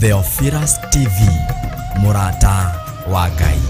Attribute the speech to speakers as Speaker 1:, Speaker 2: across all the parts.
Speaker 1: Theophilus TV, Murata wa Ngai.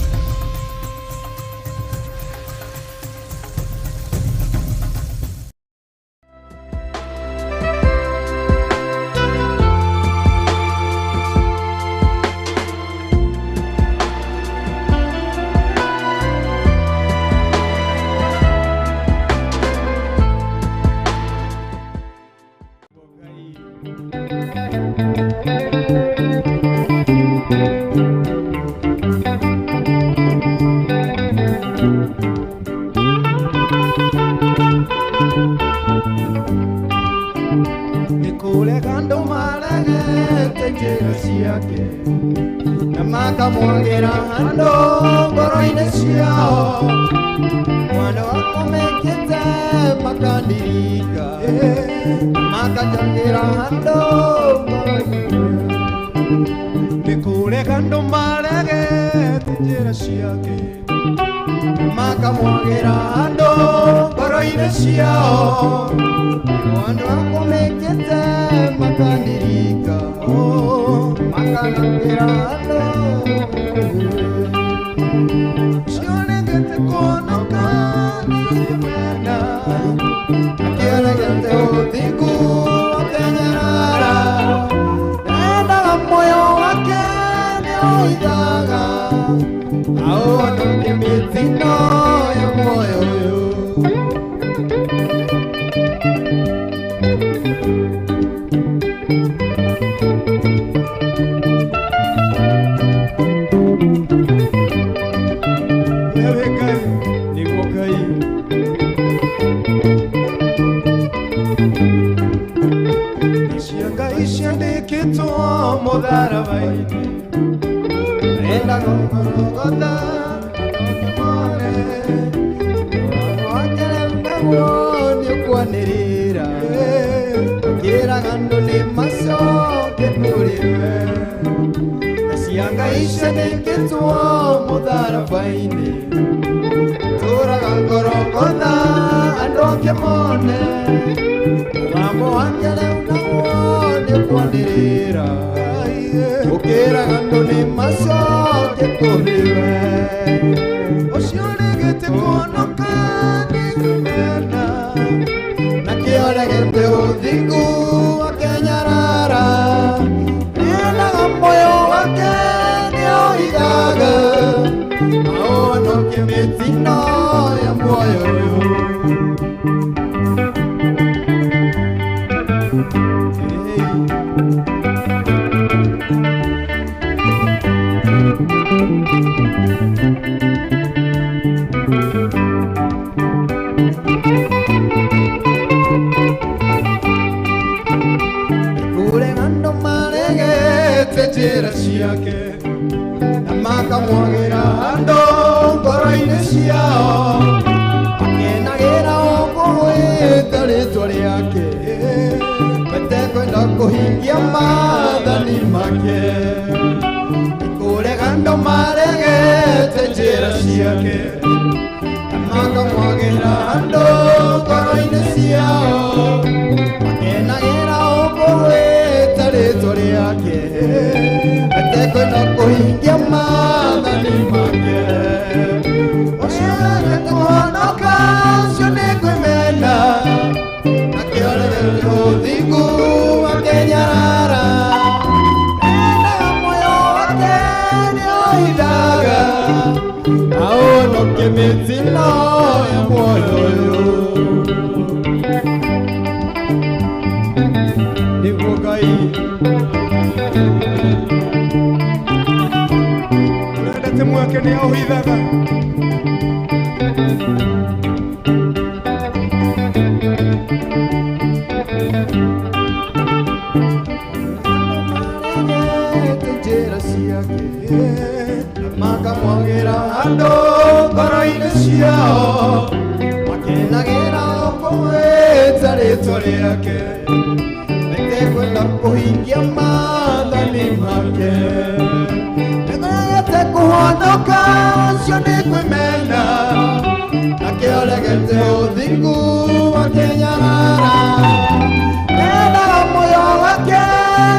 Speaker 2: Moyo wake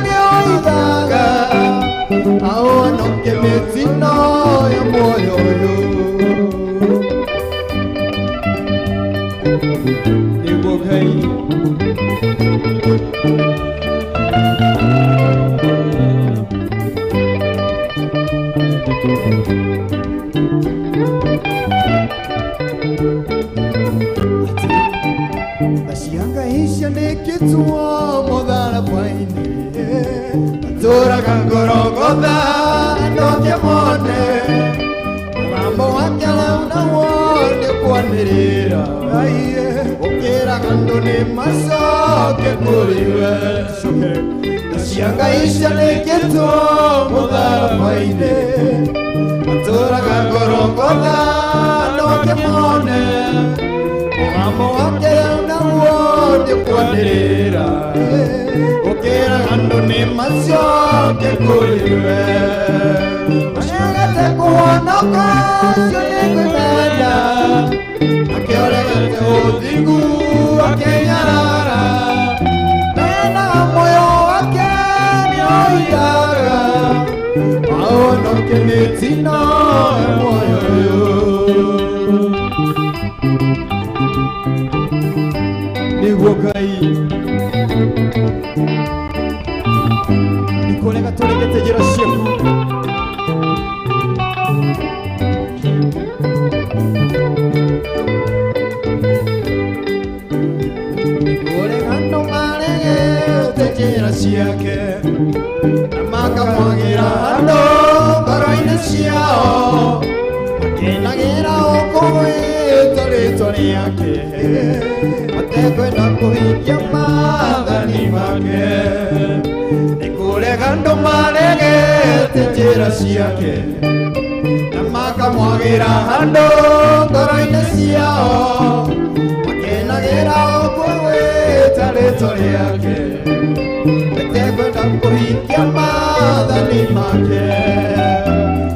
Speaker 2: ni oidaga mĩtino ya muoyo ũyũ nĩguo Ngai Cianga icio nĩkĩtuo mũtharaba-inĩ atũraga Golgotha ndũngĩmone mũgambo wake rĩu naguo nĩkwanĩrĩra ũkĩraga andũ nĩmacoke kũrĩ we cianga icio nĩkĩtuo mũtharaba-inĩ atũraga Golgotha ndũngĩmone mũgambo wake rĩu naguo nĩkwanĩrĩra ũkĩraga andũ nĩmacoke kũrĩ we aregete kũhonoka ũcio nĩngwĩmenda akĩoregete ũthingu akĩnyarara mendaga muoyo wake nĩoiyaga ahonoke mĩtino ya muoyo ũyũ nĩguo Ngai nĩkũrega tũregete njĩra ciaku nĩkũrega andũ maregete njĩra ciake na makamwagĩra andũ ngoro-inĩ ciao makenagĩra ũkũgwĩtwo rĩtwa rĩake matekwenda kũhingia maathani make nĩkũrega andũ maregete njĩra ciake na makamwagĩra andũ ngoro-inĩ ciao makenagĩra ũkũgwĩta rĩtwa rĩake matekwenda kũhingia maathani make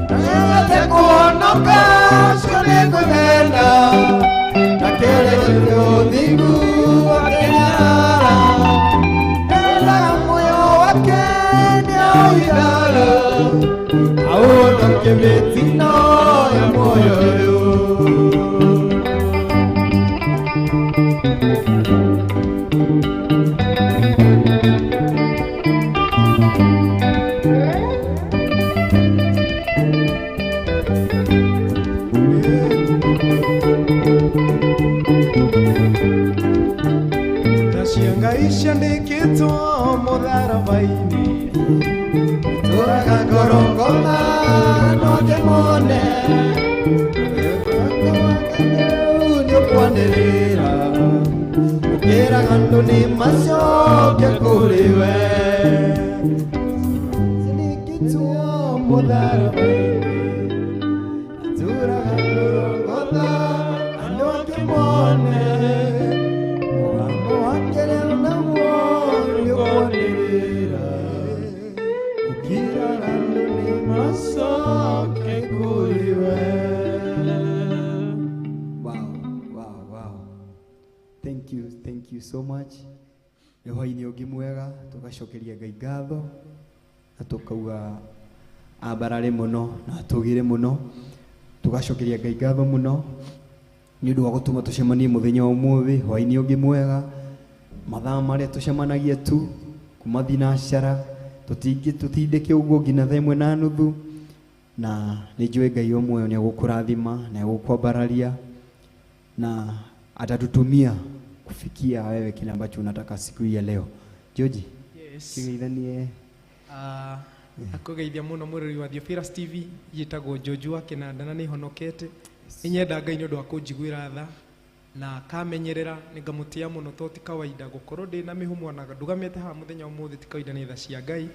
Speaker 2: naregete kũhonoka ũcio nĩngwĩmenda akĩregete ũthingu akĩnyarara mendaga muoyo wake nĩoiyaga ahonoke mĩtino ya muoyo ũyũ cianga icio ndĩkĩtwo mũtharaba-inĩ atũraga Golgotha ndũngĩmone nĩũkwanĩrĩra ũkĩraga andũ nĩmacoke kũrĩ we ndĩkĩtwo mũtharaba-inĩ atũraga Golgotha ndũngĩmone Thank you so much. Hwaĩ-inĩ ũngĩ mwega tũgacokeria Ngai ngatho na tũkauga ambarare mũno na tũgĩre mũno tũgacokeria Ngai ngatho mũno nĩ ũndũ wa gũtũma tũcemanie mũthenya ũmũthĩ hwaĩ-inĩ ũngĩ mwega mathaa marĩa tũcemanagia tu kuma thinacara tũtindĩke ũguo nginya 1:30 na nĩ njũĩ Ngai ũmwe nĩ agũkũrathima na agũkwambararia na atatutumia kufikia wewe kile ambacho unataka siku hii ya leo. George?
Speaker 3: Yes.
Speaker 2: Kigeithanie.
Speaker 3: Akugeithia muno mũrori wa Theophilus TV yitagwo Joshua Kinanda na nĩ honokete. Inyenda Ngai nĩ ũndũ wa kũnjiguĩra tha na kamenyerera nĩngamũtĩa mũno to ti kawaida gũkorwo ndĩ na mĩhũmũ na ndugamĩte haha mũthenya ũmũthĩ ti kawaida nĩ tha cia Ngai.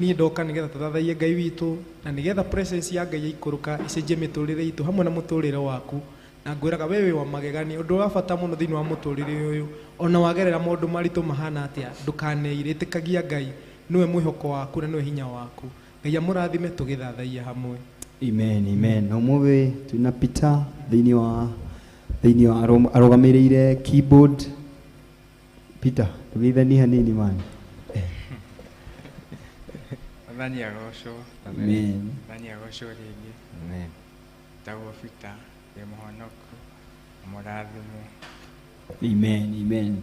Speaker 3: Niĩ ndoka nĩgetha tũthathaie Ngai witũ na nĩgetha presence ya Ngai yaikũrũka icenjie mĩtũrĩre itũ hamwe na mũtũrĩre waku. Na ngwĩraga wewe wa magegania ũndũ wa bata mũno thĩinĩ wa mũtũrĩre ũyũ ona wagerera maũndũ maritũ mahana atĩa ndũkaneirĩtĩkagia Ngai niwe mwĩhoko waku na niwe hinya waku. Ngai amũrathime tũgĩthathaia hamwe.
Speaker 2: Amen, amen. Ũmũthĩ twĩna Peter thĩinĩ wa arũgamĩrĩire keyboard. Peter, tũgeithanie hanini man.
Speaker 4: Mwathani agocwo.
Speaker 2: Amen.
Speaker 4: Mwathani agocwo rĩngĩ. Amen. Tagwo Peter wĩ mũhonoku mũrathimwo.
Speaker 2: Amen, amen.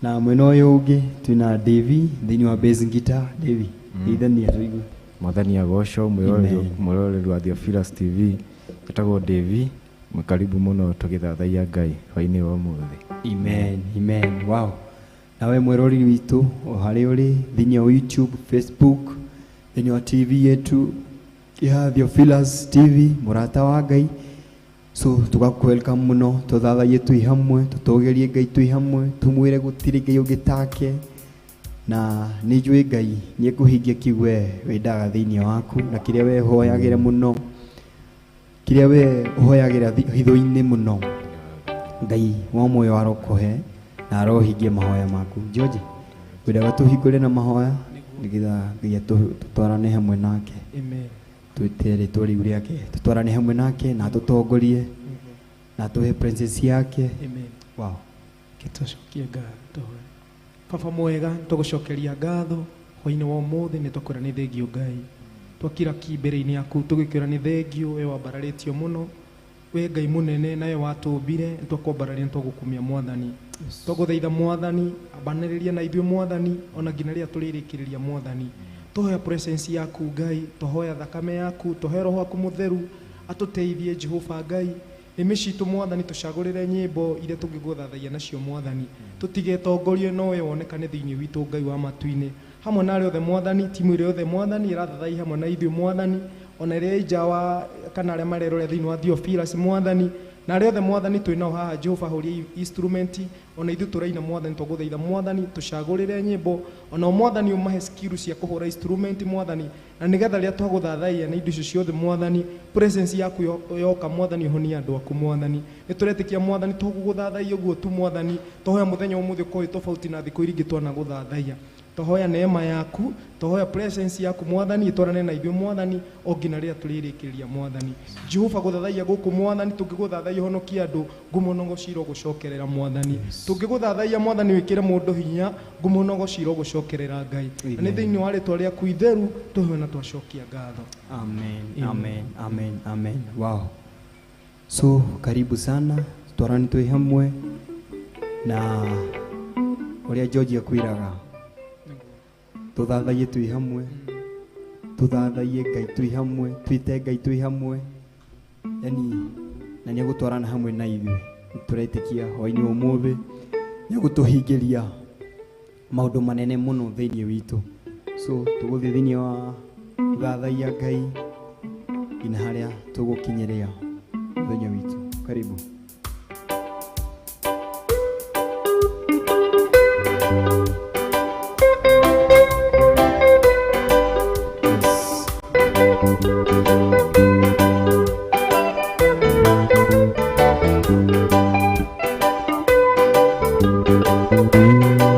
Speaker 2: Na mwena ũyũ ũngĩ twĩna Davy thĩinĩ wa bass guitar. Davy, ithania tũigue.
Speaker 5: Mwathani agocwo, mwĩroreri wa Theophilus TV, njĩtagwo Davy, karibu mũno tũgĩthathaiya Ngai hwaĩ-inĩ wa ũmũthĩ.
Speaker 2: Amen, amen. Wow. Nawe mwĩroreri witũ o harĩa ũrĩ thĩinĩ wa YouTube, Facebook, thĩinĩ wa TV yetu ya Theophilus TV, mũrata wa Ngai. So tugakwelcome muno, tuthathaiye twi hamwe, tutogerie Ngai twi hamwe, tumwire gutiri Ngai ungi take, na ni njui Ngai ni ekuhingia kiwe wendaga thiini waku, na kiria we hoyagire muno, kiria we hoyagira hitho-ini muno, Ngai wa moyo arokohe na arohingie mahoya maku. George, wendaga tuhingure na mahoya nigetha Ngai tutwarane hamwe nake.
Speaker 3: Amen.
Speaker 2: Tutere tori uriake tutwarane hamwe nake na tutongorie na tuhe princess yake.
Speaker 3: Amen.
Speaker 2: Wow.
Speaker 3: Kitucokie ngatho. Baba mwega tugucokeria ngatho hwaini wa umuthi ni tukwira ni thengio Ngai. Twakira kimbere-ini yaku tugikwira ni thengio we wambararitio muno, we Ngai munene nawe watumbire, twakwambararia twagukumia Mwathani. Twaguthaitha Mwathani abaniririe na ithuĩ Mwathani, ona nginya rĩrĩa tũrĩrĩkĩrĩria Mwathani. Tuhoya presence yaku Ngai, tuhoya thakame yaku, tuhoya Roho waku mutheru atuteithie Jehova Ngai. Nĩmĩ citũ Mwathani tucagũrĩre nyĩmbo iria tũngĩgũthathaiya nacio Mwathani, tutigetongorie no we wonekane thĩinĩ witũ Ngai wa matu-inĩ, hamwe na arĩa othe Mwathani, timu ĩrĩa yothe Mwathani ĩrathathaiya hamwe na ithuĩ Mwathani, ona ĩrĩa nja wa kana arĩa marerorera thĩinĩ wa Theophilus Mwathani, na arĩa othe Mwathani twĩnao haha Jehova horia instrument, ona ithuĩ tũraina Mwathani, twagũthaitha Mwathani tucagũrĩre nyĩmbo, ona Mwathani umahe skill cia kũhũra instrument Mwathani, na nĩgetha rĩrĩa twagũthathaiya na indo icio ciothe Mwathani, presence yaku yoka Mwathani ũhonie andũ aku Mwathani. Nĩtũretĩkia Mwathani tũgũgũthathaiya ũguo tu Mwathani, tũhoya mũthenya ũmũthĩ ũkorwo tofauti na thikũ iria ingĩ twanagũthathaiya. Tũhoya neema yaku, tũhoya presence yaku Mwathani itwarane na ithuĩ Mwathani o nginya rĩrĩa tũrĩrĩkĩrĩria Mwathani. Jehova gũthathaiya gũkũ Mwathani, tũngĩgũthathaiya honokia andũ, ngumo no gũcira gũcokerera Mwathani. Tũngĩgũthathaiya Mwathani wĩkĩre mũndũ hinya, ngumo no gũcira gũcokerera Ngai. Na nĩ thĩinĩ wa rĩtwa rĩaku itheru tũhoya na twacokia ngatho.
Speaker 2: Amen, amen, amen, amen. Wow. So karibu sana, twarani twi hamwe na ũrĩa George akwiraga tuthathaiye twi hamwe, tuthathaiye Ngai twi hamwe, twite Ngai twi hamwe, yani na nĩ gũtwarana hamwe na ithuĩ. Tũretĩkia hwaĩ-inĩ wa ũmũthĩ nĩ gũtũhingĩria maũndũ manene mũno thĩinĩ witũ. So tũgũthiĩ thĩinĩ wa gũthathaiya Ngai nginya harĩa tũgũkinyĩria mũthenya witũ. Karibu.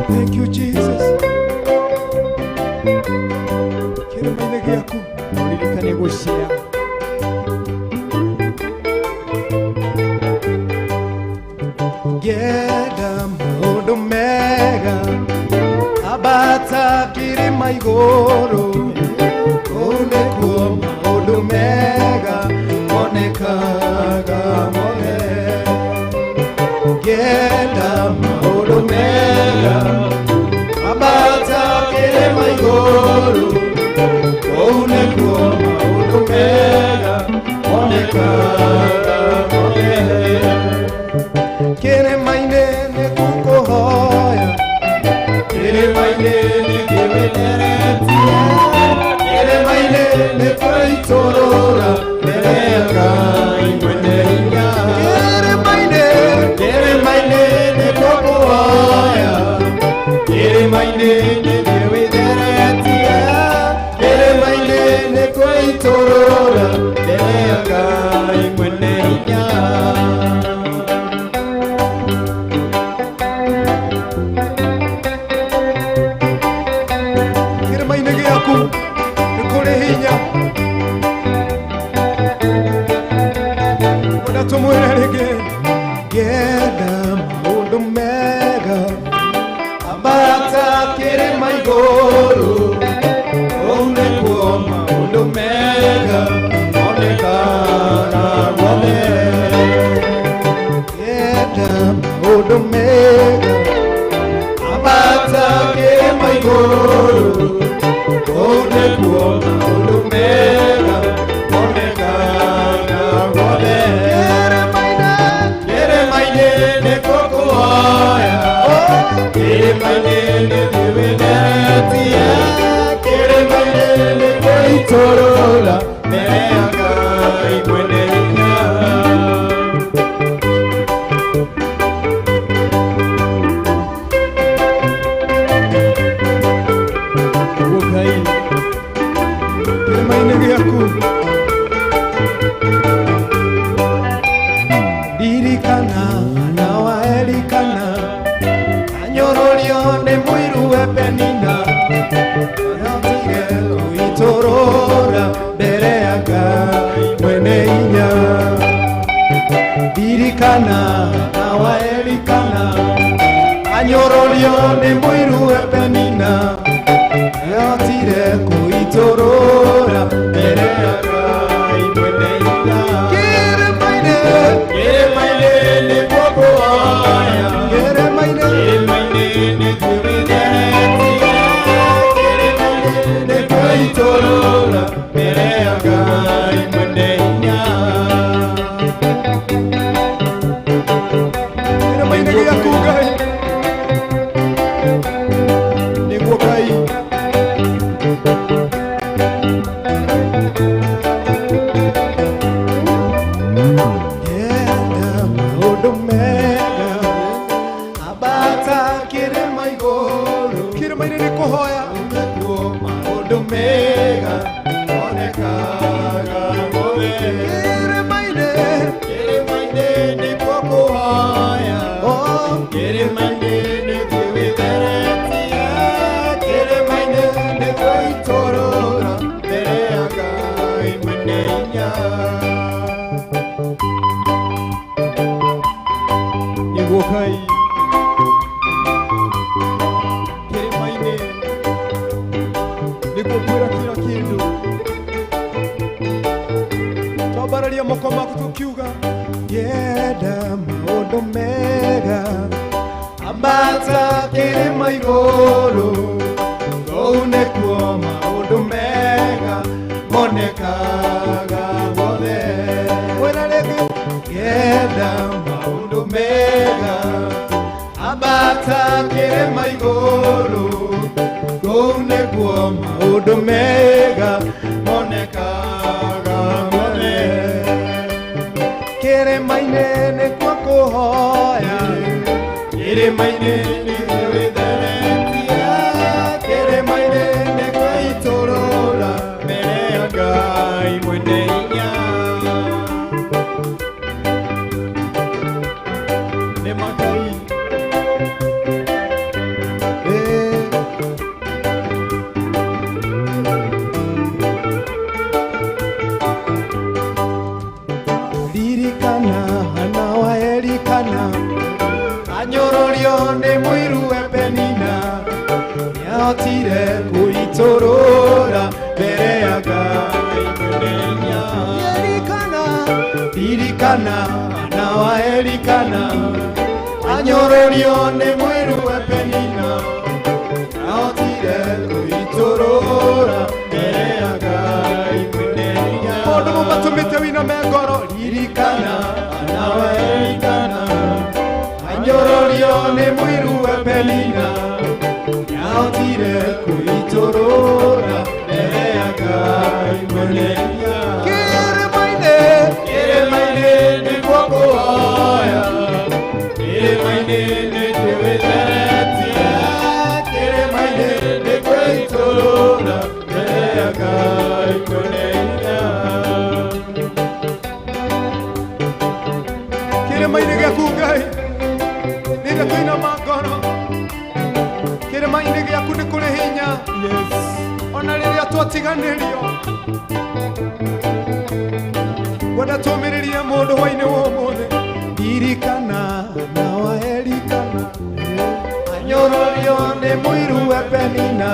Speaker 3: Thank you Jesus. Kĩrĩ maithe gĩaku
Speaker 2: Ũririkane gũshare.
Speaker 3: Ngenda maũndũ mega ambata kĩrĩma igũrũ, kũu nĩkuo maũndũ mega monekaga mothe. Ngenda maũndũ mega ambata kĩrĩma igũrũ, kũu nĩkuo maũndũ mega monekaga mothe. Kĩrĩma-inĩ nĩngũkũhoya, kĩrĩma-inĩ nĩngĩwĩtheretie, kĩrĩma-inĩ nĩngũitũrũra mbere ya Ngai mwene hinya. Kĩrĩma-inĩ nĩngũkũhoya, kĩrĩma-inĩ nĩngĩwĩtheretie, kĩrĩma-inĩ nĩngũitũrũra mbere ya Ngai mwene hinya. Kĩrĩma-inĩ gĩaku nĩ kũrĩ hinya, ona tũmwĩre rĩngĩ. Ngenda maũndũ mega ambata kĩrĩma igũrũ, kũu nĩkuo
Speaker 2: nĩthiwĩtheretie kĩrĩma-inĩ nĩgũitũrũra mbere ya Ngai mwene hinya. Ngai kĩrĩma-inĩ gĩaku ririkana na waerikana anyũrũrio nĩ mũiru we Penina arahotire gũitũrũra mbere ya Ngai mwene hinya. Ririkana na waerikana anyũrũrio nĩ mũiru we Penina arahotire gũitũrũra mbere ya Ngai mwene hinya. Kĩrĩma-inĩ nĩguo kũhoya, kĩrĩma-inĩ nĩthiwĩtheretie, kĩrĩma-inĩ nĩgũitũrũra mbere ya Ngai mwene hinya. Kĩrĩma-inĩ gĩaku Ngai nĩguo Ngai yenda maũndũ mega ambata kĩrĩma igũrũ, kĩrĩma-inĩ nĩ kũhoya nakuo maũndũ mega monekaga mothe. Kĩrĩma-inĩ nĩkuo kũhoya, kĩrĩma-inĩ nĩthiwĩtheretie, kĩrĩma-inĩ nĩgũitũrũra mbere ya Ngai mwene hinya. Nĩguo Ngai kĩrĩma-inĩ nĩguo kwĩra kila kĩndũ. Twambararia moko maku tukiuga yenda maũndũ mega ambata kĩrĩma igũrũ, kũu nĩkuo maũndũ mega monekaga mothe. Mwĩra rĩngĩ yenda maũndũ mega ambata kĩrĩma igũrũ, kũu nĩkuo maũndũ mega monekaga mothe. Kĩrĩma-inĩ nĩkuo kũhoya, kĩrĩma-inĩ nĩthiwĩtheretie, kĩrĩma-inĩ nĩgũitũrũra mbere ya Ngai mwene hinya. Nĩ Ngai ririkana na waerikana anyũrũrio nĩ mũiru we Penina nĩahotire gũitũrũra mbere ya Ngai mwene hinya. Ririkana na waerikana anyũrũrio nĩ mũiru we Penina nĩahotire gũitũrũra mbere ya Ngai mwene hinya. Maũndũ mau matũmĩte wĩiname ngoro. Ririkana na waerikana anyũrũrio nĩ mũiru we Penina nĩahotire gũitũrũra mbere ya Ngai mwene hinya. Kĩrĩma-inĩ nĩguo kũhoya, kĩrĩma-inĩ nĩthiwĩtheretie, kĩrĩma-inĩ nĩgũitũrũra mbere ya Ngai mwene hinya. Kĩrĩma-inĩ gĩaku Ngai rĩrĩa tũinama ngoro, kĩrĩma-inĩ gĩaku nĩ kũrĩ hinya, ona rĩrĩa twatiganĩrio. Wenda tũmĩrĩrie mũndũ hwainĩ wa ũmũthĩ. Ririkana na waerikana anyũrũrio nĩ mũiru we Penina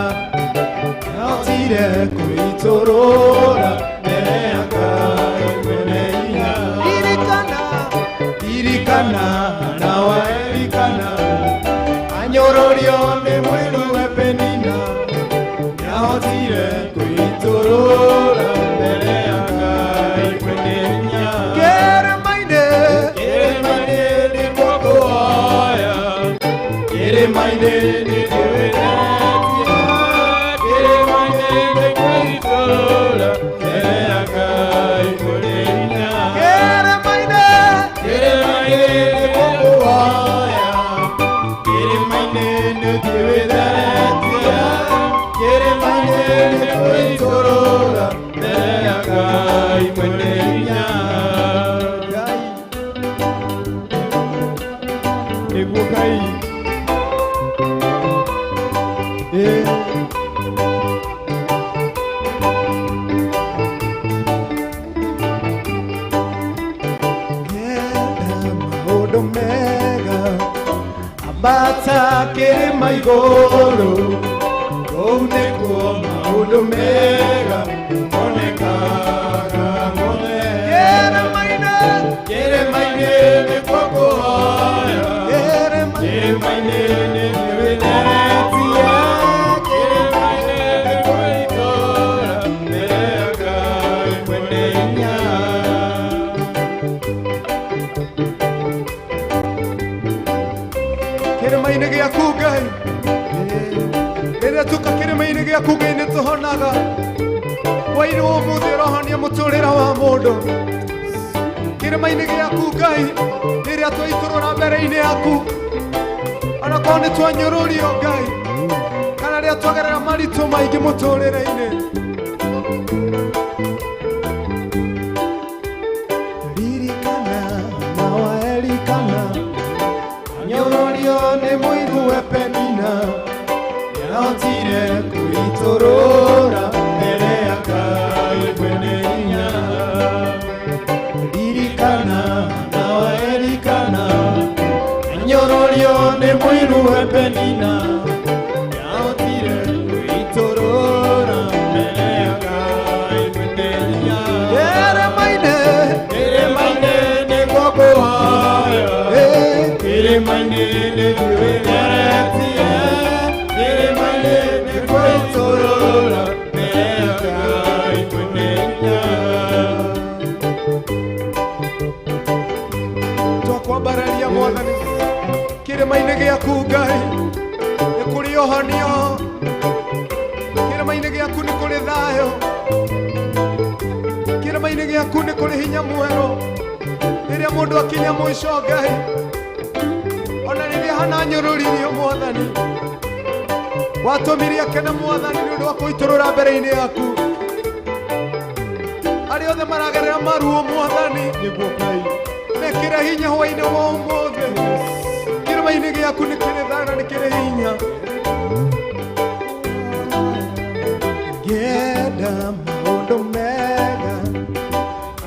Speaker 2: nĩahotire gũitũrũra mbere ya Ngai mwene hinya. Ririkana na waerikana anyũrũrio nĩ mũiru we Penina nĩahotire gũitũrũra mbere ya Ngai mwene hinya. Kĩrĩma-inĩ nĩkuo kũhoya, kĩrĩma-inĩ nĩthiwĩtheretie, ambata kĩrĩma igũrũ, kũu nĩkuo maũndũ mega monekaga mothe. Kĩrĩma-inĩ nĩkuo kũhoya, kĩrĩma-inĩ nĩkuo wĩtheretie, kĩrĩma-inĩ nĩkuo itũũra mbere ya Ngai mwene hinya. Kĩrĩma-inĩ gĩaku Ngai, rĩrĩa tuka kĩrĩma-inĩ gĩaku Ngai nĩtũhonaga. Wairu ũmũthĩ ũrohonia mũtũrĩre wa mũndũ. Kĩrĩma-inĩ gĩaku Ngai, rĩrĩa twaitũrũra mbere-inĩ yaku, ona korwo nĩ twanyũrũrio Ngai, kana rĩrĩa twagerera maritũ maingĩ mũtũrĩre-inĩ. Ririkana na waelikana, anyũrũrio nĩ mũigue Penina, nĩahotire kwĩitũrũra mbere ya Ngai mwene hinya. Ririkana na waelikana, anyũrũrio nĩ mũigue Penina, nĩahotire kwĩitũrũra mbere ya Ngai mwene hinya. Kĩrĩma-inĩ nĩkuo kũhoya, kĩrĩma-inĩ nĩkuo wĩtheretie, kĩrĩma-inĩ nĩkuo itũrũra mbere ya Ngai mwene hinya. Twakwambararia Mwathani, kĩrĩma-inĩ gĩaku Ngai nĩ kũrĩ ũhonio, kĩrĩma-inĩ gĩaku nĩ kũrĩ thayũ, kĩrĩma-inĩ gĩaku nĩ kũrĩ hinya mwerũ. Rĩrĩa mũndũ akinya mũico Ngai, ona rĩrĩa hana nyũrũririo Mwathani, watũmire akene Mwathani nĩ ũndũ wa kũitũrũra mbere-inĩ yaku. Arĩa othe maragerera maruo Mwathani, nĩguo Ngai mekĩre hinya hwaĩ-inĩ wa ũmũthĩ. Kĩrĩma-inĩ gĩaku nĩ kĩrĩ thayũ na nĩ kĩrĩ hinya. Ngĩenda maũndũ mega,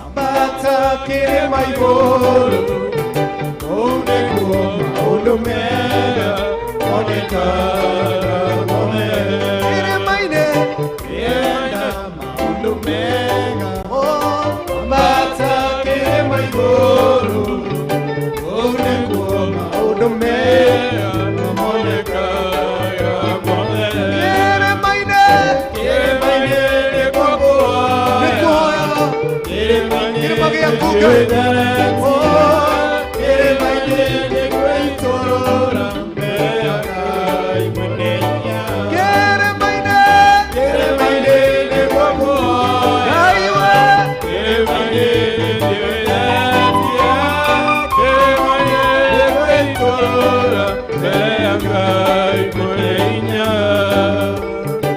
Speaker 2: ambata kĩrĩma igũrũ, kũu nĩkuo maũndũ mega monekaga mothe. Kĩrĩma-inĩ ngĩenda maũndũ mega, ambata kĩrĩma igũrũ, kũu nĩkuo maũndũ mega monekaga mothe. Kĩrĩma-inĩ nĩkuo kũhoya, kĩrĩma gĩaku Ngai, kĩrĩma-inĩ nĩkuo itũrũra mbere ya Ngai mwene hinya. Kĩrĩma-inĩ nĩkuo kũhoya, kĩrĩma-inĩ nĩkuo wĩtheretie, kĩrĩma-inĩ nĩkuo itũrũra mbere ya Ngai mwene hinya.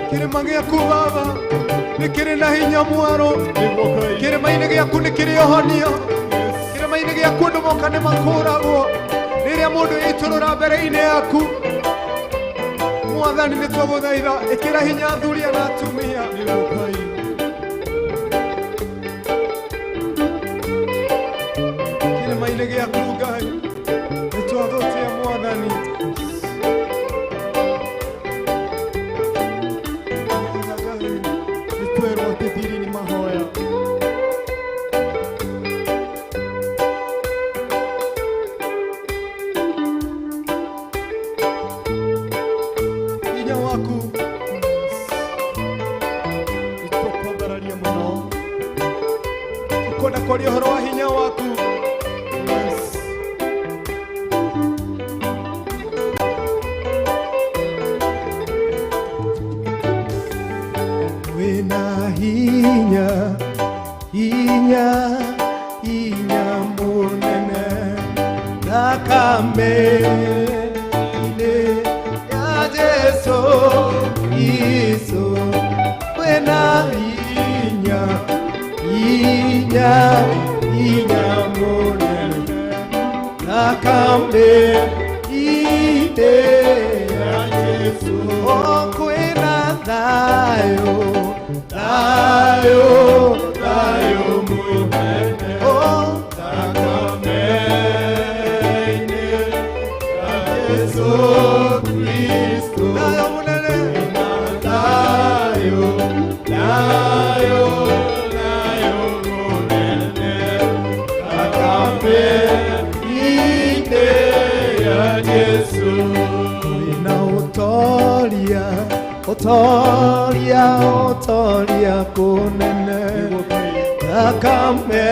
Speaker 2: Kĩrĩma gĩaku Baba nĩ kĩrĩ na hinya mwerũ, kĩrĩma-inĩ gĩaku nĩ kĩrĩ ũhonio, kĩrĩma-inĩ gĩaku andũ moka nĩ makũragwo. Rĩrĩa mũndũ yaitũrũra mbere-inĩ yaku Mwathani, nĩ twagũthaitha ĩkĩra hinya athuria na atumia. Kĩrĩma-inĩ gĩaku Ngai nĩ twathũtia Mwathani. Nĩ twerwo tĩthiri nĩ mahoya. Hinya waku nĩtwakwambararia mũno, tũkwenda kwaria ũhoro wa hinya waku. Wĩna hinya, hinya, hinya mũnene, thakame-inĩ ya Jesũ Kristo. Wĩna hinya, hinya, hinya mũnene, thakame-inĩ ya Jesũ. Kwĩna thayũ, thayũ, thayũ mũnene, thakame-inĩ ya Jesũ
Speaker 6: Otoria kunene Thakame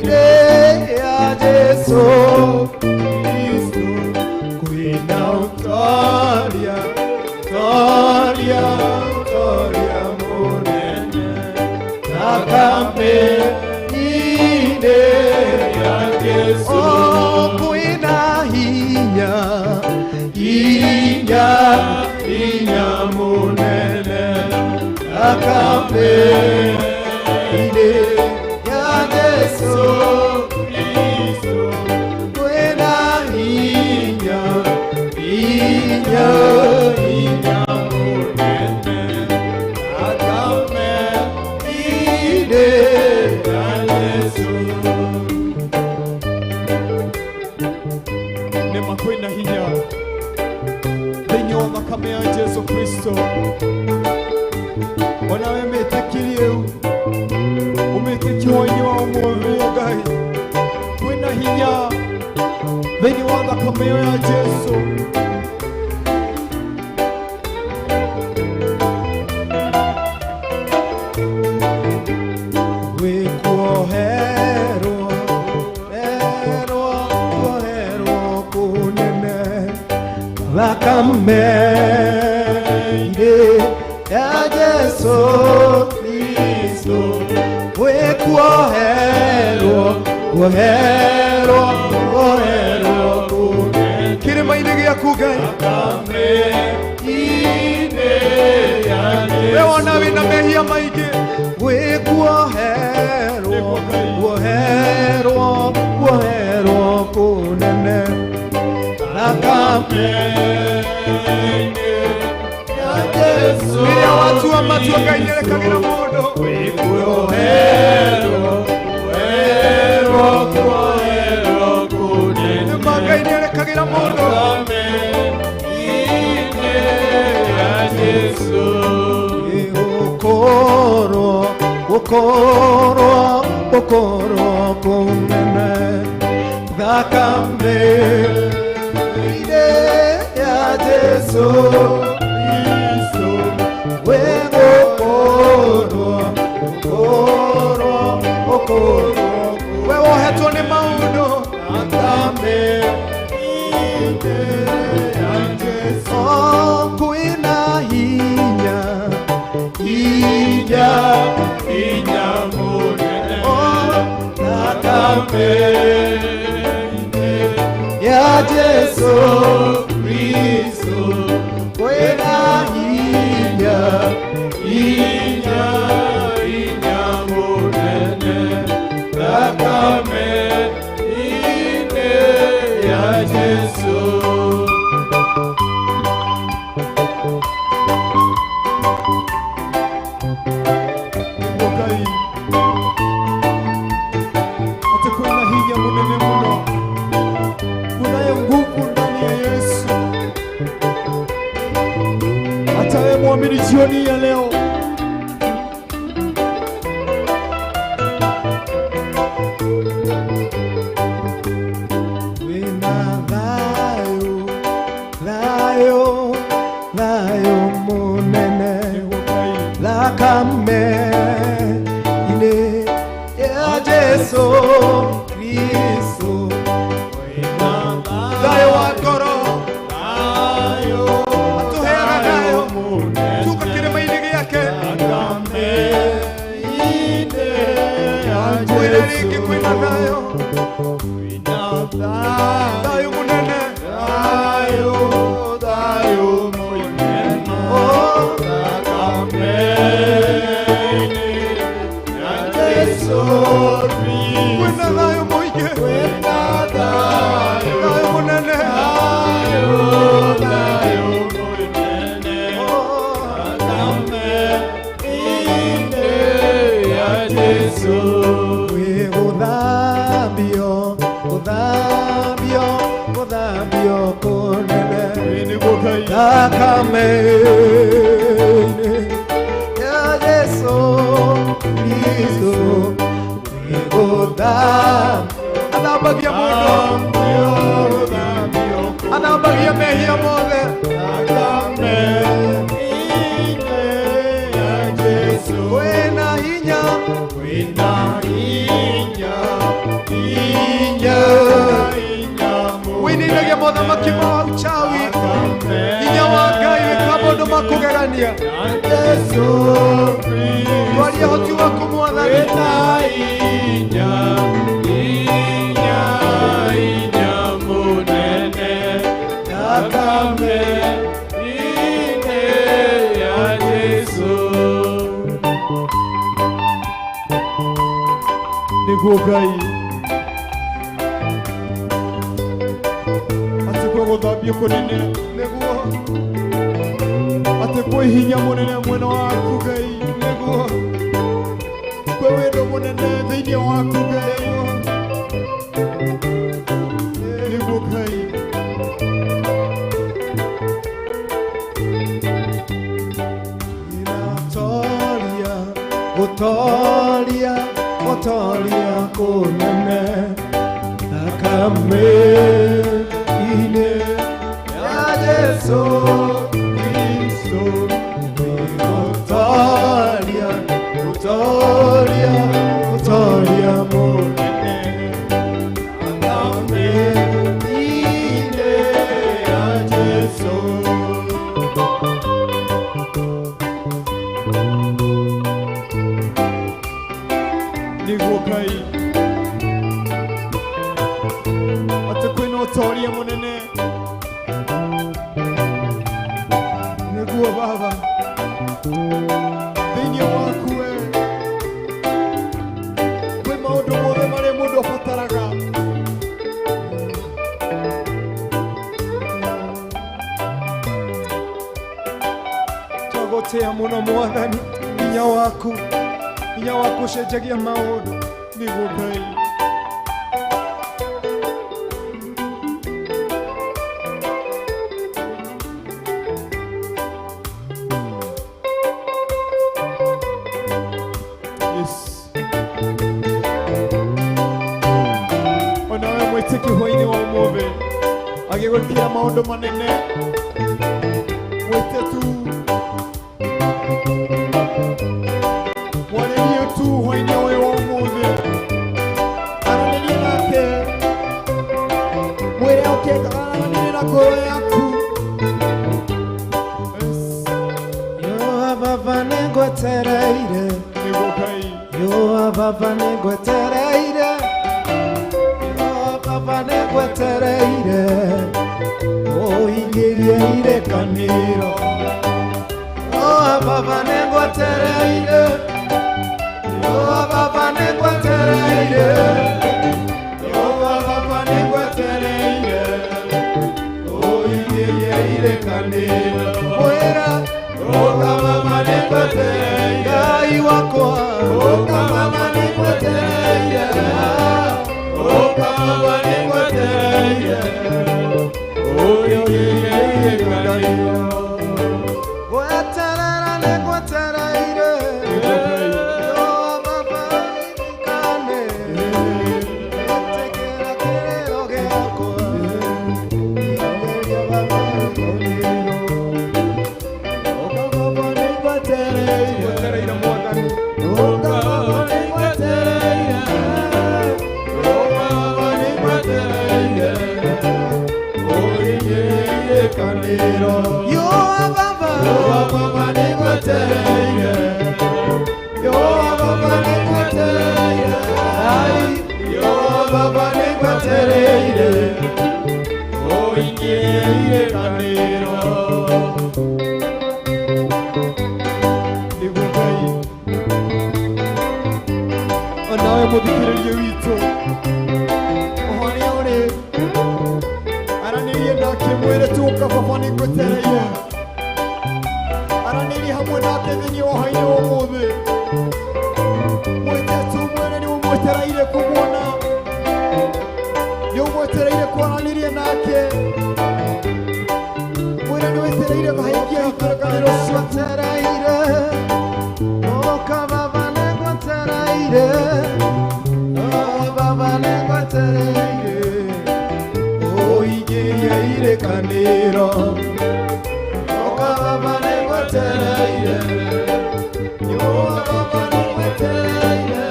Speaker 6: ire ya Jesu Kristo kwina utoria munene Thakame ire ya Jesu kwina hinya munene Thakame ire ya Jesu Kristo kwina hinya munene Thakame ire ya Jesu nema kwina hinya thĩinĩ wa thakame ya Jesu Kristo ona we mĩtĩkirie ũmĩtĩki hwainĩ wa ũmũthĩ Ngai kwĩna hinya thĩinĩ wa thakame ya Jesu kuoherwo kunene thakame ire ya Jesu Kristo kuoherwo kunene kĩrĩma-inĩ gĩaku Ngai thakame ire ya Jesu we wona wĩna mehia maingĩ kuoherwo kunene thakame ya Jesu rĩrĩa watua matua Ngai nĩerekagĩra mũndũ kuoherwo kunene Ngai nĩerekagĩra mũndũ thakame ya Jesu Gukorwo kunene thakame ire ya Jesu Kristo we gukorwo we wohetwo nĩ maũndũ thakame ire ya Jesu kwĩna hinya munene thakame ya Jesu Kristo kwĩna hinya munene thakame ya Jesu atakwenda hinya munene muno kunayo nguvu ndani ya Yesu hata wewe muamini jioni ya leo wina thayo munene thakame ine ya Jesu Kristo thayo wa ngoro atuheaga thayo tuka kĩrĩma-inĩ gĩake thakame ine ya Jesu rĩngĩ kwĩna thayo munene thayo munene thakame ya Jesu kwĩna thayo mũingĩ thayo munene thakame ine ya Jesu gũthambio kunene thakame ya Jesu Kristo anambagia mũndũ anambagia mehia mothe thakame mothamaki ma uchawi hinya wa Ngai wĩka maũndũ ma kũgegania twaria ũhoti waku Mwathani nĩguo Ngai atĩ kwĩ gũthambio kũnene nĩguo atĩ kwĩ hinya mũnene mwena waku Ngai nĩguo kwĩ wendo mũnene thĩinĩ waku Ngai nĩguo Ngai Otoria kunene thakame-inĩ ya Jesũ Kristo Otoria mũnene thakame-inĩ ya Jesũ nĩguo Ngai atĩ kwĩna ũtoria mũnene nĩguo Baba thĩinĩ waku we kwĩ maũndũ mothe marĩa mũndũ abataraga twagũtĩĩa mũno Mwathani hinya waku ũcenjagia maũndũ nĩguo Ngai onawe mwĩtĩki hwainĩ wa ũmũthĩ agĩgwĩkĩra maũndũ manene wĩte tu mwarĩrie tu hwainĩ ũyũ wa ũmũthĩ aranĩrie nake mwĩre aranĩrie na ngoro yaku
Speaker 7: Baba nĩngwetereire
Speaker 6: nĩguo Ngai
Speaker 7: Baba nĩngwetereire Baba nĩngwetereire ũingĩrie irekanĩro Baba nĩngwetereire Baba nĩngwetereire Baba nĩngwetereire ũingĩrie irekanĩro mwĩra Baba nĩngwetereire Ngai wakwa Baba nĩngwetereire Baba nĩngwetereire ũingĩrie irekanĩro weterera nĩngwetereire Baba ikane ũtĩkĩra kĩrĩro gĩakwa
Speaker 6: wetereire Mwathani
Speaker 7: Baba nĩngwetereire Baba nĩngwetereire ũingĩrie irekanĩro Baba nĩngwetereire Baba nĩngwetereire Baba nĩngwetereire ũingĩrie irekanĩro
Speaker 6: nĩguo Ngai onawe mũthikĩrĩrie witũ oharĩa ũrĩ aranĩrie nake mwĩre tuoka Baba nĩngwetereire aranĩrie hamwe nake thĩinĩ wa hwainĩ wa ũmũthĩ mwĩte tu mwĩre nĩũmwetereire kũmuona nĩũmwetereire kwaranĩria nake mwĩre nĩwetereire kũhingia ikĩrĩkanĩro
Speaker 7: Nĩngwetereire Oka Baba nĩngwetereire Baba nĩngwetereire ũingĩrie irekanĩro Oka Baba nĩngwetereire Baba nĩngwetereire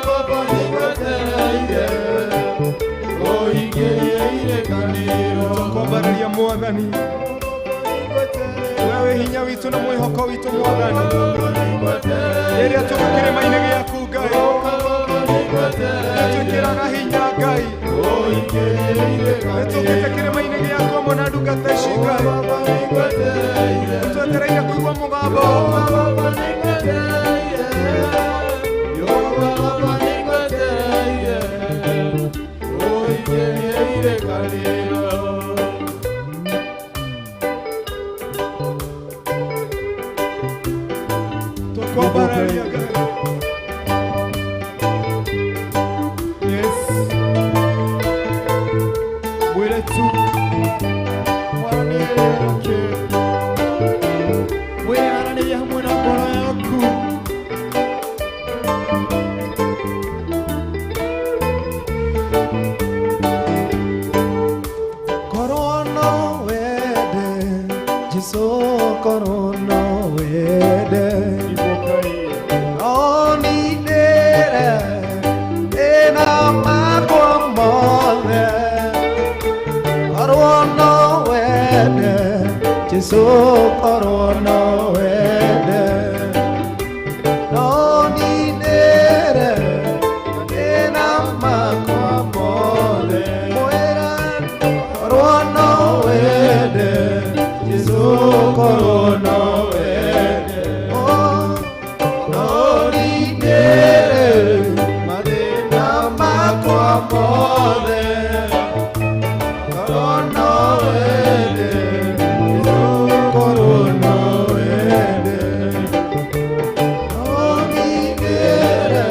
Speaker 7: Baba nĩngwetereire ũingĩrie
Speaker 6: Mwathani. Wewe hinya witu na mwihoko witu Mwathani. Rĩrĩa tũkĩrĩma-inĩ gĩaku Ngai, nĩtwĩkĩraga hinya Ngai. Nĩtũkĩte kĩrĩma-inĩ gĩaku hamwe na ndungata ici Ngai. Nĩtwetereire kũigua mũgambo. Twakũmbararia Ngai. Yes. Mwĩre tu mwaranĩrie mwĩaranĩrie hamwe na ngoro yaku. Korwo no wende Jesũ, korwo no wende onindĩre ĩna makwa mothe. Korwo no wende Jesũ, korwo no wende onindĩre ĩna makwa mothe. Mwĩra korwo no wende Jesũ, korwo no wende onindĩre mathĩna makwa mothe. Korwo no wende Jesũ, korwo no wende onindĩre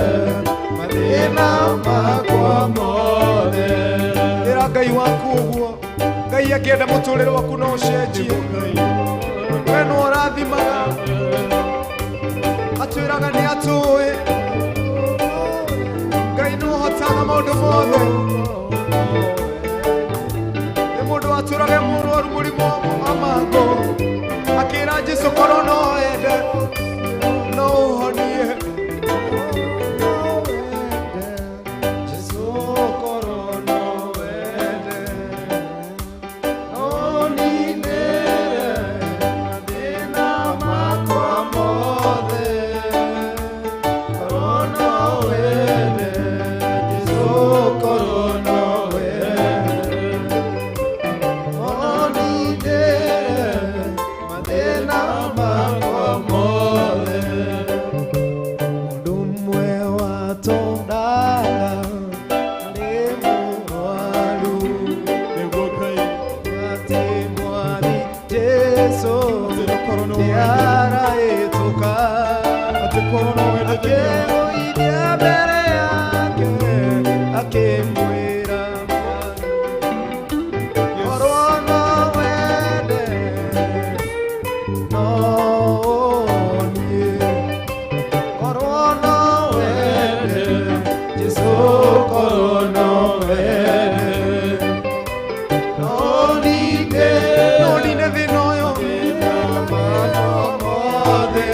Speaker 6: mathĩna makwa mothe. Ĩra Ngai waku ũguo. Ngai angĩenda mũtũrĩre waku no ũcenjie. We no ũrathimaga, atwĩraga nĩ atũĩ. Ngai nĩ ũhotaga maũndũ mothe. Nĩ mũndũ watũraga mũrwaru mũrimũ wa mangũ, akĩra Jesũ korwo no wende no ũhonie. Jesũ korwo no wende onindĩre mathĩna makwa mothe. Korwo no wende Jesũ, korwo no wende onindĩre mathĩna makwa mothe. Mũndũ ũmwe watũndaga arĩ mũrwaru, nĩguo Ngai atĩ Mwathi Jesũ nĩaraĩtũka, akĩmũithia mbere yake akĩmwĩra korwo no wende no niĩ. Korwo no wende Jesũ, korwo no wende onindĩre thĩna ũyũ mothe.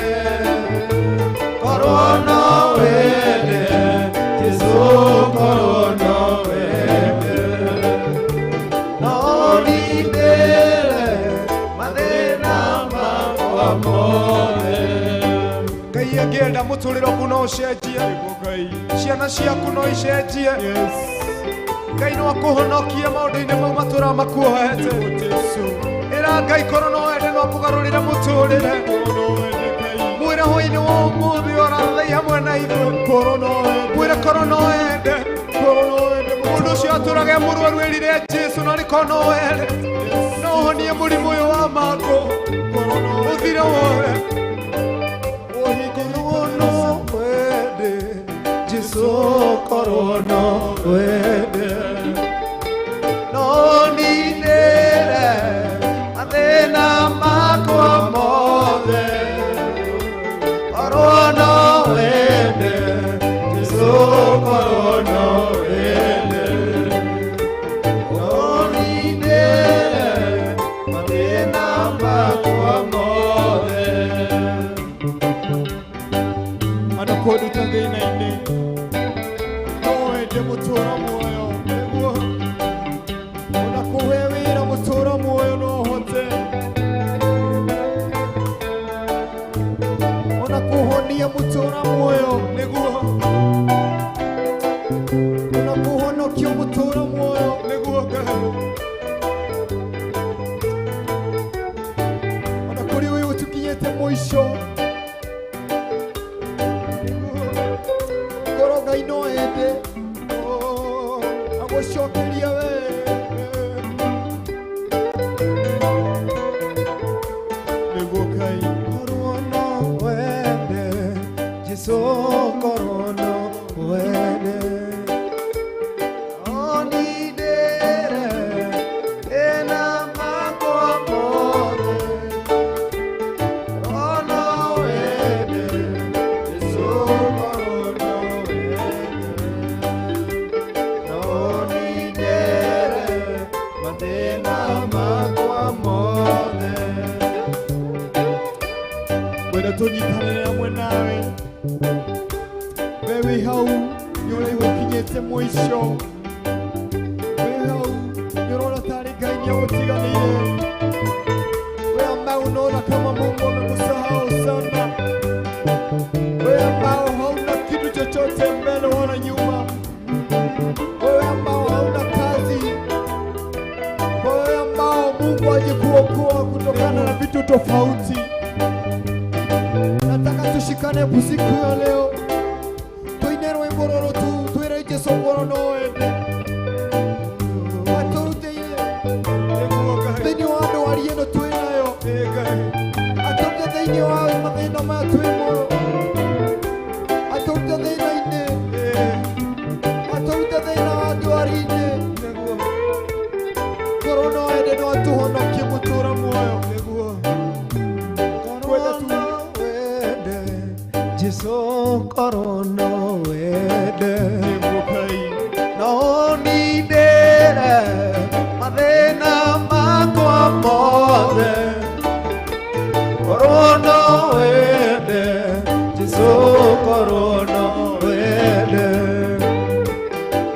Speaker 6: Korwo no wende Jesũ, korwo no wende onindĩre mathĩna makwa mothe. Ngai angĩenda mũtũrĩre waku no ũcenjie. Ciana ciaku no icenjie. Ngai no akũhonokie maũndũ-inĩ mau matũra makuohete. Ĩra Ngai korwo no wende no akũgarũrĩre mũtũrĩre. Mwĩra hwaĩ-inĩ wa ũmũthĩ ũrathaia hamwe na ithuĩ. Mwĩra korwo no wende mũndũ ũcio atũraga e mũrwaru erire Jesũ no rĩkorwo no wende no ũhonie mũrimũ ũyũ wa mangũ ũthire wothe. Korwo no wende Jesũ, korwo no wende onindĩre mathĩna makwa mothe. Korwo no wende Jesũ, korwo no wende onindĩre mathĩna makwa mothe. Andũ kũndũ ta thĩna-inĩ no wende mũtũũra muoyo, nĩguo ona kũhe wĩra mũtũũra muoyo no
Speaker 7: inde agũcokeria we nĩguo Ngai korwo no wende Jesũ korwo no wende onindĩre ĩna makwa mothe korwo no wende Jesũ korwo no wende onindĩre mathĩna makwa mothe wenda tũnyitanĩre hamwe nawe we wĩ hau nĩ ũrĩ gũkinyĩte mũico wĩ hau nĩ ũrona tarĩ Ngai nĩagũtiganĩire we ambao unaona kama Mungu amekusahau sana we ambao hauna kitu chochote mbele wala nyuma wewe ambao hauna kazi wewe ambao Mungu ajikuokoa kutokana na vitu tofauti. Nataka tushikane usiku ya leo tuine rwimbo rũrũ tu twĩre Jesũ ngoro no wende atũrutĩire thĩinĩ wa ndwari ĩno twĩ nayo atũrute thĩinĩ wa mathĩna maya twĩ mo atũrute thĩna-inĩ atũrute thĩna wa ndwari-inĩ ngoro no wende no atũhonokie mũtũũra muoyo Jesũ korwo no wende no nindĩre mathĩna makwa mothe korwo no wende Jesũ korwo no wende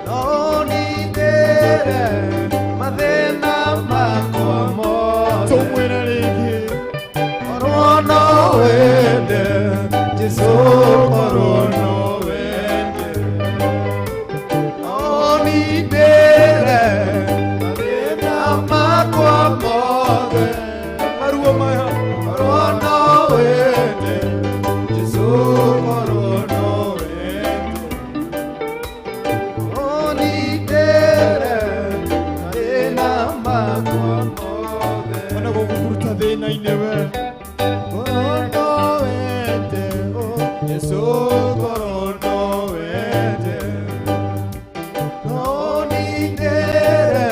Speaker 7: no nindĩre mathĩna makwa mothe tũmwĩre rĩngĩ korwo no wende Jesũ korwo no wende onindĩre mathĩna makwa mothe maruo maya korwo no wende Jesũ korwo no wende onindĩre mathĩna makwa mothe ona gũkũruta thĩna-inĩ we Jesũ korwo no wende no nindĩre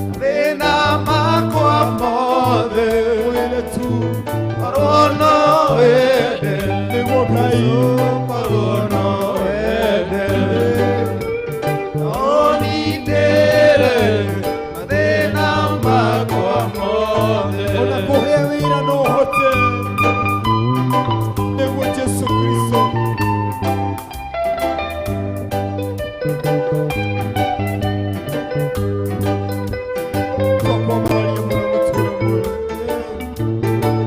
Speaker 7: mathĩna makwa mothe mwĩre tu korwo no wende nĩguo Ngai korwo no wende no nindĩre mathĩna makwa mothe ona kũhe wĩra no hote nĩguo Jesũ Kristo twakwambaria mũno mũtũũra muoyo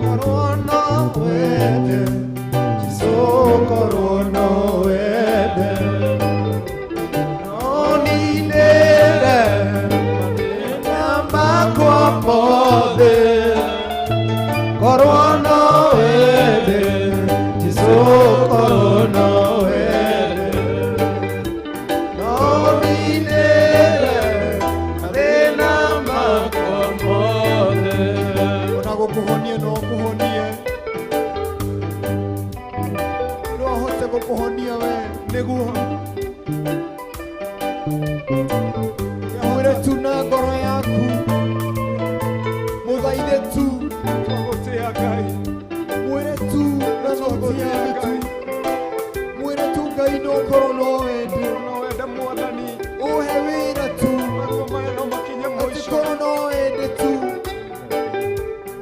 Speaker 7: korwo no wende Jesũ korwo no wende no nindĩre mathĩna makwa mothe korwo no wende Jesũ korwo no wende no nindĩre mathĩna makwa mothe ona gũkũhonie no kũhonie no ahote gũkũhonia we nĩguo nyahũre tu na ngoro yaku mũthaithe tu twagũtĩa Ngai mwĩre tu na nothiage tu mwĩre tu Ngai no korwo no wende Mwathani ũhe wĩra tu atĩ korwo no wende tu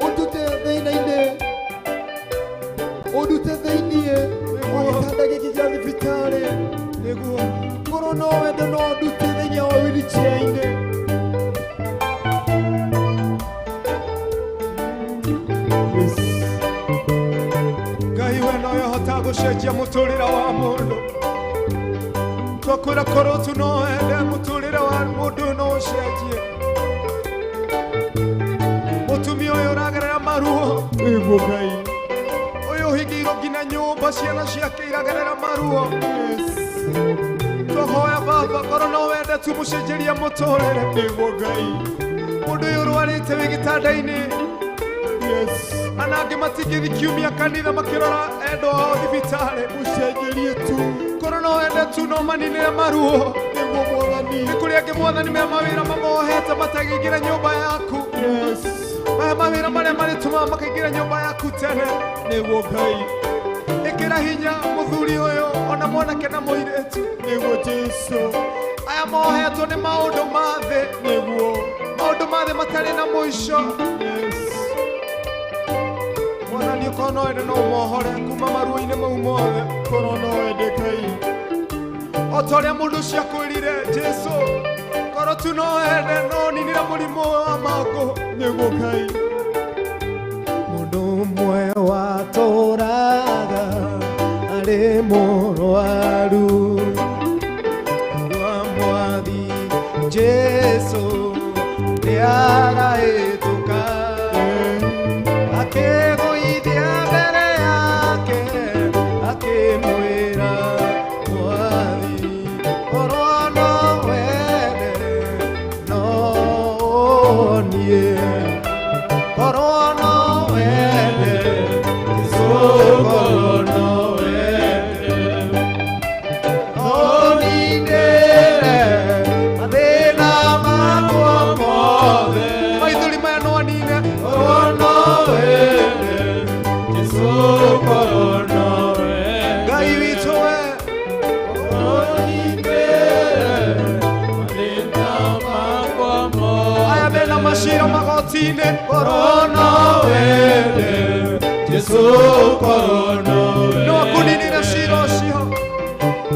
Speaker 7: ũndute thĩna-inĩ ũndute thĩiniĩ wa gĩtanda gĩkĩ gĩa thibitarĩ nĩguo korwo no wende no ndute thĩinĩ wa wheelchair-inĩ Ngai we no yahota gũcenjia mũtũũrĩre wa mũndũ twakwĩra korwo tu no wende mũtũũrĩre wa mũndũ no ũcenjie mũtumia ũyũ ũragerera maruo nĩguo Ngai ũyũ ũhingĩirwo nginya nyũmba ciana ciake iragerera maruo twahoya
Speaker 6: baba korwo no wende tu mũcenjerie mũtũrĩre
Speaker 7: nĩguo Ngai.
Speaker 6: mũndũ ũyũ ũrwarĩte wĩ gĩtanda-inĩ anangĩ matingĩthi kiumia kanitha makĩrora endwa ao thibitarĩ
Speaker 7: Mũcenjerie tu
Speaker 6: korwo no wende tu no maninĩre maruo
Speaker 7: nĩguo Mwathani.
Speaker 6: nĩ kũrĩ angĩ Mwathani me mawĩra mamohete mataingĩra nyũmba yaku maya mawĩra marĩa marĩtũmaga makaingĩra nyũmba yaku tene
Speaker 7: nĩguo Ngai.
Speaker 6: ĩkĩra hinya mũthuri ũyũ ona mwanake na mũirĩtu
Speaker 7: nĩguo Jesũ.
Speaker 6: aya mohetwo nĩ maũndũ ma thĩ
Speaker 7: nĩguo
Speaker 6: maũndũ ma thĩ matarĩ na mũico Mwathani ũkorwo no wende no ũmohore kuma maruo-inĩ mau mothe
Speaker 7: korwo no wende Ngai.
Speaker 6: o ta ũrĩa mũndũ ũcio akwĩrire Jesũ korwo tu no wende no ninĩra mũrimũ wa mangũ
Speaker 7: nĩguo Ngai.
Speaker 6: mũndũ ũmwe watũraga arĩ mũrwaru wa mwathi Jesũ nĩarahĩtũka akĩgũithia mbere yake akĩmwĩra mwathi korwo no wende no ũhonie korwo no wende Jesũ korwo no wende ũninĩre mathĩna makwa mothe maithori maya no anine korwo no wende Jesũ korwo no wende Ngai witũ we aya mena macira magoti-inĩ korwo no wende Jesũ korwo no wende no akuninĩre cira ũcio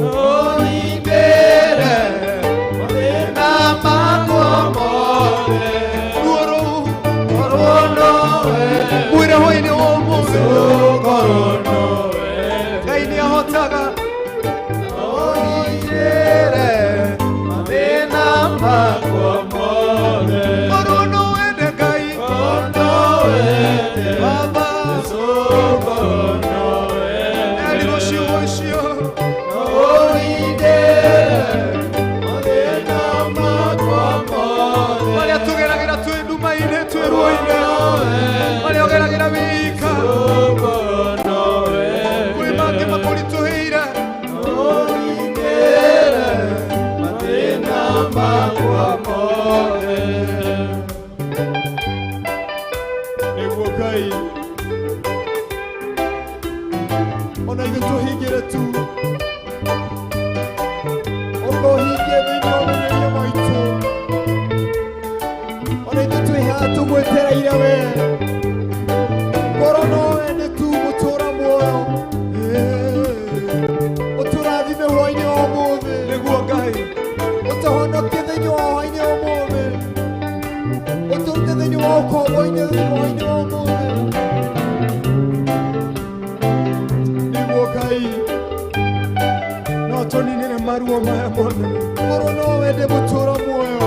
Speaker 6: ũninĩre mathĩna makwa mothe ruo rũu korwo no wende mwĩre hwaĩ-inĩ wa ũmũthĩ korwo no wende Ngai nĩahotaga ũninĩre mathĩna makwa mothe korwo no wende Ngai korwo no wende baba Jesũ korwo no wende erirwo ciugo icio ũninĩre mathĩna makwa mothe marĩa tũgeragĩra twĩ nduma-inĩ twĩ ruo-inĩ marĩa ũgeragĩra wika kwĩ mangĩ makũritũhĩire ũninĩre mathĩna makwa mothe
Speaker 7: nĩguo Ngai. ona ithuĩ tũhingĩre tu ũkũhingie thĩinĩ wa menyerere maitũ ona ithuĩ twĩ haha tũgwetereire we korwo no wende tu gũtũũra muoyo ũtũrathime hwaĩ-inĩ wa ũmũthĩ
Speaker 6: nĩguo Ngai
Speaker 7: ũtũhonokie thĩinĩ wa hwaĩ-inĩ wa ũmũthĩ ũtũrute thĩinĩ wa ũkombo-inĩ hwaĩ-inĩ wa ũmũthĩ nĩguo Ngai.
Speaker 6: no tũninĩre maruo maya mothe
Speaker 7: korwo no wende gũtũũra muoyo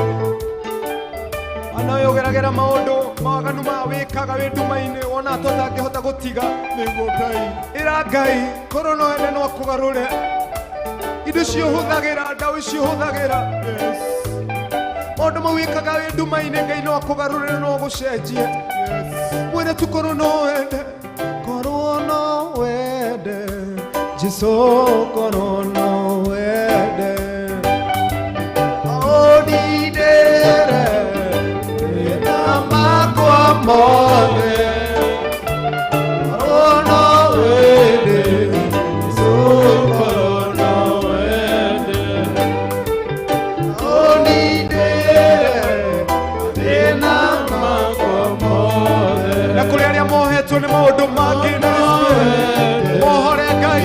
Speaker 6: ana ũyũ ũgeragĩra maũndũ mawaganu ma wĩkaga wĩ nduma-inĩ wona tũtangĩhota gũtiga
Speaker 7: nĩguo Ngai.
Speaker 6: ĩra Ngai korwo no wende no akũgarũre indo icio ũhũthagĩra ndawa icio ũhũthagĩra maũndũ mau wĩkaga wĩ nduma-inĩ Ngai no akũgarũre no gũcenjie mwĩre tu korwo no wende korwo no wende Jesũ korwo no wende ũninĩre mathĩna makwa mothe korwo no wende Jesũ korwo no wende ũninĩre mathĩna makwa mothe na kũrĩ arĩa mohetwo nĩ maũndũ mangĩ na mohore Ngai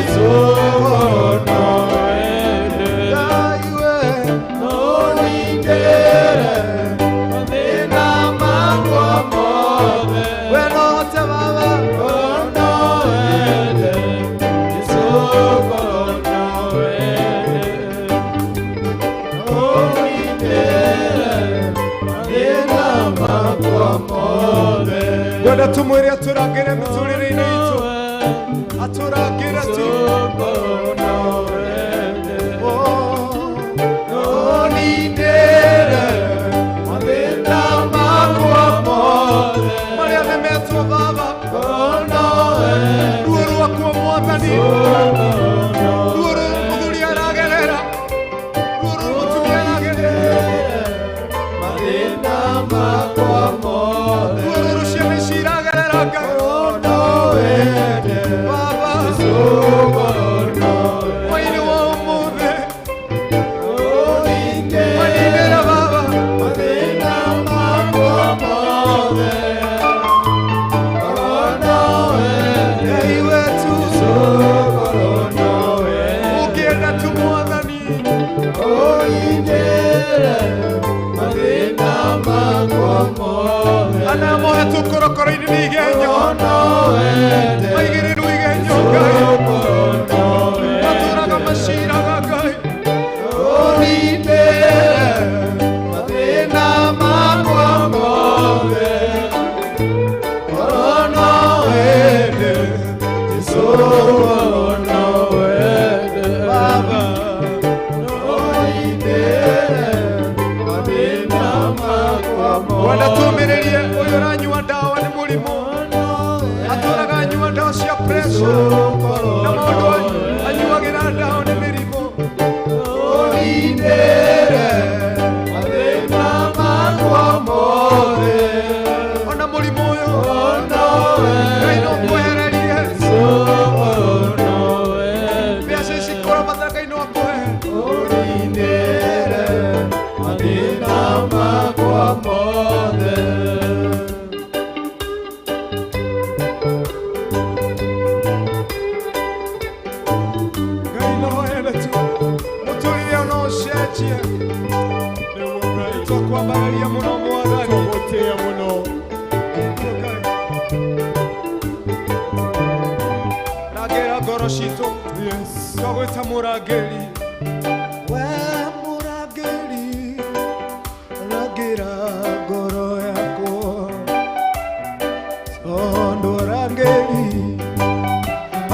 Speaker 6: Ngai we ũninĩre mathĩna makwa mothe we no hote baba no wende Jesũ korwo no wende ũninĩre mathĩna makwa mothe ngwenda tũmwĩre atũrangĩre mĩtũrĩre-inĩ itũ atũrangĩre tu no wende no Ana mohe tukorokoro ini igenyo Maigiriru igenyo Ngai Maturaga mashiraga Ngai Wanda tumirerie uyu uranyua ndawa ni murimu aturaga anyua ndawa cia pressure na maundu anyuagira ndawa ni mirimu ona murimu uyu Ngai no kwehererie mbeca ici kũramata Ngai no akũhe Ngai no ene tu mũtũrĩre no ũcenjie tũkwambararia mũno Mwathani tũgũtĩĩa mũno rangĩra ngoro citũ twagwĩta mũrangĩri we mũrangĩri rangĩra ngoro yakwa tondũ rangĩri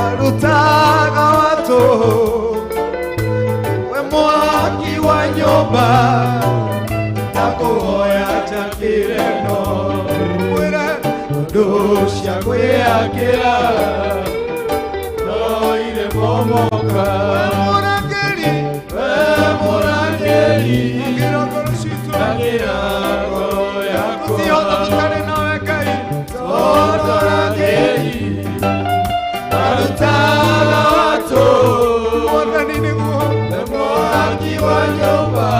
Speaker 6: arutaga watu we mwaki wa nyũmba ndakũhoya njakĩre no mwĩre ũndũ cia kwĩakĩra no irĩ momoka we mũrangĩri rangĩra ngoro citũ rangĩra ngoro yakwa tũtiothe tũtarĩ nawe Ngai tondũ rangĩri arutaga watu Mwathani nĩguo we mwaki wa nyũmba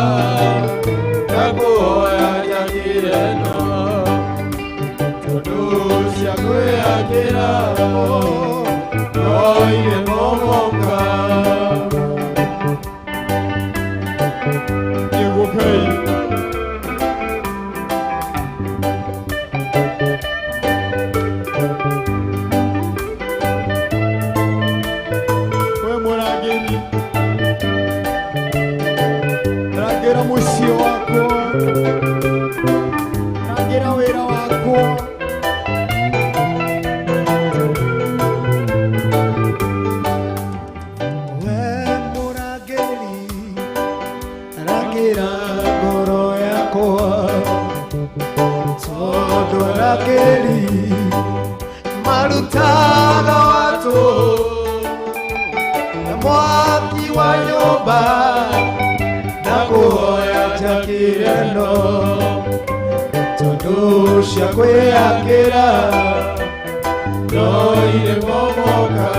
Speaker 6: ndakũhoya njakĩre no tondũ cia kwĩakĩra no irĩ momoka nĩguo Ngai we mũrangĩri rangĩra mũciĩ wakwa rangĩra wĩra wakwa we mũrangĩri rangĩra ngoro yakwa tondũ rangĩri marutaga watu mwaki wa nyũmba ndakũhoya njakĩre no tondũ cia kwĩakĩra no irĩ momoka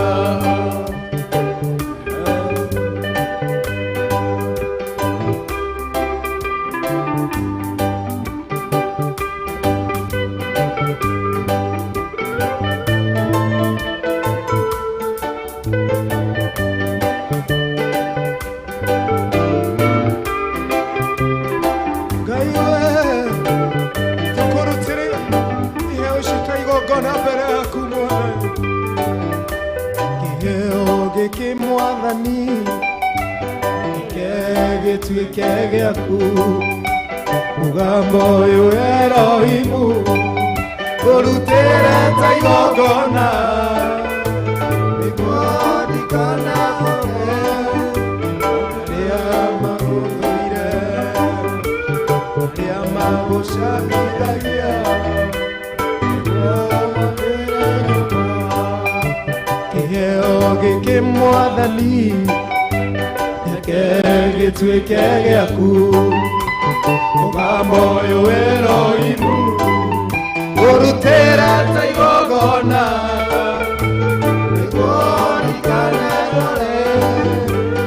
Speaker 6: Ngai we tũkũrutĩre iheo ciitũ igongona mbere yaku Mwathani kĩheo gĩkĩ Mwathani gĩke gĩtuĩke gĩaku mũgambo ũyũ Elohimu ũrutĩre ta igongona nĩguo ndikanahore rĩrĩa magũthũire rĩrĩa magũcakithagia nĩguo magĩre nyũmba kĩheo gĩkĩ Mwathani reke gĩtuĩke gĩaku mũgambo ũyũ Elohimu ũrutĩre ta igongona nĩguo ndikanahore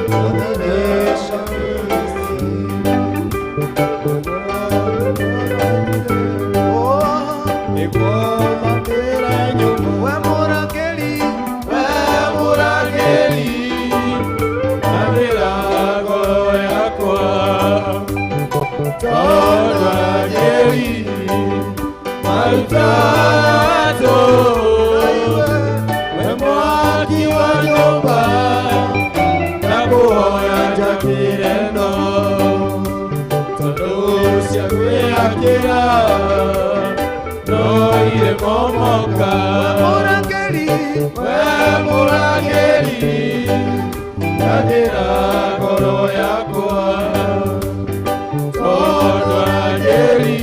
Speaker 6: gũtheresha nĩguo magĩre nyũmba we mũrangĩri rangĩra ngoro yakwa
Speaker 7: marutano we mwaki wa nyumba nakuhoya njakire no tondu cia kwĩakĩra no irĩ momoka we mũrangĩri njakĩra ngoro yakwa tondu arangĩri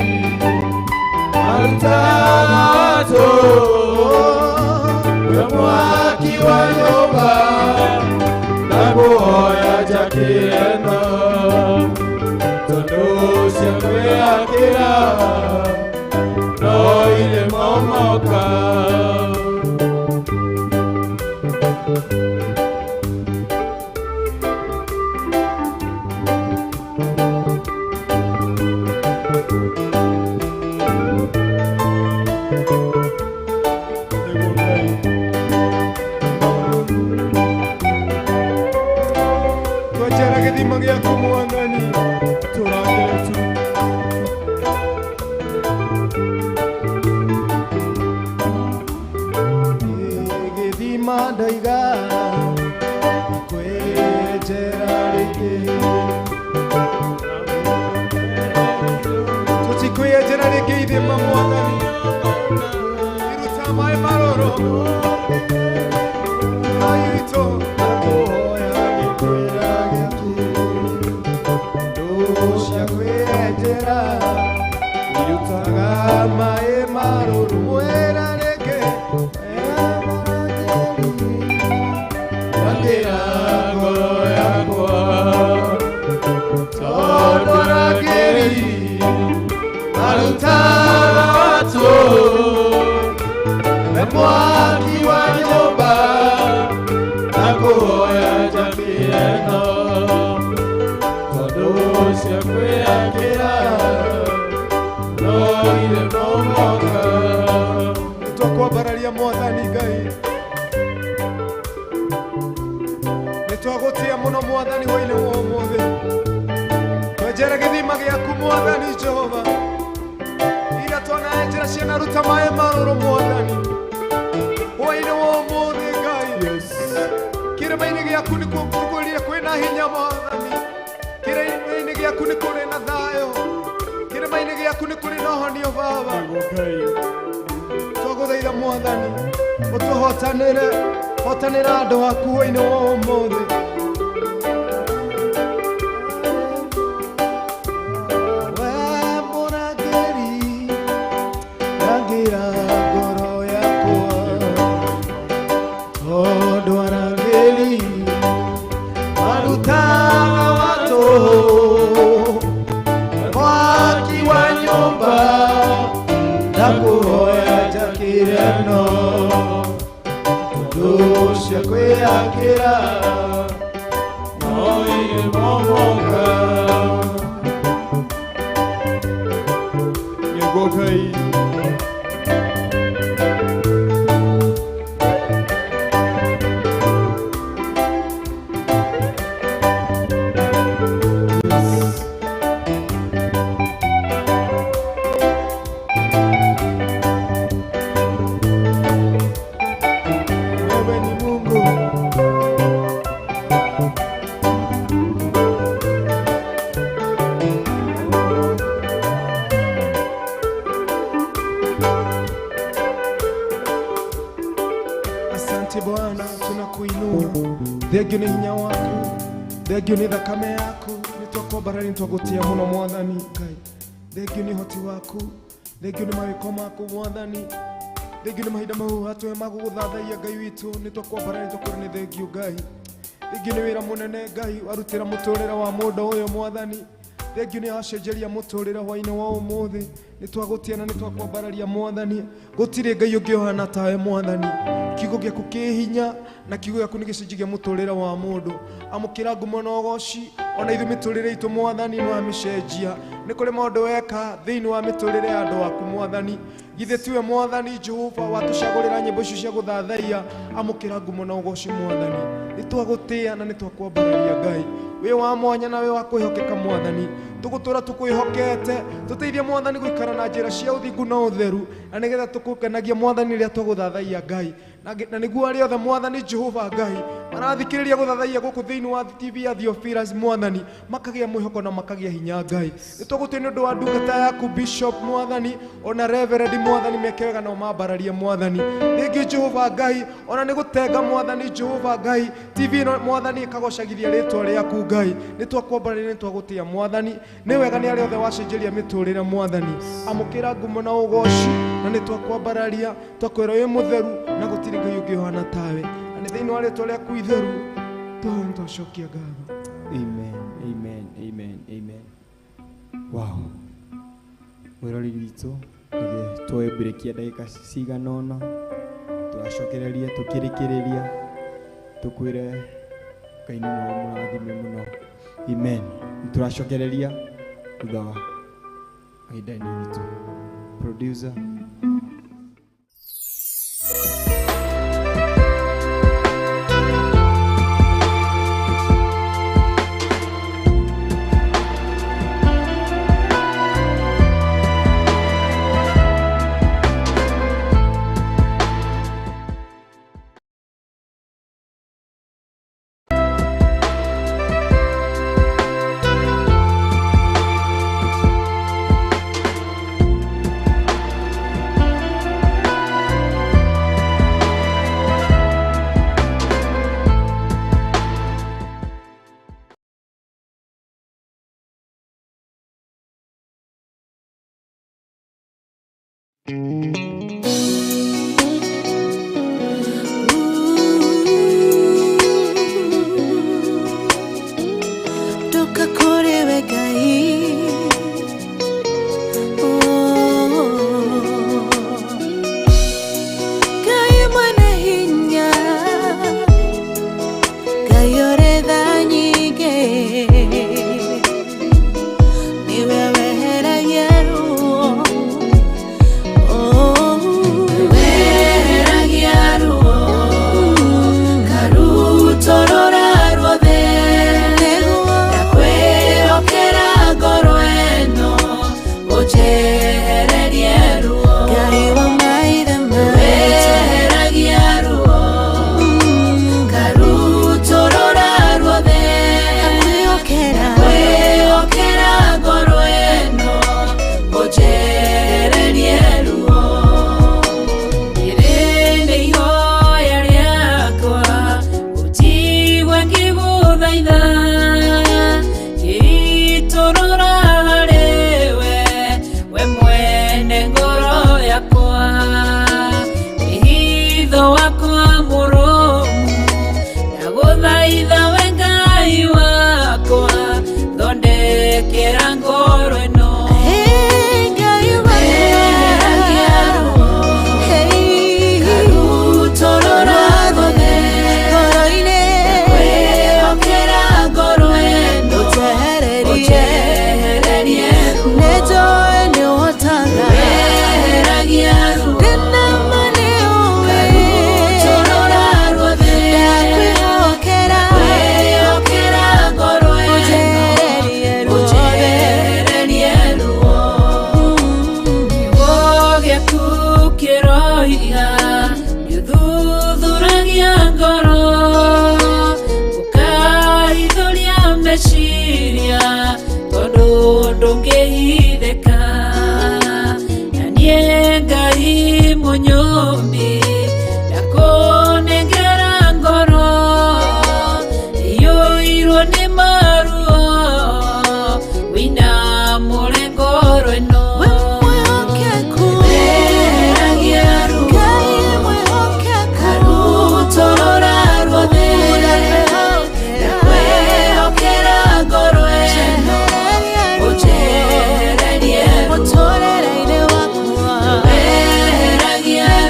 Speaker 7: marutano we mwaki wa nyũmba nakuhoya njakĩre no tondu cia kwĩakĩra no irĩ momoka twajera gĩthima gĩaku Mwathani tũrangĩre tu gĩthima ndaiga kwĩnjera rĩngĩ tũtikwĩnjera rĩngĩ ithima Mwathani iruta maĩ marũrũ Ngai witũ nakuhoya gĩkwĩra gĩaku ndũ cia kwĩenjera irutaga maĩ marũrũ mwĩra rĩngĩ njakĩra ngoro yakwa tondu arangĩri marutano we mwaki wa nyũmba nakuhoya njakĩre no tondu cia kwĩakĩra no irĩ momoka nĩtwakwambararia Mwathani Ngai nĩtwagũtĩa mũno Mwathani hwaĩ-inĩ wa ũmũthĩ twenjere gĩthima gĩaku Mwathani Jehova ira twanenjera cianaruta maĩ marũrũ Mwathani hwaĩ-inĩ wa ũmũthĩ Ngai kĩrĩma-inĩ gĩaku nĩkuonire kwĩna hinya Mwathani kĩrĩma-inĩ gĩaku nĩ kũrĩ na thayũ kĩrĩma-inĩ gĩaku nĩ kũrĩ na ũhonio Baba twagũthaitha Mwathani ũtũhotanĩra andũ aku hwaĩ-inĩ wa ũmũthĩ we mũrangĩri rangĩra ngoro yakwa tondu arangĩri marutaga watu mwaki wa nyũmba nakuhoya njakĩre no tondu cia kwĩakĩra no irĩ momoka nĩguo Ngai wewe ni Mungu asante Bwana tunakuinua thengio nĩ hinya waku thengio nĩ thakame yaku nĩtwakwambararia nĩtwagũtĩa mũno Mwathani Ngai thengio nĩ ũhoti waku thengio nĩ mawĩko maku Mwathani thengio nĩ mahinda mau hatũhe magũgũthathaiya Ngai witũ nĩtwakwambararia nĩtwakwĩra nĩ thengio Ngai thengio nĩ wĩra mũnene Ngai warutĩra mũtũrĩre wa mũndũ ũyũ Mwathani thengio nĩ wacenjeria mũtũrĩre hwaĩ-inĩ wa ũmũthĩ nĩtwagũtĩa na nĩtwakwambararia Mwathani gũtirĩ Ngai ũngĩ ũhana tawe Mwathani kiugo gĩaku kĩ hinya na kiugo gĩaku nĩ gĩcunjĩ gĩa mũtũrĩre wa mũndũ amũkĩra ngumo na ũgooci ona ithuĩ mĩtũrĩre itũ Mwathani nĩ wamĩcenjia nĩ kũrĩ maũndũ weka thĩinĩ wa mĩtũrĩre ya andũ aku Mwathani
Speaker 6: githe tiwe mwathani Jehova watucagurira nyimbo icio cia guthathaia amukira ngumo na ugoci mwathani nitwagutia na nitwakwambararia Ngai we wa mwanya na we wa kwihokeka mwathani tugutura tukwihokete tuteithia mwathani guikara na njira cia uthingu na utheru na nigetha tukukenagia mwathani riria twaguthathaia Ngai na niguo aria othe mwathani Jehova Ngai marathikiriria guthathaia guku thiini wa TV ya Theophilas mwathani makagia mwihoko na makagia hinya Ngai nitwagutia ni undu wa ndungata yaku Bishop mwathani ona Reverend mwathani mekewega na mambararia mwathani ringi Jehova Ngai ona ni gutenga mwathani Jehova Ngai TV no mwathani ikagocagithia ritwa riaku Ngai nitwakwambararia nitwagutia mwathani ni wega ni aria othe wacenjeria miturire mwathani amukira ngumo na ugoci na nitwakwambararia twakwira wi mutheru na gutiri Ngai ungi hana tawe na ni thiini wa ritwa riaku itheru twacokia ngatho.
Speaker 2: Amen, amen, amen, amen. Wow. Mwirori witũ twambĩrĩkia ndagĩka cigana ũna tũgacokereria tũkĩrĩkĩrĩria tũkwĩre Ngai nĩ mũrathime mũno. Amen. Tũracokereria thutha wa mahinda-inĩ witũ. Producer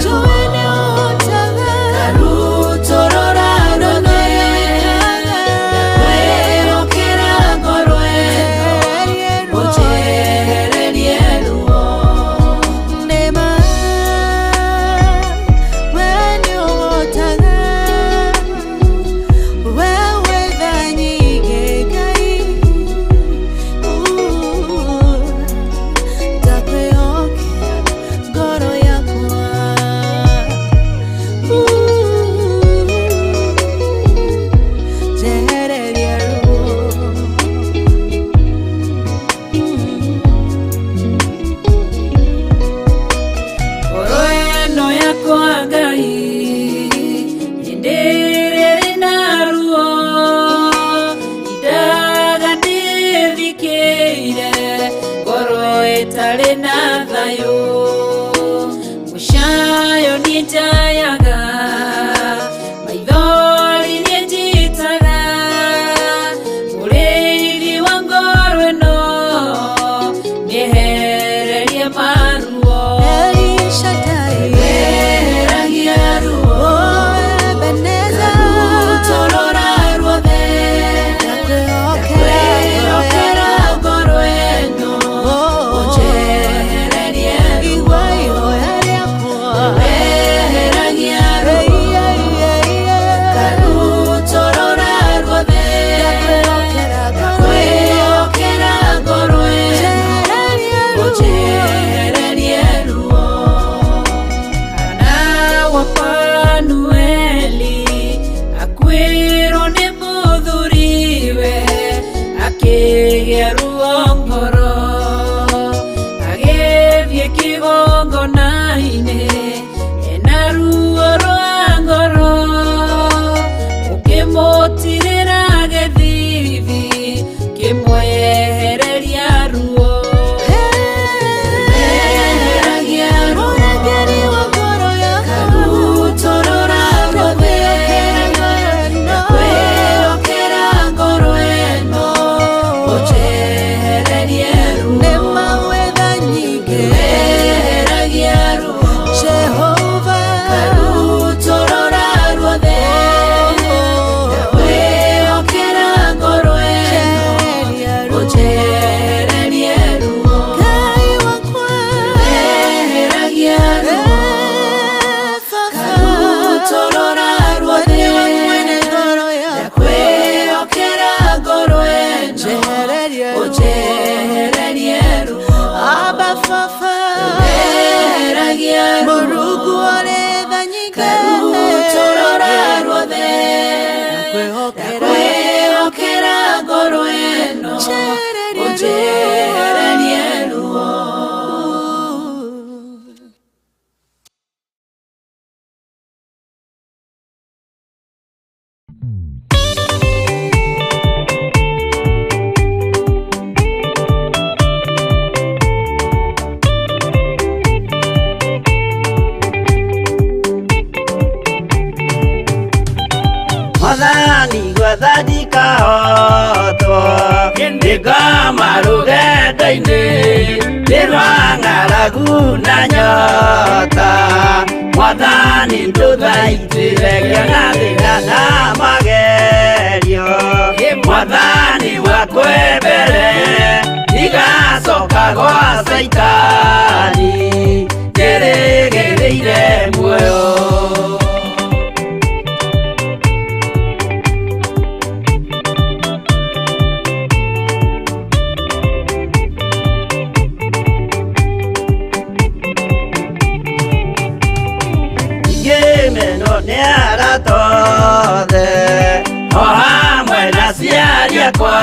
Speaker 8: Joy ire ngoro itari na thayu mushayo nitayaga maithori njitaga uriri wa ngoro ino nihererie maruo weheragia ruo Ebeneza torora ruothe kwĩokera ngoro ĩno ũnjehererie ruo weheragia ruo karutorora ruothe kwĩokera ngoro ĩno ũnjehererie ruo Ana wa Panueli akwĩrwo nĩ mũthuriwe akĩgĩa ruo ngoro agĩthiĩ kĩgongona-inĩ ena ruo rwa ngoro ũkĩmũtirĩra gĩthithi kĩmwehereria ruo weheragia ruo karutorora ruothe kwĩokera ngoro ĩno ũnjehererie ruo weheragia ruo karutorora ruothe kwĩokera ngoro ĩno ũnjehererie ruo weheragia ruo karutorora ruothe kwĩokera ngoro ĩno ũnjehererie ruo weheragia ruo karutorora ruothe kwĩokera ngoro ĩno ũnjehererie ruo
Speaker 9: Mwathani gwathani kahotwo ndĩngoma rũgendo-inĩ ndĩrwa ng'aragu na nyota Mwathani ndũthaitĩre ng'athĩna na magerio Mwathani wakwa mbere igacoka gwa Saitani ngĩrĩgĩrĩire muoyo Meno nĩ aratothe o hamwe na ciari akwa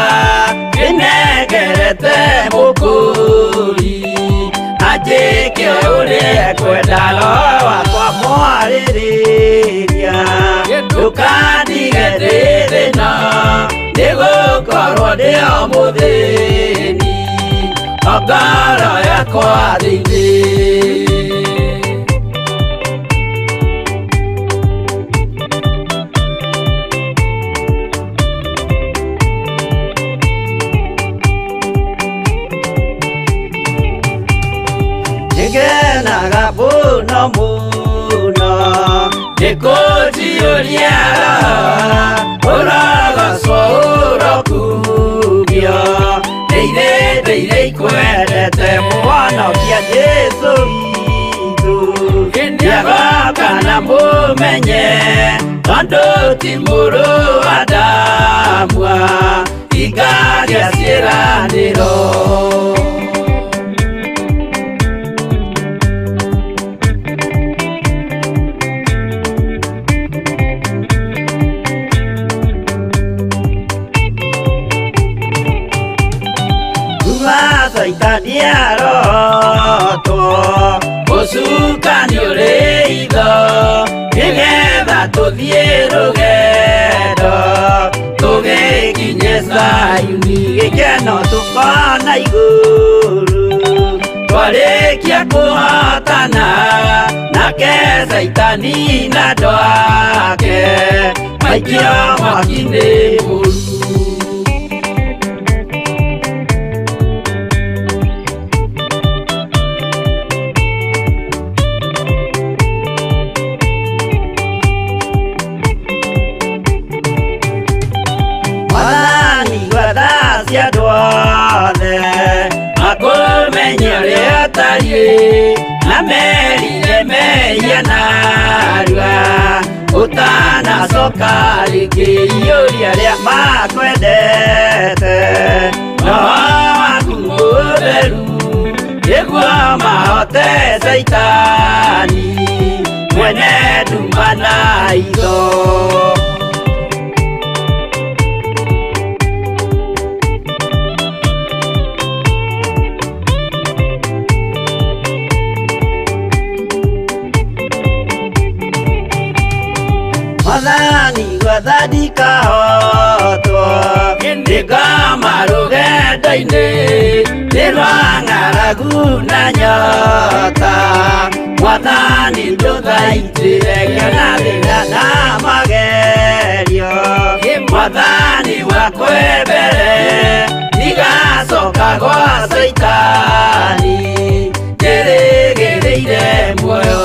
Speaker 9: nĩnengerete mũkũri anjĩke ũrĩa ekwendaga wakwa mwarĩrĩria ndũkandige ndĩ thĩna nĩgũkorwo ndĩ o mũthĩni o ngoro yakwa thĩinĩ Ngenaga muno muno ndĩkũnjiũria ũrogocwo ũrokugio ndĩirĩ ikwendete mwonokia Jesũ witũ ndiagoka na mũmenye tondũ ti mũrũ wa ndamwa ingagĩa ciĩranĩro Saitani arotwo mũcukani ũrĩ itho nĩgetha tũthiĩ rũgendo tũgĩki tũkinye Zayuni gĩkeno tũkona igũrũ twarĩkia kũhotana nake Saitani na andũ ake maikio mwaki-inĩ mũru. Mwathani gwathaci andũ othe makũmenye ũrĩa ũtariĩ na merire mehia narua ũtanacoka rĩngĩ iyũria rĩa makwendete roho waku mũtheru nĩguo mahote Saitani mwene nduma na itho. Mwathani gwathani kahotwo nĩngoma rũgendo-inĩ nĩ rwa ng'aragu na nyota. Mwathani ndũthaitĩre ngĩona thĩna na magerio. Mwathani wakwa mbere ndigacoka gwa Saitani ndĩrĩgĩrĩire muoyo.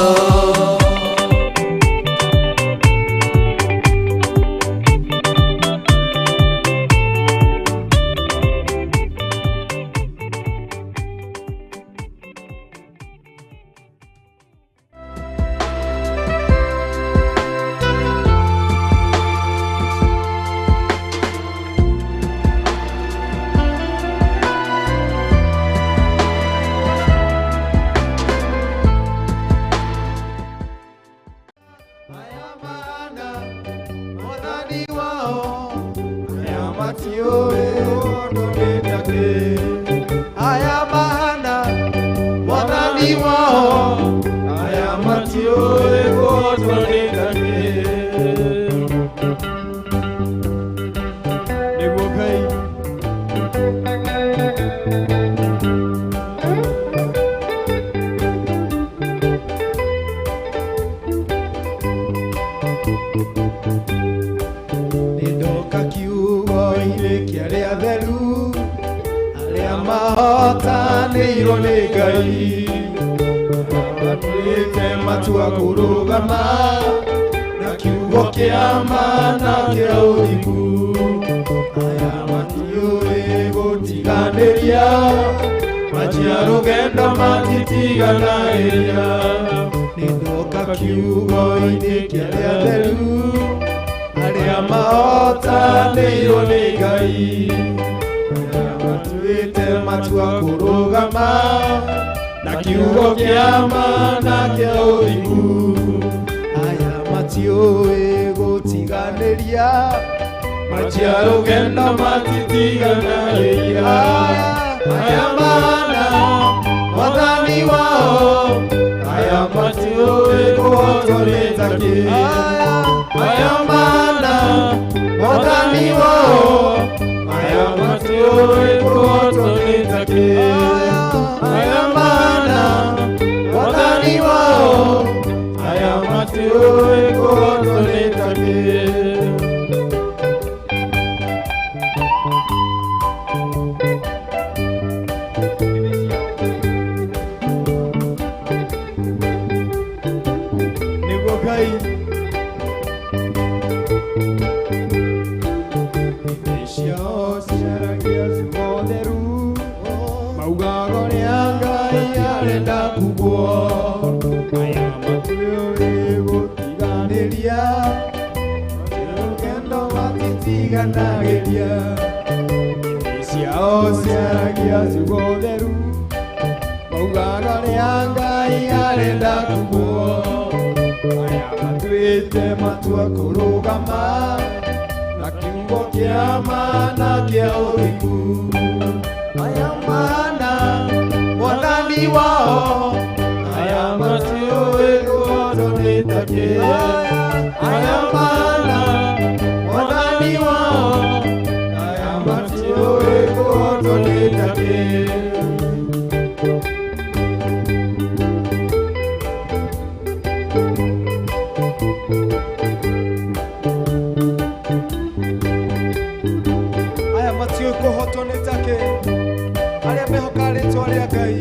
Speaker 6: Ngai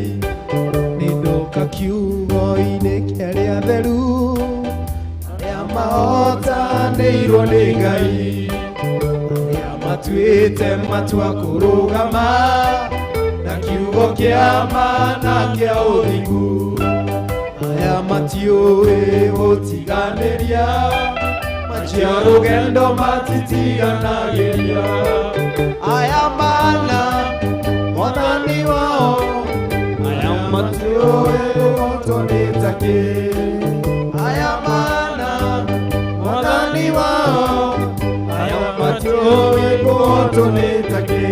Speaker 6: ninduka kiugo-inĩ kĩa arĩa atheru arĩa mahotanĩirwo nĩ Ngai arĩa matuĩte matua kũrũgama na kiugo kĩa ma na kĩa ũthingu aya matiũĩ gũtiganĩria macia rũgendo matitiganagĩria aya mana mwathani wao aya matiũĩ gũhotwo nĩ takĩ aya mana mwathani wao aya matiũĩ gũhotwo nĩ takĩ.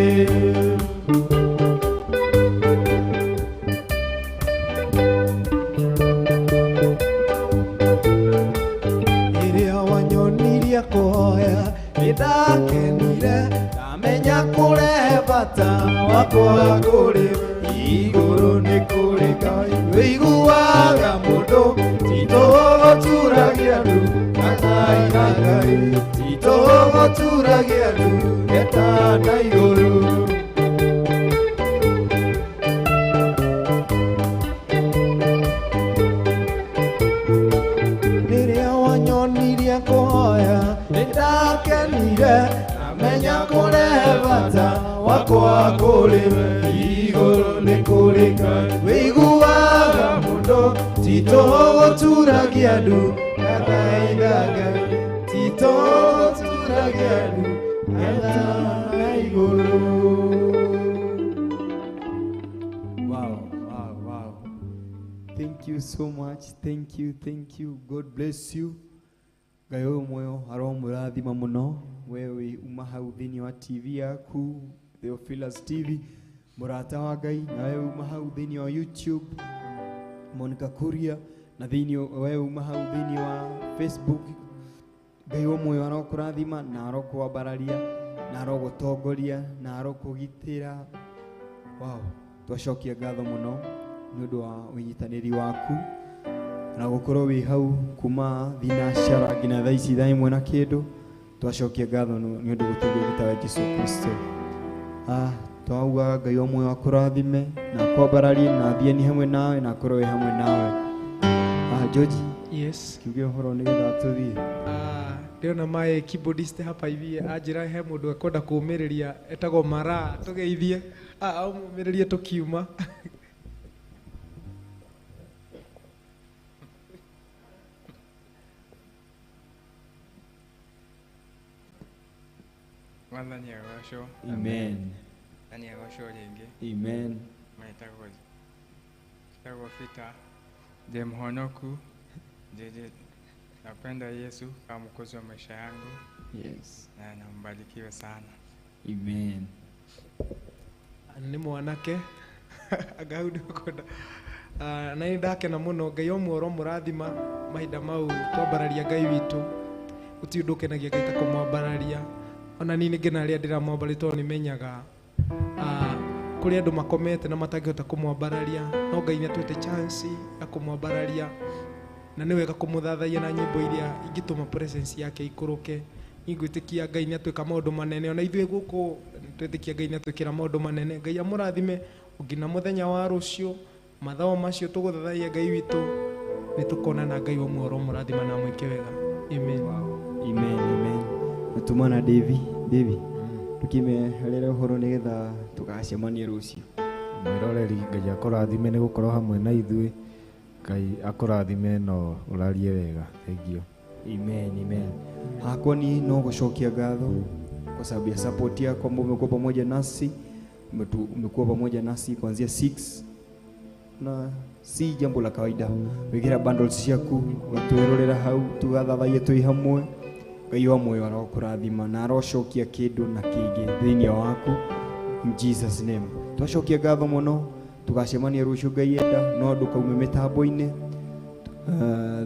Speaker 6: Kũhoya nĩndakenire ndamenya kũrehe bata wakwa kũrĩ igũrũ nĩ kũrĩ Ngai wĩiguaga mũndũ titũgũturagia andũ Ngai na Ngai titũgũturagia andũ ngeta na igũrũ. Rĩrĩa wanyonirie kũhoya nĩndakenire ndamenya kũrehe bata wakwa kũrĩ igũrũ nĩ kũrĩ Ngai wĩiguaga mũndũ titũgũturagia andũ Ngai na Ngai titũgũturagia andũ ngeta na igũrũ. Wow. Thank you so much. Thank you. God bless you. Ngai ũyũ muoyo aromũrathima mũno wewe uma hau thĩinĩ wa TV yaku Theophilus TV mũrata wa Ngai na wewe uma hau thĩinĩ wa YouTube Monica Kuria na wewe uma hau thĩinĩ wa Facebook Ngai ũyũ muoyo arokũrathima na arokũambararia na arogũtongoria na arokũgitĩra. Wow, twacokia ngatho mũno nĩ ũndũ wa ũnyitanĩri waku na gũkorwo wĩ hau kuma thinacara nginya thaa ici thaa imwe na kĩndũ. Twacokia ngatho nĩ ũndũ gũtũgĩrĩta wa Jesũ Kristo. Twaugaga Ngai ũmwe akũrathime na akwambararie na athieni hamwe nawe na akorwo wĩ hamwe nawe. George,
Speaker 3: yes,
Speaker 6: kiuge ũhoro nĩgetha tũthiĩ.
Speaker 3: Ndĩrona my keyboardist hapa hivi anjĩra he mũndũ ekwenda kũũmĩrĩria etagwo Mara tũgeithie aumĩrĩrie tũkiuma.
Speaker 4: Mwathani agocwo.
Speaker 6: Amen.
Speaker 4: Mwathani agocwo rĩngĩ.
Speaker 6: Amen.
Speaker 4: Maitagwo Peter ndiye mhonoku. Napenda Yesu kama mwokozi wa maisha yangu.
Speaker 6: Yes.
Speaker 4: Na nambarikiwe sana.
Speaker 6: Amen.
Speaker 3: Nĩ mwanake agaudu kwenda na nĩndakena mũno Ngai ũmwe ũromũrathima mahinda mau twambararia Ngai witũ gũtirĩ ũndũ ũkenagia Ngai ta kũmwambararia. Ona niĩ nĩngena arĩa ndĩramwambarĩtwo nĩmenyaga kũrĩ andũ makomete na matangĩhota kũmwambararia no Ngai nĩatuĩte chance ya kũmwambararia na nĩ wega kũmũthathaia na nyĩmbo iria ingĩtũma presence yake ikũrũke. Ngwĩtĩkia Ngai nĩatuĩka maũndũ manene ona ithuĩ gũkũ twĩtĩkia Ngai nĩatuĩkĩra maũndũ manene. Ngai amũrathime ngina mũthenya wa rũciũ mathao macio tũgũthathaia Ngai witũ nĩtũkona na Ngai ũmwe ũromũrathima na mwĩke wega. Amen.
Speaker 6: Amen. Natumana Devi tukimeherera ũhoro nĩgetha tũgacemanie rũciũ.
Speaker 5: Mwĩroreri Ngai akũrathime nĩ gũkorwo hamwe na ithuĩ. Ngai akũrathime no ũrarie wega. Thank you.
Speaker 6: Amen. Hakwa ni no gũcokia ngatho kwa sababu ya support yako ambayo umekuwa pamoja nasi. Umekuwa pamoja nasi kuanzia 6 na si jambo la kawaida. Wekera bundles ciaku watwirorera hau tugathathaie twi hamwe. Ngai wa moyo arokũrathima na arocokia kĩndũ na kĩngĩ thĩinĩ waku in Jesus name. Twacokia ngatho mũno tugacemania rũciũ Ngai enda no ndũkaume mĩtambo-inĩ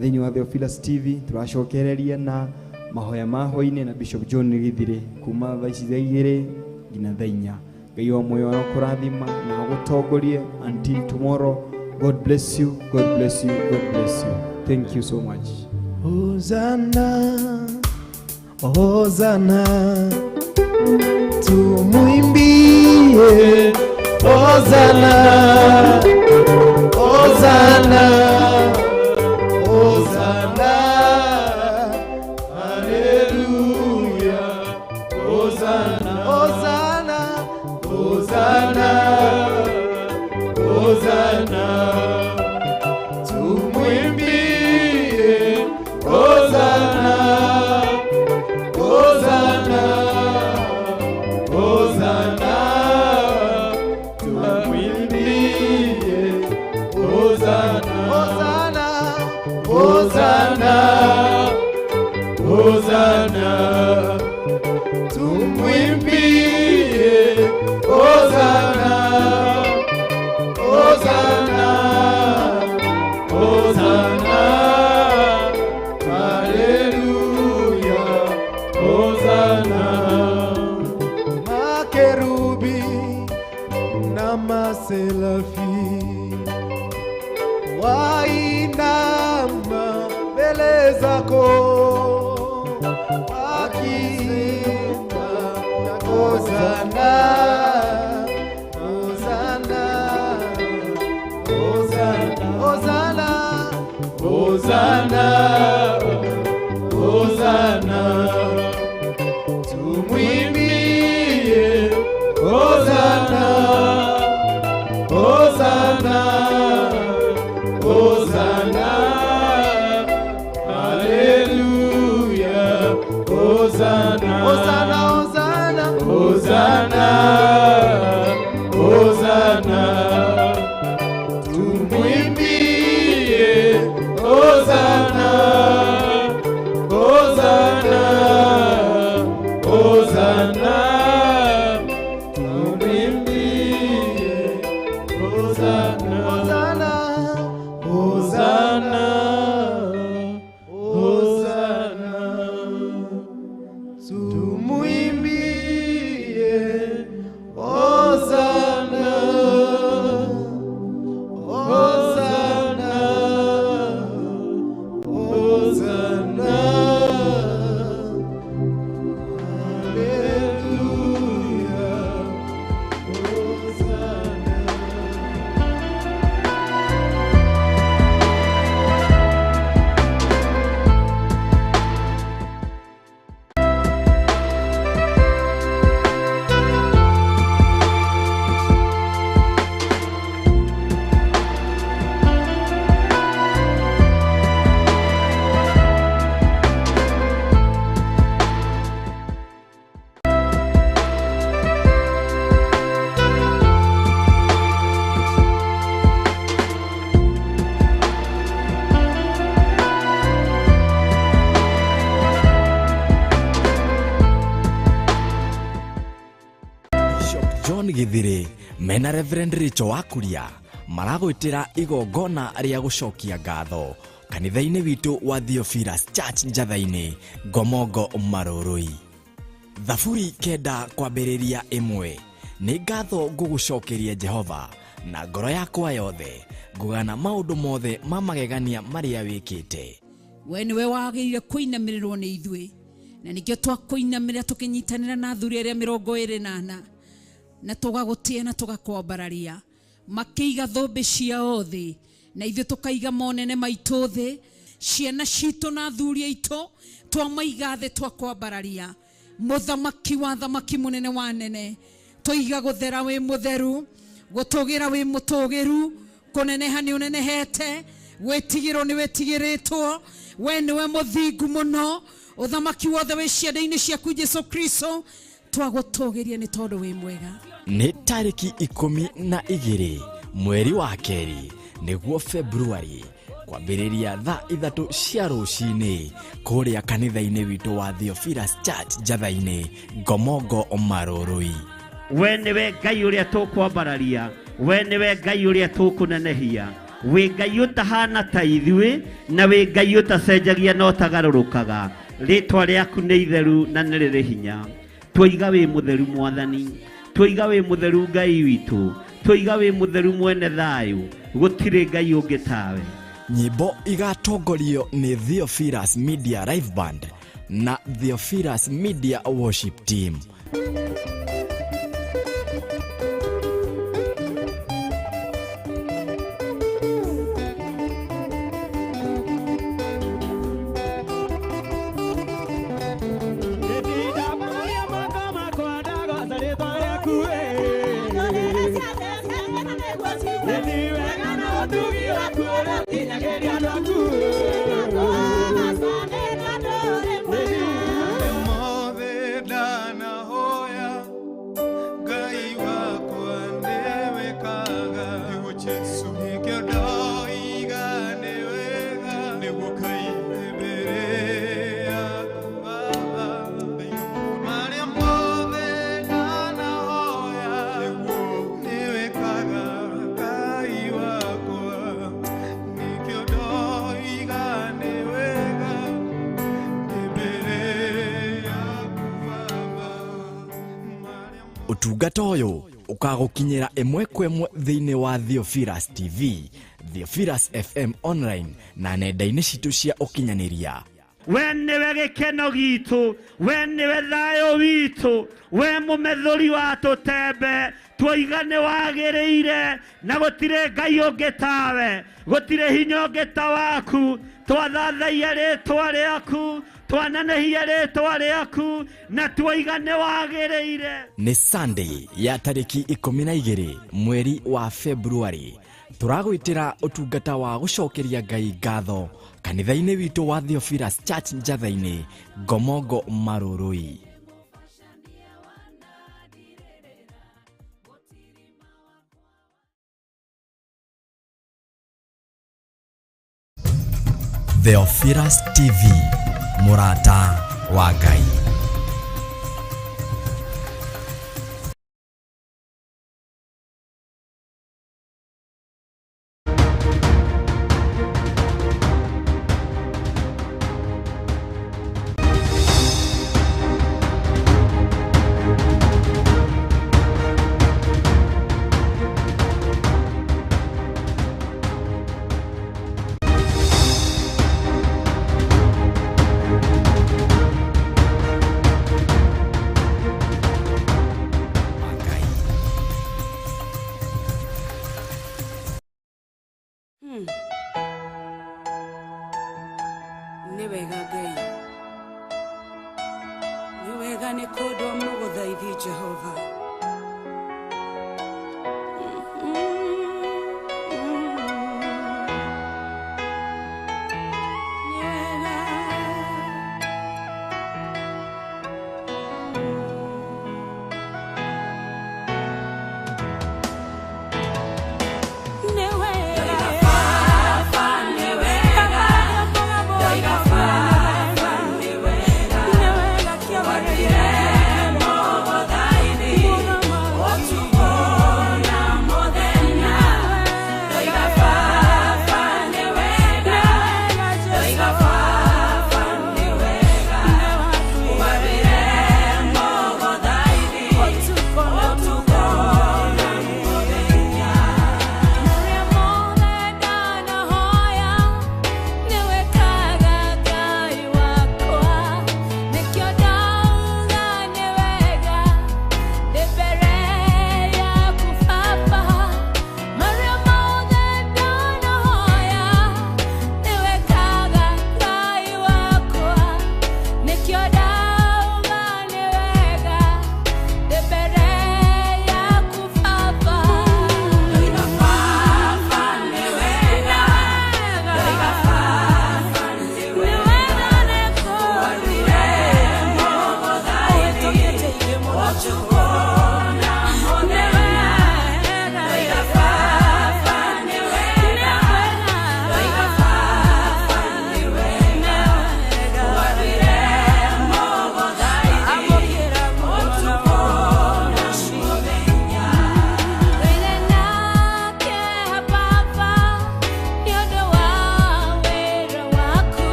Speaker 6: thĩinĩ wa Theophilus TV. Tũracokereria na mahoya mahoine na Bishop John Githire kuma thaa ici thaa 2 nginya thaa 4. Ngai wa moyo arokũrathima na agũtongorie until tomorrow. God bless you. Thank you so much.
Speaker 3: Hosanna tumuimbie Hosanna
Speaker 7: Hosana, tumwimbie Hosana, Hosana, Hosana, tumwimbie Hosana, Hosana, Hosana, tumwimbie Hosana, Hosana, Hosana, hallelujah, Hosana. Makerubi na maselafi wainama mbele zako wakiimba Hosana, Hosana, Hosana, Hosana, Hosana, tumwimbie Hosana, Hosana, Hosana, hallelujah, Hosana, Hosana, Hosana, Hosana, Hosana, tumwimbie Hosana, Hosana, Hosana, tumwimbie Hosana, Hosana, Hosana, Hosana, tumwimbie Hosana, Hosana, Hosana, hallelujah, Hosana.
Speaker 1: Bishop John Githire mena Reverend Richo Wakuria maragwitira igongona ria gucokia ngatho kanitha-ini witu wa Theophilus Church Njathaini Ngomongo Marurui. Thaburi kenda kwambiriria imwe ni ngatho ngugucokeria Jehova na ngoro yakwa yothe ngugana maundu mothe ma magegania maria wikite.
Speaker 10: We niwe wagĩrĩire kũinamĩrĩrwo nĩ ithuĩ na nĩkĩo twakũinamĩrĩra tũkĩnyitanĩra na athuri arĩa 24 na tũgagũtĩa na tũgakwambararia makĩiga thũmbĩ ciao thĩ na ithuĩ tũkaiga monene maitũ thĩ, ciana citũ na athuri aitũ twamaiga thĩ twakwambararia. Mũthamaki wa thamaki mũnene wa nene tũiga gũthera wĩ mũtheru, gũtũgĩra wĩ mũtũgĩru, kũneneha nĩ ũnenehete, gwĩtigĩrwo nĩ wĩtigĩrĩtwo, we nĩwe mũthingu mũno, ũthamaki wothe wĩ ciande-inĩ ciaku Jesũ Kristo twagũtũgĩria nĩ tondũ wĩ mwega.
Speaker 1: Nĩ tarĩki 12 mweri wa kerĩ nĩguo February kwambĩrĩria thaa 3 cia rũcinĩ kũrĩa kanitha-inĩ witũ wa Theophilus Church Njathaini Ngomongo Marurui.
Speaker 9: We niwe Ngai ũrĩa tũkwambararia, we niwe Ngai ũrĩa tũkũnenehia, we Ngai ũtahana ta ithuĩ na we Ngai ũtacenjagia na ũtagarũrũkaga. Rĩtwa rĩaku nĩ itheru na nĩ rĩrĩ hinya. Tũiga wĩ mũtheru Mwathani, tũiga wĩ mũtheru Ngai witũ, tũiga wĩ mũtheru mwene thayũ, gũtirĩ Ngai ũngĩ tawe.
Speaker 1: Nyimbo igatongorio nĩ Theophilus Media Live Band na Theophilus Media Worship Team.
Speaker 7: Baby,
Speaker 1: Utungata ũyũ ukagukinyira ĩmwe kwa ĩmwe thĩinĩ wa Theophilus TV, Theophilus FM online na nenda-inĩ citũ cia ũkinyanĩria.
Speaker 9: We niwe gĩkeno gitu, we niwe thayũ witũ, we mũmethũri wa tũtembe, twoigane wagĩrĩire na gũtirĩ Ngai ũngĩ tawe, gũtirĩ hinya ũngĩ ta waku, twathathaia rĩtwa rĩaku, twananehia rĩtwa rĩaku na twoigane wagĩrĩire.
Speaker 1: Nĩ Sunday ya tarĩki 12 mweri wa February. Turagwĩtĩra ũtungata wa gũcokeria Ngai ngatho kanitha-inĩ witũ wa Theophilus Church Njatha-inĩ, Ngomongo Marũrũi. Theophilus TV, Murata wa Ngai.
Speaker 8: Niwega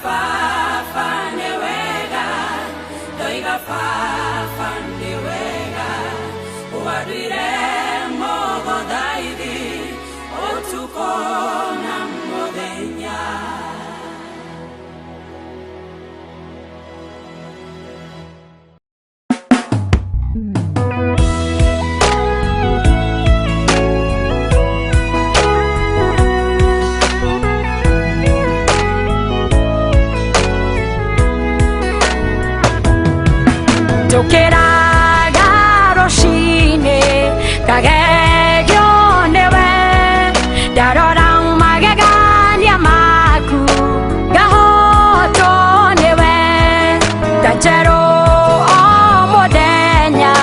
Speaker 8: baba nĩ wega, ndoiga baba nĩ wega, ũgathire mũgũthaithi ũtukũ na mũthenya.
Speaker 11: Tukiraga rũcinĩ ngagegio nĩwe, ndarora magegania maku ngahotwo nĩwe, ndanjerwo o mũthenya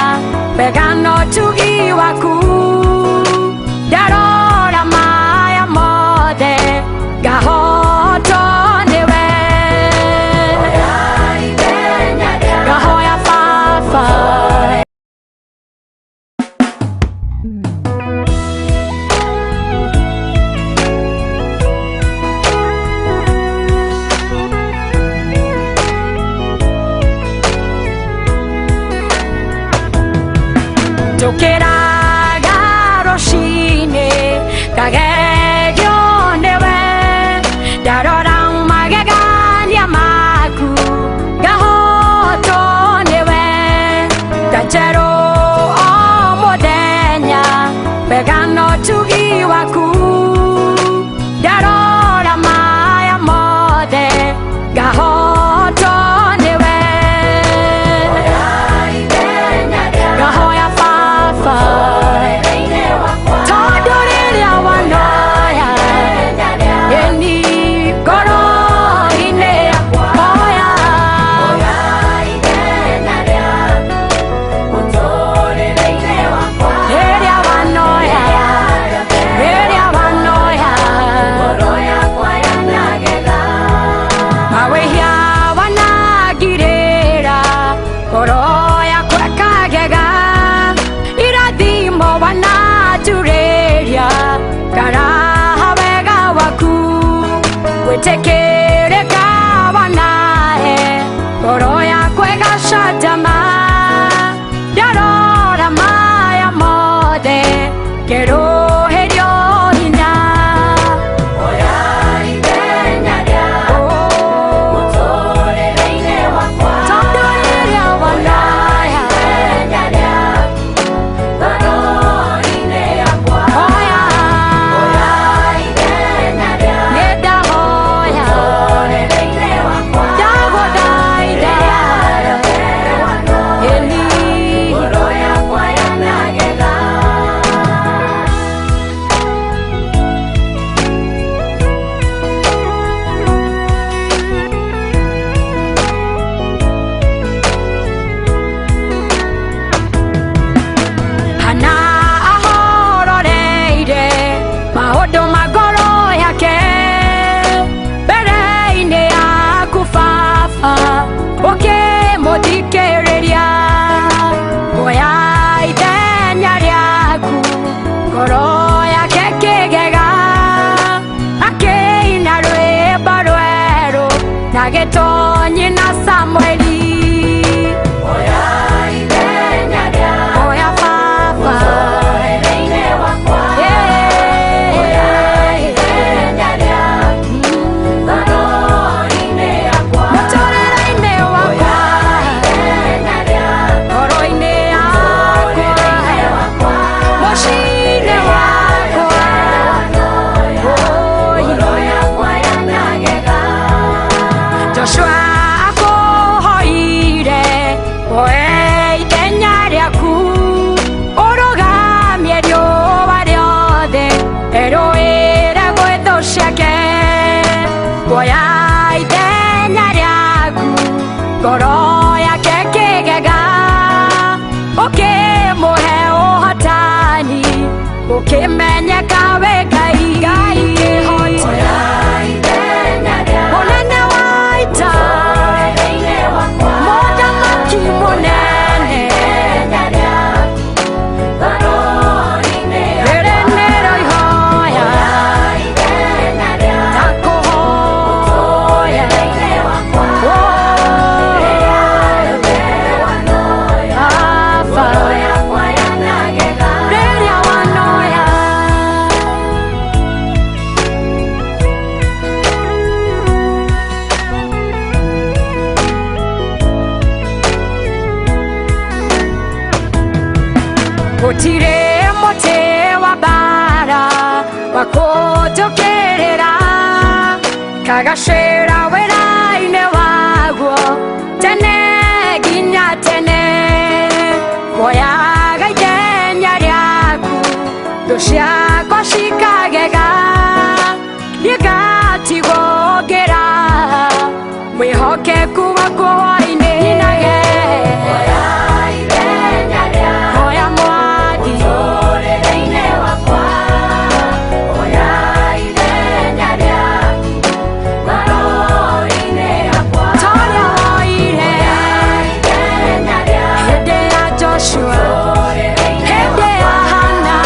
Speaker 11: wega no ũtugi waku, ndarora maya mothe ngahotwo nĩwe, ngahoya baba. Tukiraga rũcinĩ ngagegio nĩwe, ndarora magegania maku ngahotwo nĩwe, ndanjerwo o mũthenya wega no ũtugi waku, ndarora maya mothe ngahotwo nĩwe, ngahoya baba tondũ rĩrĩa wanoya ĩni ngoro-inĩ hoya rĩrĩa wanoya mawĩhia wanangirĩra ngoro yakwa ĩkagega, irathimo wananjurĩria ngaraha wega waku, gwĩtĩkĩrĩka wanahe ngoro yakwa ĩgacanjama, ndarora maya mothe ngĩrũhĩrio hinya. Tondũ rĩrĩa wanoya hoya nĩndahoya ndagũthaitha ĩni hana ahororeire maũndũ ma ngoro yake mbere-inĩ yaku baba, ũkĩmũthikĩrĩria nguoya ithenya rĩaku, ngoro yake kĩgega, akĩina rwĩmbo rwerũ na gĩtonyi na Samweli. Oya baba mũtũrĩre-inĩ wakwa, ngoro-inĩ yakwa, mũciĩ-inĩ wakwa, Joshua akũhoire oe ithenya rĩaku, ũrũgamie riũa rĩothe erũĩre gwĩ thũ ciake, nguoya ithenya rĩaku, ngoro yake kĩgega, ũkĩmũhe ũhotani, ũkĩmenyeka wĩ Ngai kĩhoti, mũnene wa ita, mũthamaki mũnene, rĩrĩ nĩrĩo ihoya ndakũhoya gutire muti wa bara wa kutukerera kagacira wira-ine waguo tene nginya tene moyaga ithenya riaku ndu ciakwa cikagega nĩngatigongera mwĩhokeku waku hwaĩ-inĩ hoya mwathi mũtũrĩre-inĩ wakwa hoya ithenya rĩaku ngoro-inĩ yakwa torĩa woire hĩndĩ ya Joshua hĩndĩ ya Hana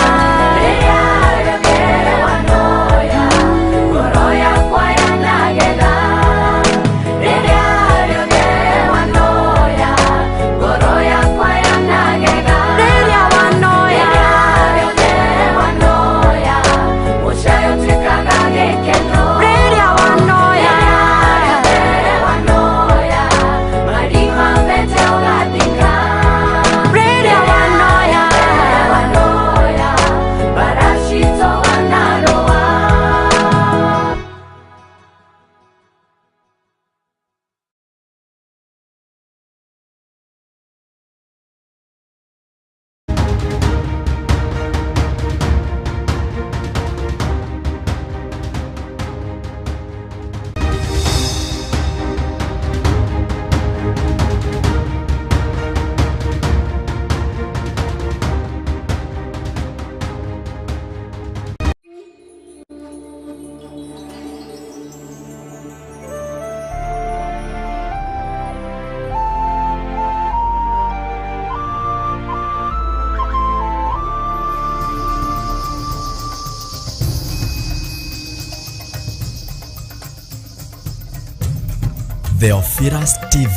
Speaker 1: Theophilus TV,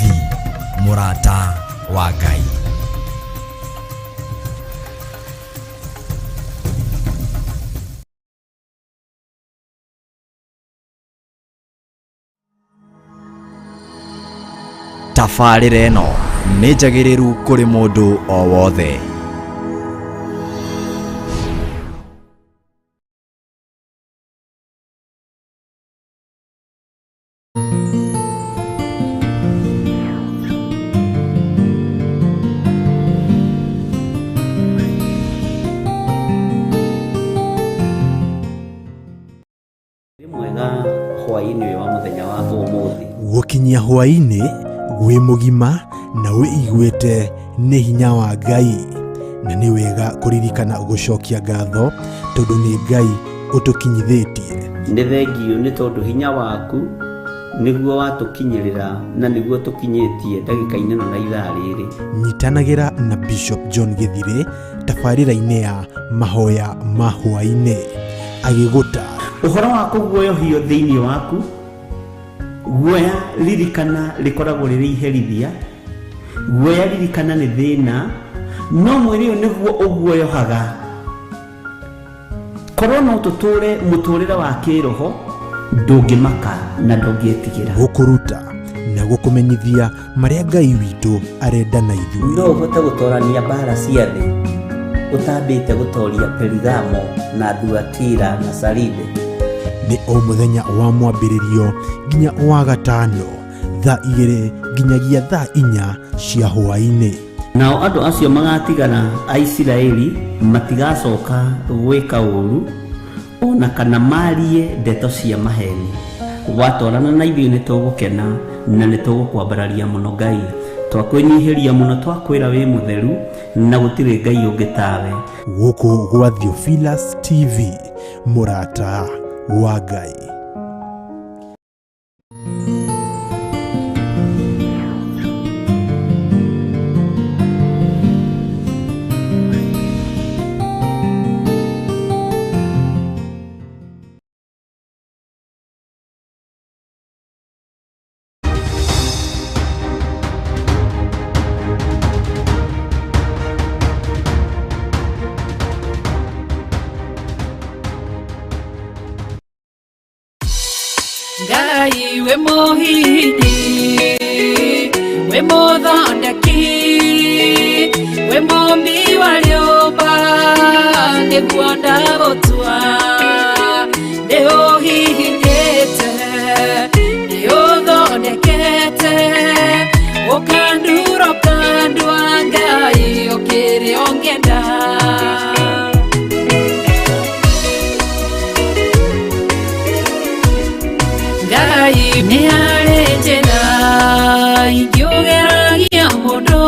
Speaker 1: Murata wa Ngai. Tabarĩra ĩno nĩ njagĩrĩru kũrĩ mũndũ o wothe.
Speaker 12: Gukinyia hwaĩ-inĩ gwĩ mũgima na wĩiguĩte nĩ hinya wa Ngai, na nĩ wega kũririkana gũcokia ngatho tondũ nĩ Ngai ũtũkinyithĩtie.
Speaker 9: Nĩ thengio nĩ tondũ hinya waku nĩguo watũkinyĩrĩra na nĩguo tũkinyĩtie ndagĩka-inĩ ĩno na ithaa rĩrĩ.
Speaker 12: Nyitanagĩra na Bishop John Gĩthirĩ tabarĩra-inĩ ya mahoya ma hwaĩ-inĩ agĩgũta
Speaker 9: ũhoro wa kũguoyohio thĩinĩ waku. Guoya ririkana rĩkoragwo rĩrĩ iherithia, guoya ririkana nĩ thĩna, no mwĩrĩ ũyũ nĩguo ũguoyohaga. Korwo no tũtũre mũtũrĩre wa kĩroho ndũngĩmaka na ndũngĩetigĩra.
Speaker 12: Gũkũruta na gũkũmenyithia marĩa Ngai witũ arenda na ithuĩ.
Speaker 9: No ũhote gũtorania mbara cia thĩ ũtambĩte gũtoria Perigamo na Thuatira na Saride.
Speaker 12: Nĩ o mũthenya wa mwambĩrĩrio nginya wa gatano thaa 2 nginyagia thaa 4 cia hwaĩ-inĩ.
Speaker 9: Nao andũ acio magatigana a Isiraeli matigacoka gwĩka ũũru ona kana marie ndeto cia maheni. Watwarana na ithuĩ nĩ tũgũkena na nĩ tũgũkwambararia mũno Ngai. Twakwĩnyihĩria mũno, twakwĩra wĩ mũtheru na gũtirĩ Ngai ũngĩ tawe.
Speaker 12: Gũkũ gwa Theophilus TV, Murata wa Ngai.
Speaker 10: Ngai we mohidi, we mothondeki, we mombi wa nyũmba nĩguo ndagũtua nĩũhihinyĩte nĩũthondekete ũkandura ũkandua Ngai ũkĩrĩa ũngĩenda Ngai nĩ harĩ njĩra ingĩũgeragia mũndũ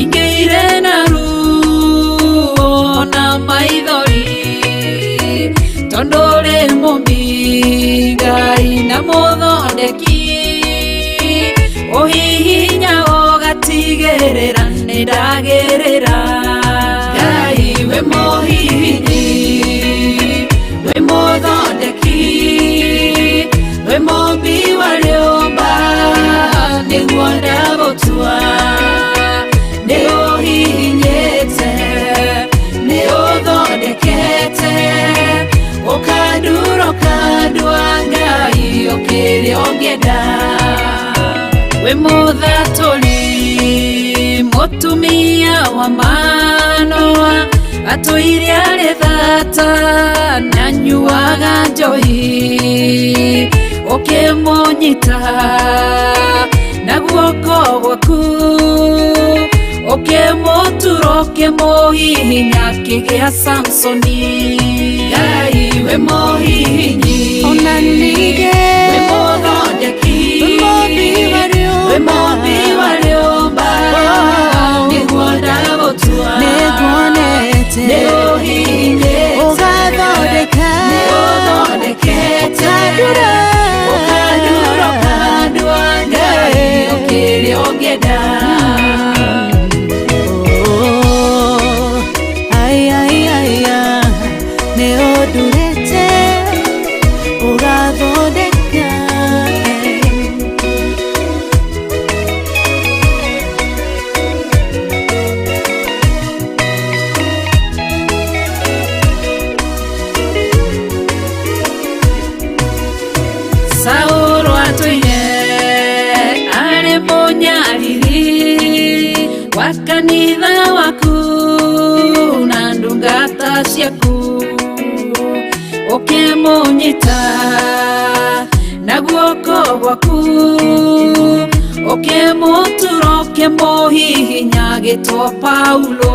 Speaker 10: ingĩire na ruo na maithori tondũ ũrĩ mũmbi Ngai na mũthondeki ũhihinya ũgatigĩrĩra nĩndagĩrĩra Ngai we mũhihinyi we mũthondeki we mũmbi wa rĩũmba nĩguo ndagũtua nĩũhihinyĩte nĩũthondekete ũkandura ũkandua Ngai ũkĩrĩa ũngĩenda we mũthatũri mũtumia wa Manoa atũire arĩ thata na nyuaga njohi ũkĩmũnyita na guoko gwaku ũkĩmũtura ũkĩmũhihinya kĩgĩa Samsoni Ngai we mũhihinyi ona ningĩ we mũthondeki we mũmbi wa rĩũmba nĩguo ndagũtua nĩguonete nĩũhihinyĩte ũgathondeka nĩũthondekete ũkandura ũkandua Ngai ũkĩrĩa ũngĩenda nĩũndurĩte ũgathondeka Saũlũ atũire arĩ mũnyariri wa kanitha waku na ndungata ciaku ũkĩmũnyita na guoko gwaku ũkĩmũtura ũkĩmũhihinya gĩtwo Paulo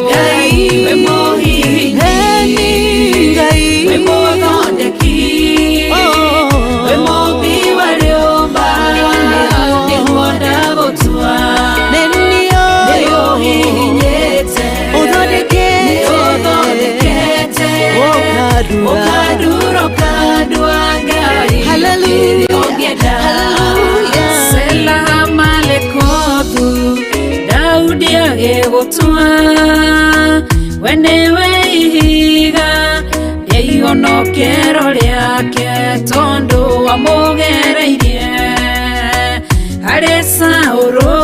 Speaker 10: Ngai we mũhihinyi we mũthondeki we mũmbi wa rĩũmba nĩguo ndagũtua nĩũhihinyĩte nĩũthondekete ũkandura ũkandua Ngai ũkĩrĩa ũngĩenda Sela Malekothu Daudi agĩgũtua we nĩwe ihiga rĩa ihonokero rĩake tondũ wamũgereirie harĩ Saũlũ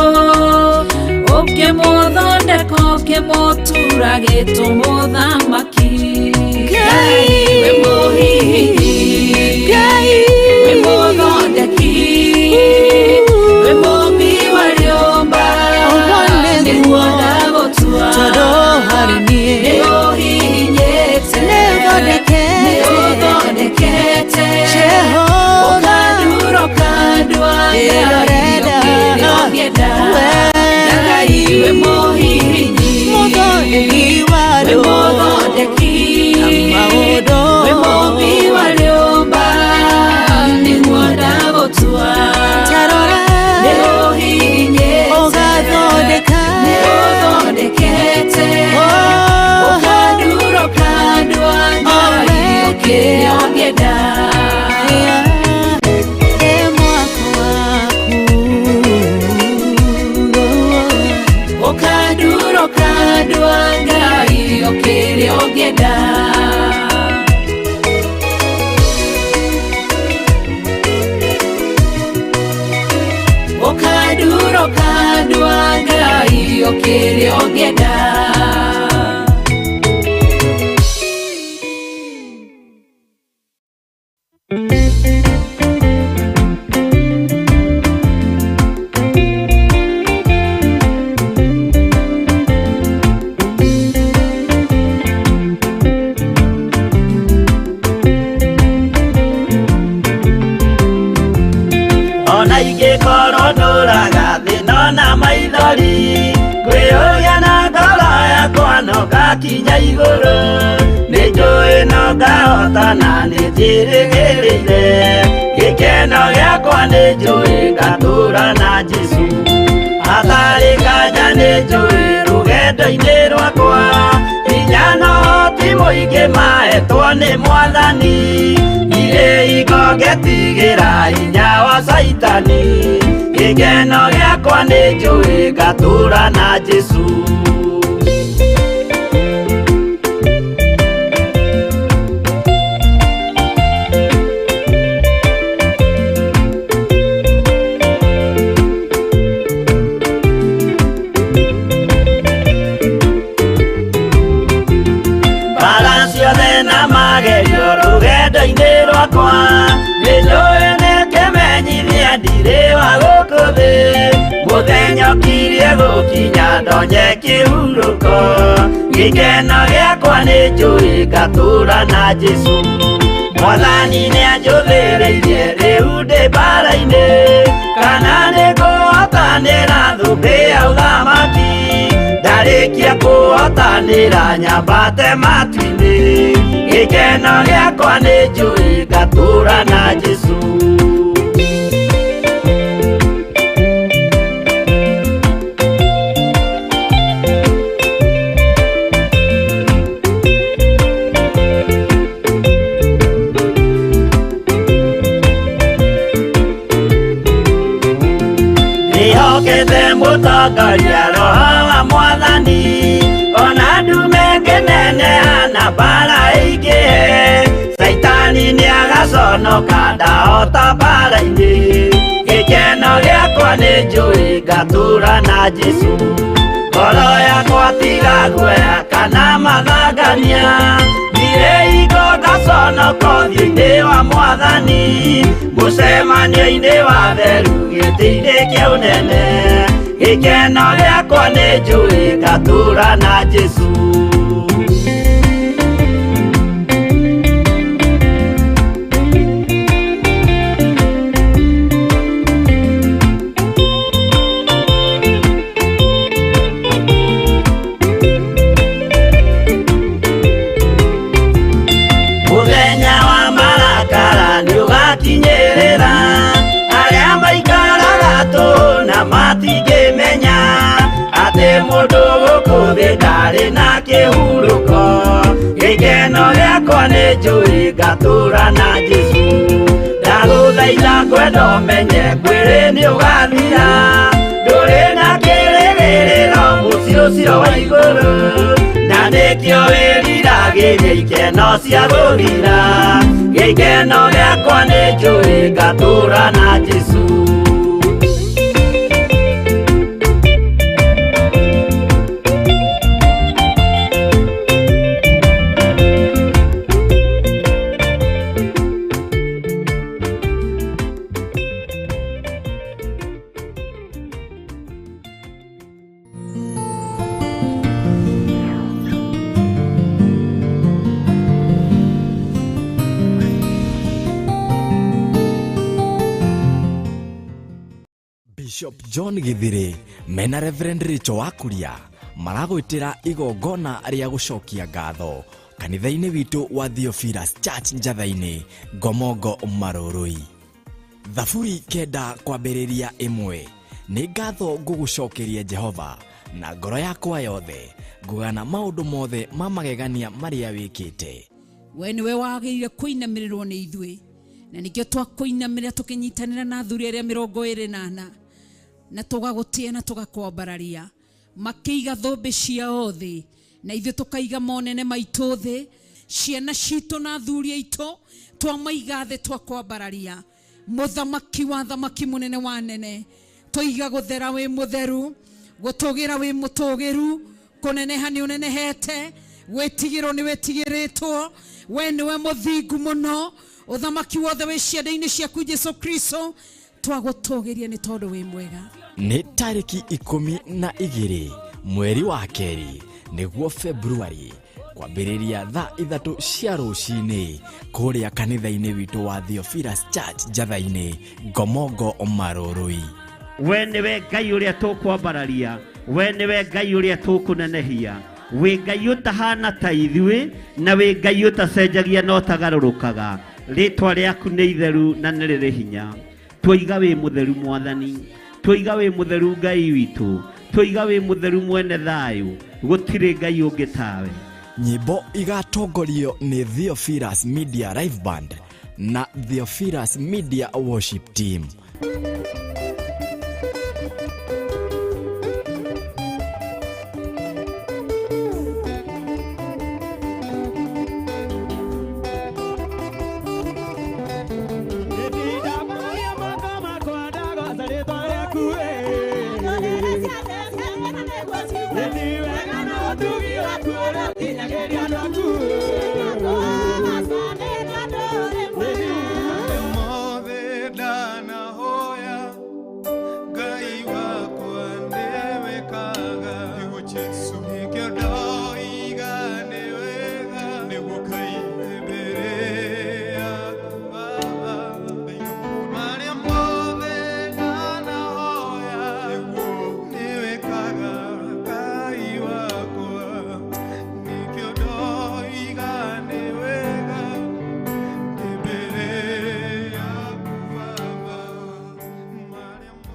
Speaker 10: ũkĩmũthondeka ũkĩmũtura gĩtwo mũthamaki Ngai we mũhihinyi we mũthondeki we mũmbi wa rĩũmba nĩguo ndagũtua nĩũhihinyĩte nĩũthondekete ũkandura ũkandua Ngai ũkĩrĩa ũngĩenda Ngai we mũhihinyi we mũthondeki we mũmbi wa rĩũmba nĩguo ndagũtua nĩũhihinyĩte nĩũthondekete ũkandura ũkandua Ngai ũkĩrĩa ũngĩenda ũkandura ũkandua Ngai ũkĩrĩa ũngĩenda ũkandura ũkandua Ngai ũkĩrĩa ũngĩenda
Speaker 9: maithori ngwĩyũria na ngoro yakwa no ngakinya igũrũ nĩnjũĩ no ngahotana nĩnjĩrĩgĩrĩire gĩkeno gĩakwa nĩnjũĩ ngatũũra na Jesũ hatarĩ nganja nĩnjũĩ rũgendo-inĩ rwakwa hinya na ũhoti mũingĩ mahetwo nĩ Mwathani irĩ igo ngetigĩra hinya wa Saitani gĩkeno gĩakwa nĩnjũĩ ngatũũra na Jesũ rũgendo-inĩ rwakwa nĩnjũĩ nĩngĩmenyithia ndirĩ wa gũkũ thĩ mũthenya ũkirie gũkinya ndonye kĩhurũko gĩkeno gĩakwa nĩnjũĩ ngatũũra na Jesũ Mwathani nĩanjũthĩrĩirie rĩu ndĩ mbara-inĩ kana nĩngũhotanĩra thũmbĩ ya ũthamaki ndarĩkia kũhotanĩra nyambate matu-inĩ gĩkeno gĩakwa nĩnjũĩ ngatũũra na Jesũ nĩhokete mũtongoria Roho wa Mwathani ona ndume ngĩneneha na mbara ĩingĩhe Saitani nĩagaconoka ndahota mbara-inĩ gĩkeno gĩakwa nĩnjũĩ ngatũũra na Jesũ ngoro yakwa tiga guoya kana mathangania ndirĩ igo ngaconoko ũthiũ-inĩ wa Mwathani mũcemanio-inĩ wa theru gĩtĩ-inĩ kĩa ũnene gĩkeno gĩakwa nĩnjũĩ ngatũũra na Jesũ mũthenya wa marakara nĩũgakinyĩrĩra arĩa maikaraga tũhũ na matingĩmenya atĩ mũndũ gũkũ thĩ ndarĩ na kĩhurũko gĩkeno gĩakwa nĩnjũĩ ngatũũra na Jesũ ndagũthaitha ngwenda ũmenye kwĩrĩ nĩũgathira ndũrĩ na kĩrĩgĩrĩro mũciĩ ũcio wa igũrũ na nĩkĩo wĩriragĩria ikeno cia gũthira gĩkeno gĩakwa nĩnjũĩ ngatũũra na Jesũ
Speaker 1: Bishop John Githiri mena Reverend Richo Wakuria maragwĩtĩra igongona rĩa gũcokia ngatho kanitha-inĩ witũ wa Theophilus Church Njatha-inĩ Ngomongo Marũrũi. Thaburi 9 kwambĩrĩria 1 nĩ ngatho ngũgũcokeria Jehova na ngoro yakwa yothe ngũgana maũndũ mothe ma magegania marĩa wĩkĩte.
Speaker 10: We nĩwe wagĩrĩire kũinamĩrĩrwo nĩ ithuĩ na nĩkĩo twakũinamĩrĩra tũkĩnyitanĩra na athuri arĩa 24 na tũgagũtĩa na tũgakwambararia makĩiga thũmbĩ ciao thĩ na ithuĩ tũkaiga monene maitũ thĩ ciana citũ na athuri aitũ twamaiga thĩ twakwambararia mũthamaki wa thamaki mũnene wa nene tũiga gũthera wĩ mũtheru gũtũgĩra wĩ mũtũgĩru kũneneha nĩ ũnenehete gwĩtigĩrwo nĩ wĩtigĩrĩtwo we nĩwe mũthingu mũno ũthamaki wothe wĩ ciande-inĩ ciaku Jesũ Kristo twagũtũgĩria nĩ tondũ wĩ mwega.
Speaker 1: Nĩ tarĩki 12 mweri wa kerĩ nĩguo Februari kwambĩrĩria thaa 3 cia rũcinĩ kũrĩa kanitha-inĩ witũ wa Theophilus Church Njatha-inĩ Ngomongo Marũrũi.
Speaker 9: we niwe Ngai uria tukwambararia we niwe Ngai uria tukunenehia we Ngai utahana ta ithuĩ na we Ngai utacenjagia no tagarũrũkaga rĩtwa rĩaku nĩ itheru na nĩ rĩrĩ hinya twoiga wĩ mũtheru Mwathani twoiga wĩ mũtheru Ngai witũ twoiga wĩ mũtheru mwene thayũ gũtirĩ Ngai ũngĩ tawe.
Speaker 1: Nyimbo igatongorio nĩ Theophilus Media Live Band na Theophilus Media Worship Team.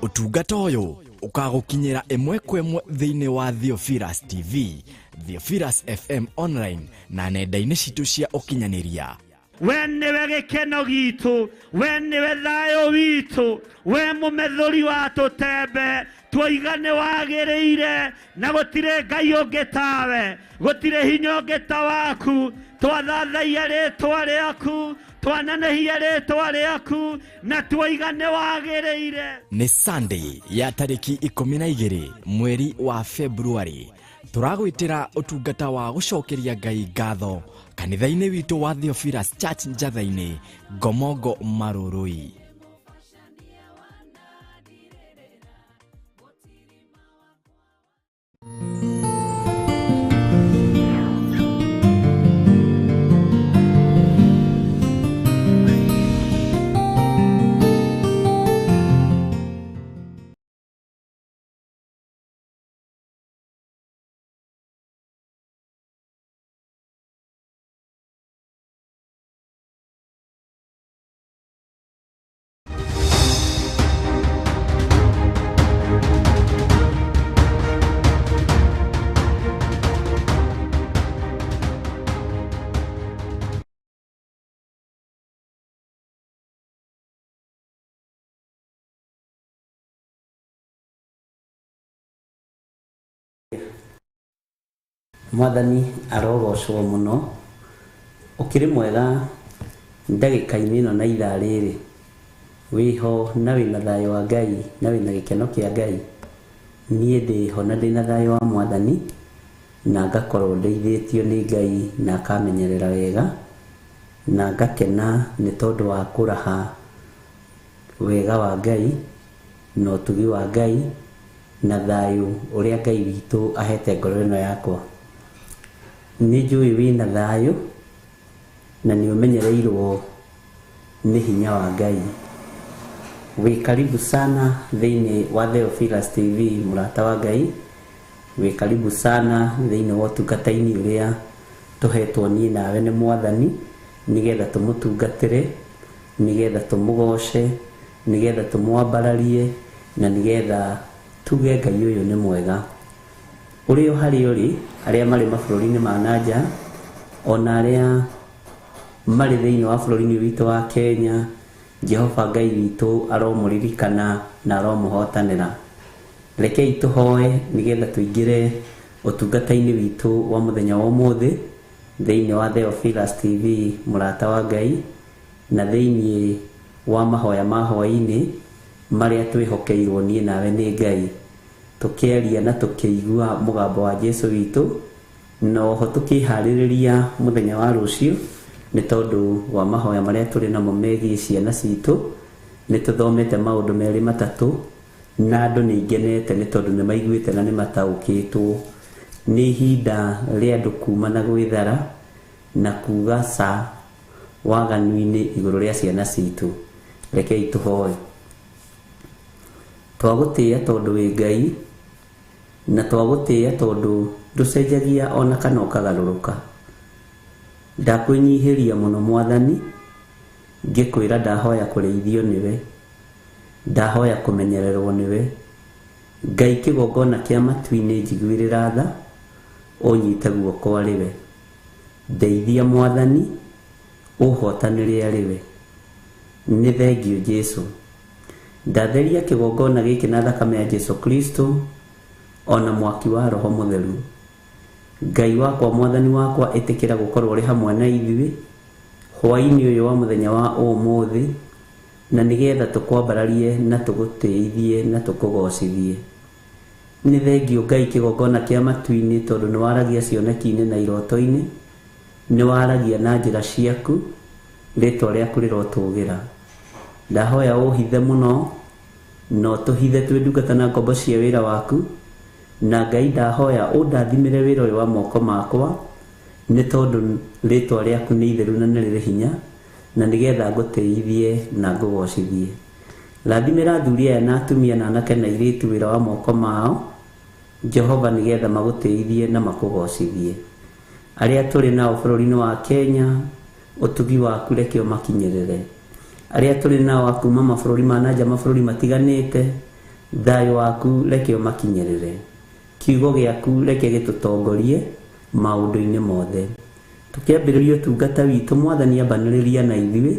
Speaker 1: Utungata ũyũ ũkagũkinyĩra ĩmwe kwa ĩmwe thĩinĩ wa Theophilus TV, Theophilus FM online na nenda-inĩ citũ cia ũkinyanĩria.
Speaker 9: We nĩwe gĩkeno gitũ we nĩwe thayũ witũ we mũmethũri wa tũtembe twoiga nĩ wagĩrĩire na gũtirĩ Ngai ũngĩ tawe gũtirĩ hinya ũngĩ ta waku twathathaia rĩtwa rĩaku twananehia rĩtwa rĩaku na twoiga nĩ wagĩrĩire.
Speaker 1: Nĩ Sunday ya tarĩki 12 mweri wa February. Tũragwĩtĩra ũtungata wa gũcokeria Ngai ngatho kanitha-inĩ witũ wa Theophilus Church Njatha-inĩ Ngomongo Marũrũi.
Speaker 13: Mwathani arogocwo muno ukiri mwega ndagĩka-inĩ ĩno na ithaa rĩrĩ wiho na wĩna thayũ wa Ngai na wĩna gĩkeno kĩa Ngai. Niĩ ndĩho na ndĩna thayũ wa Mwathani na ngakorwo ndeithĩtio nĩ Ngai na akamenyerera wega na ngakena nĩ tondũ wa kũraha wega wa Ngai na ũtugi wa Ngai na thayũ ũrĩa Ngai witũ ahete ngoro ĩno yakwa. Nĩ njũĩ wĩna thayũ na nĩ ũmenyereirwo nĩ hinya wa Ngai. Wĩ karibu sana thĩinĩ wa Theophilus TV mũrata wa Ngai. Wĩ karibu sana thĩinĩ wa ũtungata-inĩ ũrĩa tũhetwo niĩ nawe nĩ Mwathani nĩgetha tũmũtungatĩre nĩgetha tũmũgoce nĩgetha tũmwambararie na nĩgetha tuge Ngai ũyũ nĩ mwega. Ũrĩ o harĩa ũrĩ arĩa marĩ mabũrũri-inĩ ma nanja ona arĩa marĩ thĩinĩ wa bũrũri-inĩ witũ wa Kenya, Jehova Ngai witũ aromũririkana na aromũhotanĩra. Rekei tũhoe nĩgetha tũingĩre ũtungata-inĩ witũ wa mũthenya wa ũmũthĩ thĩinĩ wa Theophilus TV mũrata wa Ngai na thĩinĩ wa mahoya ma hwaĩ-inĩ marĩa twĩhokeirwo niĩ nawe nĩ Ngai, tũkĩaria na tũkĩigua mũgambo wa Jesũ witũ na oho tũkĩharĩrĩria mũthenya wa rũciũ nĩ tondũ wa mahoya marĩa tũrĩ namo megiĩ ciana citũ. Nĩ tũthomete maũndũ merĩ matatũ na andũ nĩ ingenete nĩ tondũ nĩ maiguĩte na nĩ mataũkĩtwo nĩ ihinda rĩa andũ kuuma na gwĩthara na kuga ca waganu-inĩ igũrũ rĩa ciana citũ. Rekei tũhoe. twagũtĩĩa tondũ wĩ Ngai na twagũtĩĩa tondũ ndũcenjagia ona kana ũkagarũrũka. Ndakwĩnyihĩria mũno Mwathani ngĩkwĩra ndahoya kũrĩithio nĩwe, ndahoya kũmenyererwo nĩwe. Ngai kĩgongona kĩa matu-inĩ njiguĩrĩra tha ũnyite guoko arĩwe. Ndeithia Mwathani ũhotanĩre arĩwe. Nĩ thengio Jesũ. Ndatheria kĩgongona gĩkĩ na thakame ya Jesũ Kristo ona mwaki wa Roho Mũtheru. Ngai wakwa Mwathani wakwa ĩtĩkĩra gũkorwo ũrĩ hamwe na ithuĩ hwaĩ-inĩ ũyũ wa mũthenya wa ũmũthĩ, na nĩgetha tũkwambararie na tũgũtĩithie na tũkũgocithie. Nĩ thengio Ngai kĩgongona kĩa matu-inĩ tondũ nĩ waragia cioneki-inĩ na iroto-inĩ, nĩ waragia na njĩra ciaku, rĩtwa rĩaku rĩrotũgĩra. Ndahoya ũhithe mũno na ũtũhithe twĩ ndungata na ngombo cia wĩra waku, na Ngai ndahoya ũndathimĩre wĩra ũyũ wa moko makwa, nĩ tondũ rĩtwa rĩaku nĩ itheru na nĩ rĩrĩ hinya, na nĩgetha ngũtĩithie na ngũgocithie. Rathimĩra athuri aya na atumia na anake na airĩtu wĩra wa moko mao, Jehova, nĩgetha magũtĩithie na makũgocithie. Arĩa tũrĩ nao bũrũri-inĩ wa Kenya, ũtugi waku reke ũmakinyĩrĩre. Arĩa tũrĩ nao akuma mabũrũri ma nanja, mabũrũri matiganĩte, thayũ waku reke ũmakinyĩrĩre. Kiugo gĩaku reke gĩtũtongorie maũndũ-inĩ mothe. Tũkĩambĩrĩria ũtungata witũ Mwathani, ambanĩrĩria na ithuĩ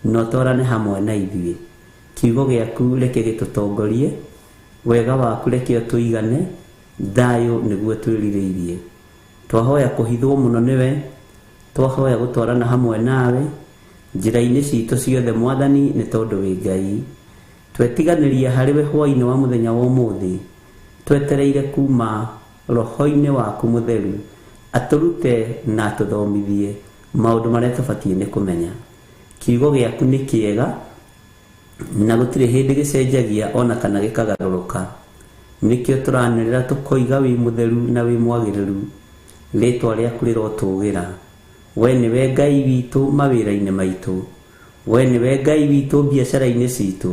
Speaker 13: na ũtwarane hamwe na ithuĩ. Kiugo gĩaku reke gĩtũtongorie, wega waku reke ũtũigane, thayũ nĩguo twĩrirĩirie. Twahoya kũhithwo mũno nĩwe, twahoya gũtwarana hamwe nawe njĩra-inĩ citũ ciothe Mwathani, nĩ tondũ wĩ Ngai. Twetiganĩria harĩwe hwaĩ-inĩ wa mũthenya wa ũmũthĩ, twetereire kuma Roho-inĩ waku Mũtheru atũrute na atũthomithie maũndũ marĩa tũbatiĩ nĩ kũmenya. Kiugo gĩaku nĩ kĩega na gũtirĩ hĩndĩ gĩcenjagia ona kana gĩkagarũrũka. Nĩkĩo tũranĩrĩra tũkoiga wĩ mũtheru na wĩ mwagĩrĩru, rĩtwa rĩaku rĩrotũgĩra. We nĩwe Ngai witũ mawĩra-inĩ maitũ, we nĩwe Ngai witũ biacara-inĩ citũ,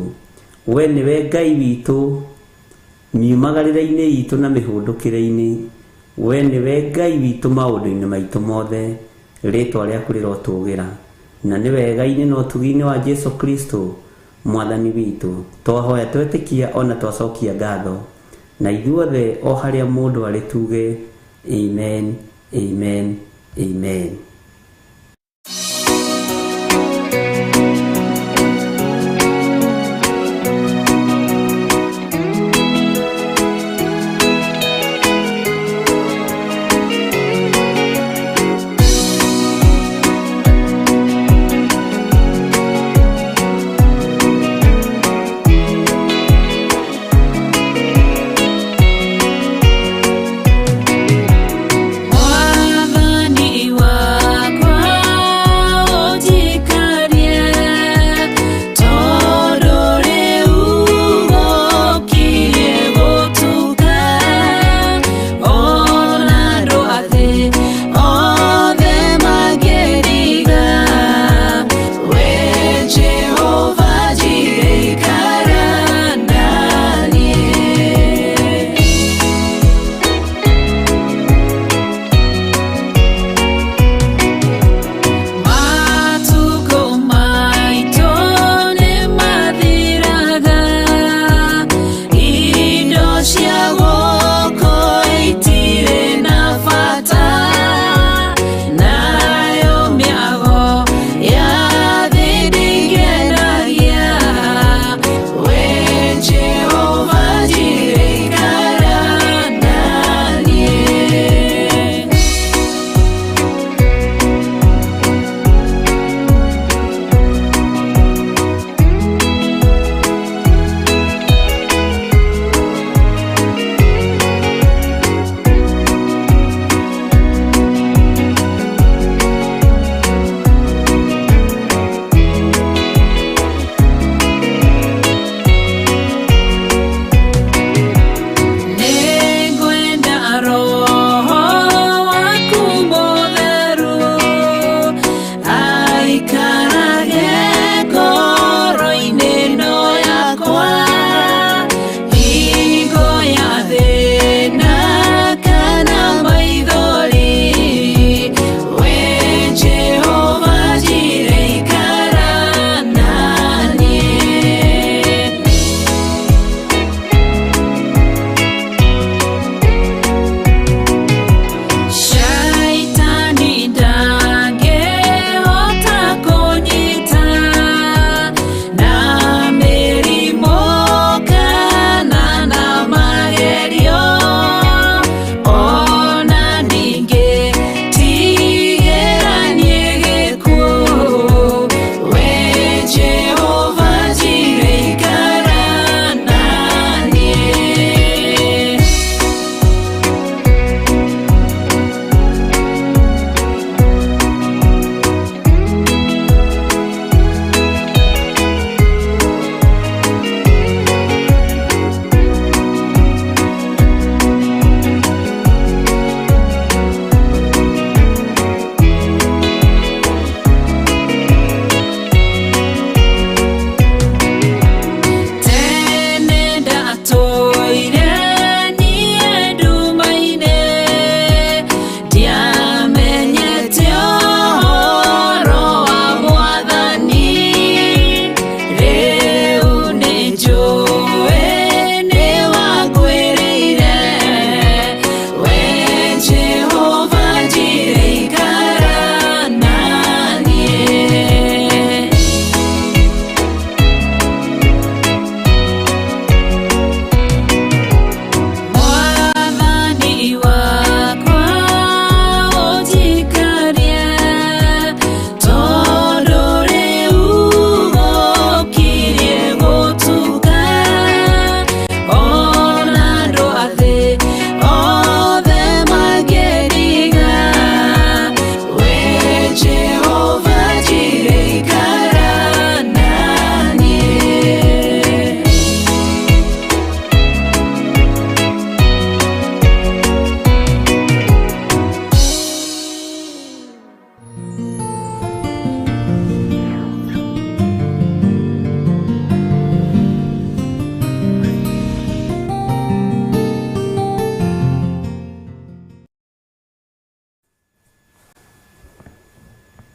Speaker 13: we nĩwe Ngai witũ miumagarĩre-inĩ itũ na mĩhũndũkĩre-inĩ, we nĩwe Ngai witũ maũndũ-inĩ maitũ mothe, rĩtwa rĩaku rĩrotũgĩra. Na nĩ wega-inĩ na ũtugi-inĩ wa Jesũ Kristo Mwathani witũ twahoya twetĩkia ona twacokia ngatho, na ithuothe o harĩa mũndũ arĩ tuge amen, amen, amen.
Speaker 8: Mwathani wa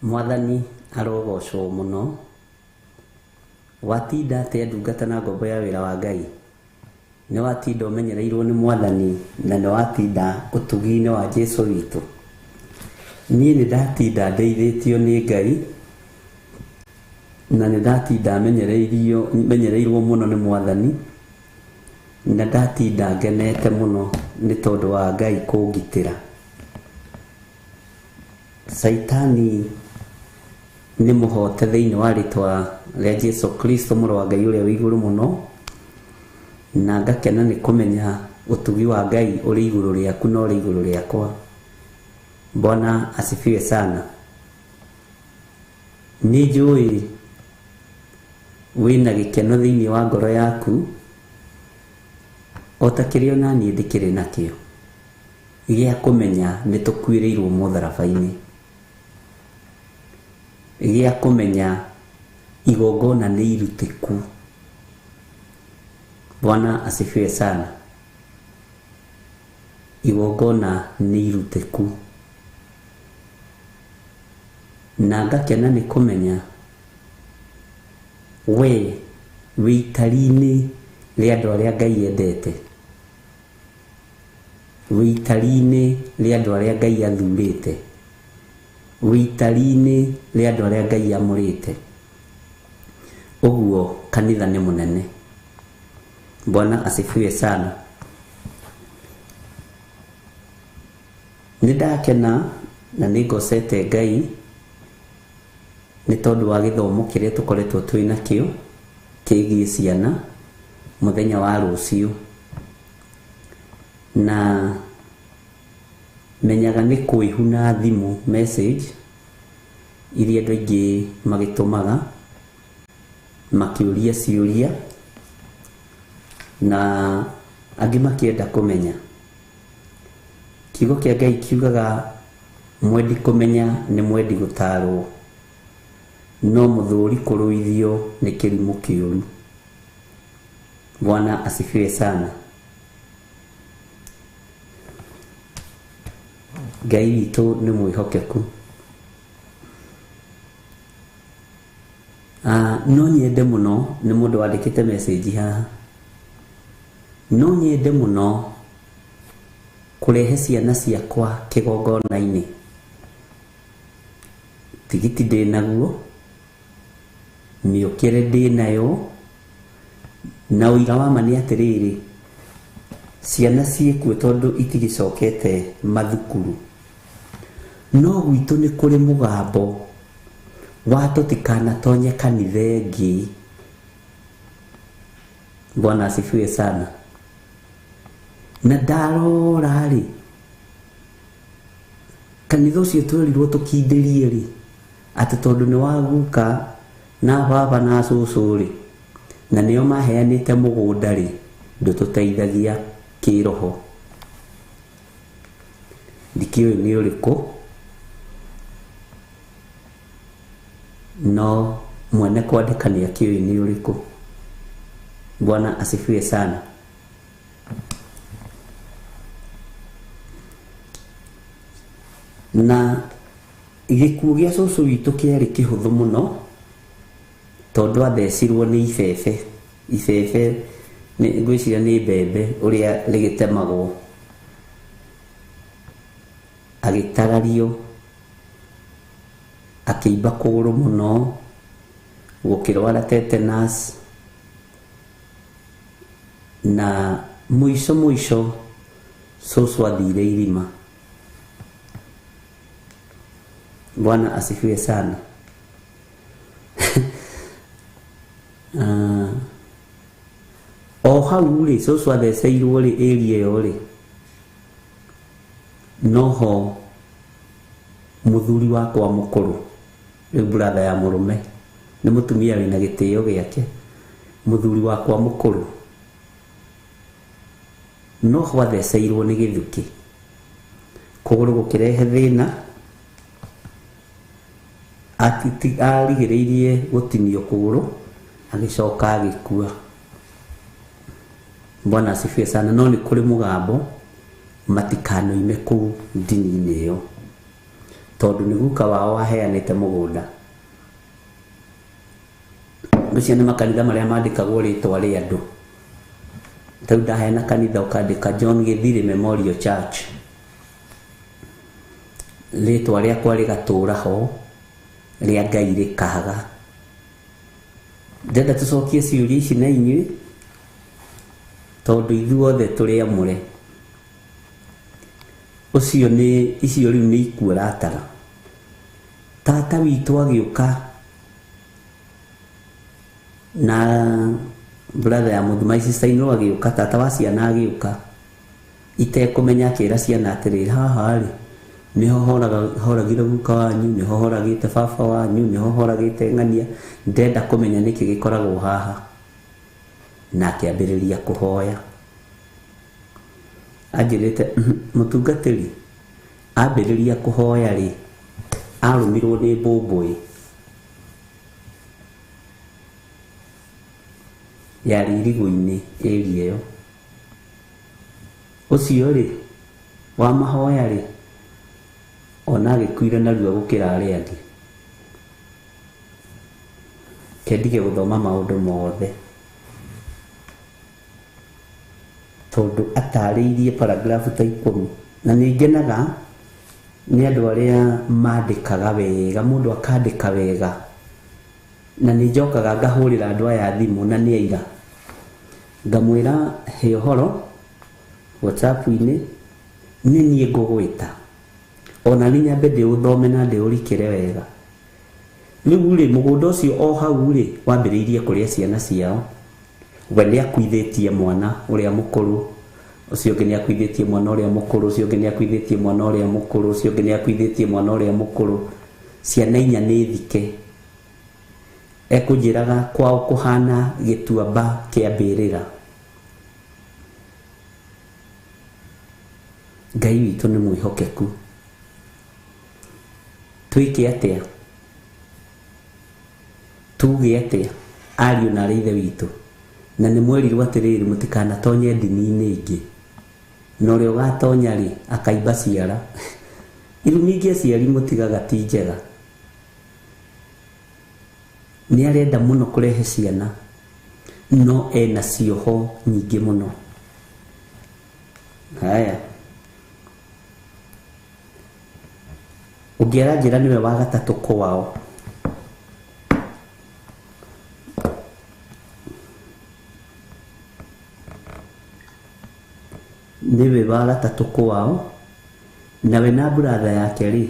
Speaker 13: Mwathani arogocwo muno. Watinda atia ndungata na ngombo ya wira wa Ngai. Ni watinda umenyereirwo ni Mwathani na ni watinda utugi-ini wa Jesu witu. Niĩ nĩ ndatinda ndeithĩtio nĩ Ngai na nĩ ndatinda menyereirwo mũno nĩ Mwathani na ndatinda ngenete mũno nĩ tondũ wa Ngai kũngitĩra. Saitani nĩ mũhote thĩinĩ wa rĩtwa rĩa Jesu Kristo mũrũ wa Ngai ũrĩa wĩ igũrũ mũno, na ngakena nĩ kũmenya ũtugi wa Ngai ũrĩ igũrũ rĩaku na ũrĩ igũrũ rĩakwa. Bwana asifiwe sana. Nĩ njũĩ wĩna gĩkeno thĩinĩ wa ngoro yaku o ta kĩrĩa ona niĩ ndĩkĩrĩ nakĩo gĩa kũmenya nĩ tũkuĩrĩirwo mũtharaba-inĩ, gĩa kũmenya igongona nĩ irutĩku. Bwana asifiwe sana. Igongona nĩ irutĩku. Na ngakena nĩ kũmenya we wĩitari-inĩ rĩa andũ arĩa Ngai endete, wĩitari-inĩ rĩa andũ arĩa Ngai athurĩte, wĩitari-inĩ rĩa andũ arĩa Ngai amũrĩte. Ũguo kanitha nĩ mũnene. Bwana asifiwe sana. Nĩ ndakena na nĩ ngocete Ngai nĩ tondũ wa gĩthomo kĩrĩa tũkoretwo twĩ nakĩo kĩgiĩ ciana mũthenya wa rũciũ, na menyaga nĩ kwĩhuna thimũ message iria andũ aingĩ magĩtũmaga makĩũria ciũria na angĩ makĩenda kũmenya. Kiugo kĩa Ngai kiugaga mwendi kũmenya nĩ mwendi gũtaarwo, no mũthũri kũrũithio nĩ kĩrimũ kĩũru. Bwana asifiwe sana. Ngai witũ nĩ mwĩhokeku. No nyende mũno, nĩ mũndũ wandĩkĩte message haha, no nyende mũno kũrehe ciana ciakwa kĩgongona-inĩ. Tigiti ndĩ naguo, mĩũkĩre ndĩ nayo, na ũira wa ma nĩ atĩrĩrĩ, ciana ciĩkuo tondũ itigĩcokete mathukuru. No gwitũ nĩ kũrĩ mũgambo wa tũtikanatonye kanitha ĩngĩ. Bwana asifiwe sana. Na ndarora rĩ, kanitha ũcio twerirwo tũkindĩrie rĩ, atĩ tondũ nĩ wa guka na baba na cũcũ rĩ, na nĩo maheanĩte mũgũnda rĩ, ndũtũteithagia kĩroho. Ndikĩũĩ nĩ ũrĩkũ, no mwene kwandĩka nĩ akĩũĩ nĩ ũrĩkũ. Bwana asifiwe sana. Na gĩkuũ gĩa cũcũ witũ kĩarĩ kĩhũthũ mũno tondũ athecirwo nĩ ibebe. Ibebe ngwĩciria nĩ mbembe ũrĩa rĩgĩtemagwo, agĩtarario, akĩimba kũgũrũ mũno, gũkĩrwara tetanus, na mũico cũcũ athire irima. Bwana asifiwe sana. O hau rĩ, cũcũ atheceirwo rĩ, area ĩyo rĩ, noho mũthuri wakwa mũkũrũ, rĩu brother ya mũrũme, nĩ mũtumia wĩna gĩtĩo gĩake, mũthuri wakwa mũkũrũ, noho atheceirwo nĩ gĩthukĩ, kũgũrũ gũkĩrehe thĩna, arigĩrĩirie gũtinio kũgũrũ, agĩcoka agĩkua. Bwana asifiwe sana. No nĩ kũrĩ mũgambo matikanoime kũu ndini-inĩ ĩyo. tondu ni guka wao waheanite mugunda ucio ni makanitha maria mandikagwo ritwa ria andu tau ndaheana kanitha ukandika John Githiri Memorial Church ritwa riakwa rigatura ho ria Ngai rikaga ndenda tucokie ciuria ici na inyuĩ tondu ithuothe turi amure ucio ni icio riu ni ikuo ratara tata witu agiuka na brother ya muthumai sister ino agiuka tata wa ciana agiuka itekumenya kira ciana atiriri haha ri niho horagira guka wanyu niho horagite baba wanyu niho horagite ng'ania ndenda kumenya niki gikoragwo haha na kiambiriria kuhoya ajirite mutungatiri ambiriria kuhoya ri arumirwo ni mbũmbũĩ yari irigũ-inĩ area ĩyo ũcio ri wa mahoya ri ona agĩkuire narua gũkĩra arĩa angĩ kendige gũthoma maũndũ mothe tondu atarĩirie paragraph ta 10 na nĩngenaga nĩ andũ arĩa mandĩkaga wega mũndũ akandĩka wega na nĩnjokaga ngahũrĩra andũ aya thimũ na nĩ aira ngamwĩra he ũhoro WhatsApp-inĩ nĩ niĩ ngũgwĩta ona nĩ nyambe ndĩũthome na ndĩũrikĩre wega rĩu rĩ mũgũnda ũcio o hau rĩ wambĩrĩirie kũrĩa ciana ciao we nĩ akuithĩtie mwana ũrĩa mũkũrũ ucio ũngĩ nĩ akuithĩtie mwana ũrĩa mũkũrũ ucio ũngĩ nĩ akuithĩtie mwana ũrĩa mũkũrũ ucio ũngĩ nĩ akuithĩtie mwana ũrĩa mũkũrũ ciana inya nĩ thike ekũnjĩraga kwao kũhana gĩtuamba kĩa mbĩrĩra Ngai witũ nĩ mwĩhokeku twĩke atĩa tuge atĩa ariũ na ithe witũ na nĩ mwerirwo atĩrĩrĩ mũtikanatonye ndini-inĩ ingĩ na ũrĩa ũgatonya rĩ akaimba ciara irumi ingĩ aciari mũtigaga ti njega nĩ arenda mũno kũrehe ciana no ena cioho nyingĩ mũno haya ũngĩara njĩra nĩwe wa gatatũ kwao niwe wa gatatũ kwao nawe na brother yake rĩ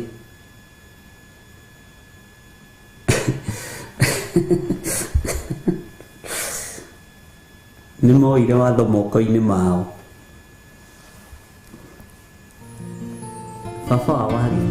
Speaker 13: nĩ moire watho moko-inĩ mao baba wa warĩ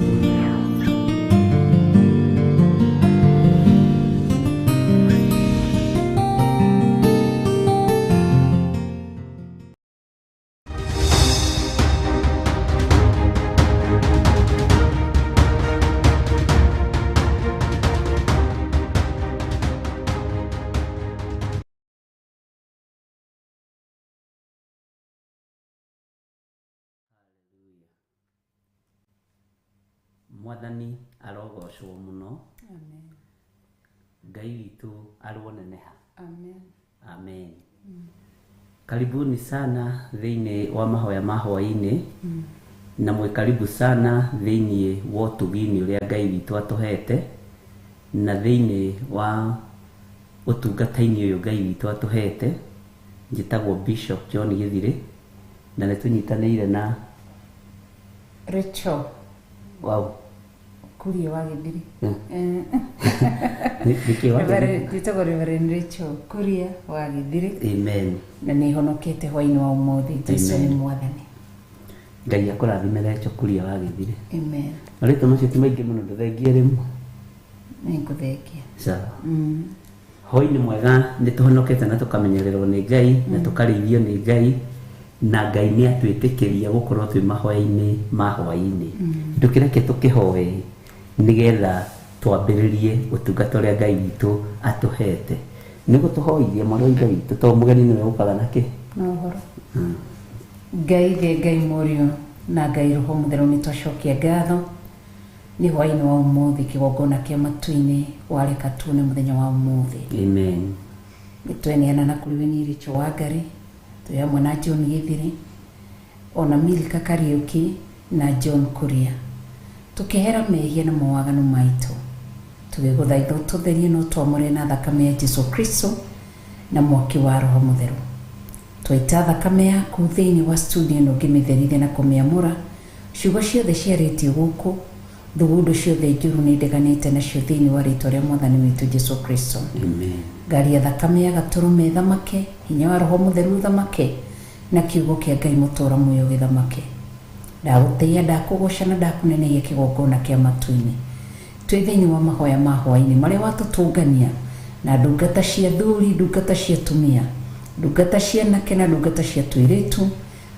Speaker 13: Mwathani arogocwo muno. Amen. Ngai witũ aroneneha. Amen. Amen. Karibuni sana thĩinĩ wa mahoya ma hwaĩ-inĩ na mwĩ karibu sana thĩinĩ wa ũtugi-inĩ ũrĩa Ngai witũ atũhete na thĩinĩ wa ũtungata-inĩ ũyũ Ngai witũ atũhete. Njĩtagwo Bishop John Githiri na nĩtũnyitanĩire na
Speaker 10: Rachel.
Speaker 13: Wow.
Speaker 10: Kuria wa Githiri.
Speaker 13: Njĩtagwo
Speaker 10: Reverend Rachel Kuria wa Githiri.
Speaker 13: Amen.
Speaker 10: Na nĩ honokete hwaĩ-inĩ wa ũmũthĩ. Jesũ nĩ mwathani.
Speaker 13: Ngai akũrathime Rachel Kuria wa Githiri.
Speaker 10: Amen.
Speaker 13: Marĩtwa macio ti maingĩ mũno ndũthengie rĩmwe.
Speaker 10: Nĩngũthengia.
Speaker 13: Sawa. Hwaĩ-inĩ mwega nĩtũhonokete na tũkamenyererwo nĩ Ngai na tũkarĩithio nĩ Ngai na Ngai nĩ atwĩtĩkĩria gũkorwo twĩ mahoya-inĩ ma hwaĩ-inĩ. Tũkĩreke tũkĩhoe nĩgetha twambĩrĩrie ũtungata ũrĩa Ngai witũ atũhete. Nĩguo tũhoithie mwana wa Ngai witũ tondũ mũgeni nĩwe ũkaga nakĩ?
Speaker 10: Na ũhoro. Ngai Ngai Mũriũ na Ngai Roho Mũtheru nĩtwacokia ngatho
Speaker 14: ni hwaini wa umuthi kigongona kia matu-ini wareka tuone muthenya wa umuthi.
Speaker 13: Amen.
Speaker 14: Nitweneana na kuri we ni Richo Wangari, twi hamwe na John Githiri, ona Milka Kariuki na John Kuria, tukihera mehia na mawaganu maitu, tugiguthaitha ututherie no twamure na thakame ya Jesu Kristo na mwaki wa Roho Mutheru. Twaita thakame yaku thiini wa studio no ngimitherithia na kumiamura ciugo ciothe ciarĩtio gũkũ, thugundu ciothe njuru nĩ ndeganĩte nacio thĩinĩ wa rĩĩtwa rĩa Mwathani witũ Jesu Kristo.
Speaker 13: Amen.
Speaker 14: Ngari ya thakame ya Gatũrũme thamake, hinya wa Roho Mutheru thamake, na kiugo kĩa Ngai mũtũũra muoyo gĩthamake. Ndagũtĩĩa, ndakũgũca na ndakunenehia kĩgongona kĩa matu-inĩ. Twĩ thĩinĩ wa mahoya ma hwaĩ-inĩ marĩa watũtũngania na ndungata cia thuri, ndungata cia tumia, ndungata cia anake na ndungata cia tũirĩtu,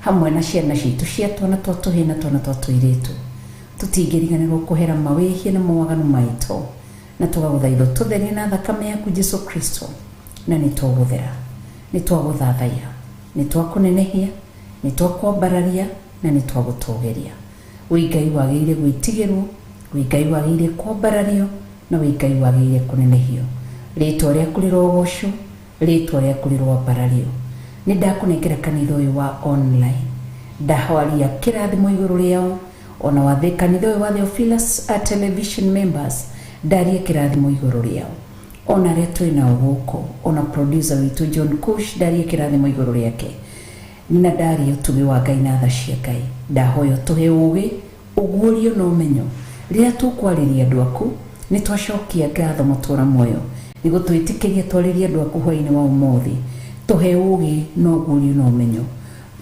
Speaker 14: hamwe na ciana citũ cia twana twa tũhĩĩ na twana twa tũirĩtu. Tũtingĩriganĩrwo kũhera mawĩhia na mawaganu maitũ, na tũgagũthaitha ũtũtherie na thakame yaku Jesu Kristo, na nĩ twagũthera, nĩ twagũthathaiya, nĩ twakũnenehia, nĩ twakwambararia, na nĩ twagũtũũgĩria. Wĩ Ngai wagĩrĩire gwĩtigĩrwo, wĩ Ngai wagĩrĩire kwambarario, na wĩ Ngai wagĩrĩire kũnenehio. Rĩĩtwa rĩaku rĩrogocwo, rĩĩtwa rĩaku rĩrwambarario. Nĩ ndakũnengera kanitha ũyũ wa online, ndahoaria kĩrathimo igũrũ rĩao, ona wathe kanitha ũyũ wa Theophilus television members, ndaria kĩrathimo igũrũ rĩao, ona arĩa twĩ nao gũkũ, ona producer witũ John Kush, ndaria kĩrathimo igũrũ rĩake, na ndaria ũtugi wa Ngai na tha cia Ngai. Ndahoya ũtũhe ũũgĩ, ũguũrio na ũmenyo rĩrĩa tũkwarĩria andũ aku, nĩ twacokia ngatho mũtũũra muoyo nĩguo twĩtĩkĩrie twarĩrie andũ aku hwaĩ-inĩ wa ũmũthĩ. Tũhe ũũgĩ na ũguũrio na ũmenyo,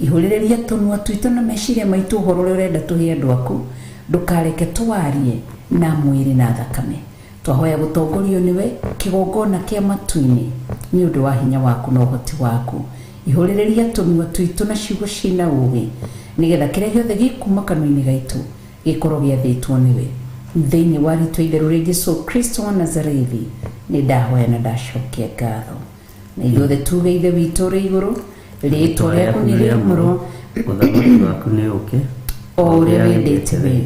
Speaker 14: ihũrĩrĩria tũnua twitũ na meciria maitũ ũhoro ũrĩa ũrenda tũhe andũ aku, ndũkareke tũwarie na mwĩrĩ na thakame. Twahoya gũtongorio nĩwe kĩgongona kĩa matu-inĩ nĩ ũndũ wa hinya waku na ũhoti waku. Ihũrĩrĩria tũnua twitũ na ciugo ciĩna ũũgĩ, nĩgetha kĩrĩa gĩothe gĩkuma kanua-inĩ gaitũ gĩkorwo gĩathĩtwo nĩwe. Thĩinĩ wa rĩĩtwa itheru rĩa Jesu Kristo wa Nazarethi nĩ ndahoya na ndacokia ngatho. Na ithuothe tuge Ithe witũ ũrĩ igũrũ, rĩĩtwa rĩaku nĩ rĩamũrwo,
Speaker 13: ũthamaki waku nĩ ũũke,
Speaker 14: o ũrĩa wendete we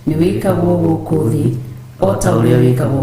Speaker 14: nĩ wĩkagwo gũkũ thĩ, o ta ũrĩa wĩkagwo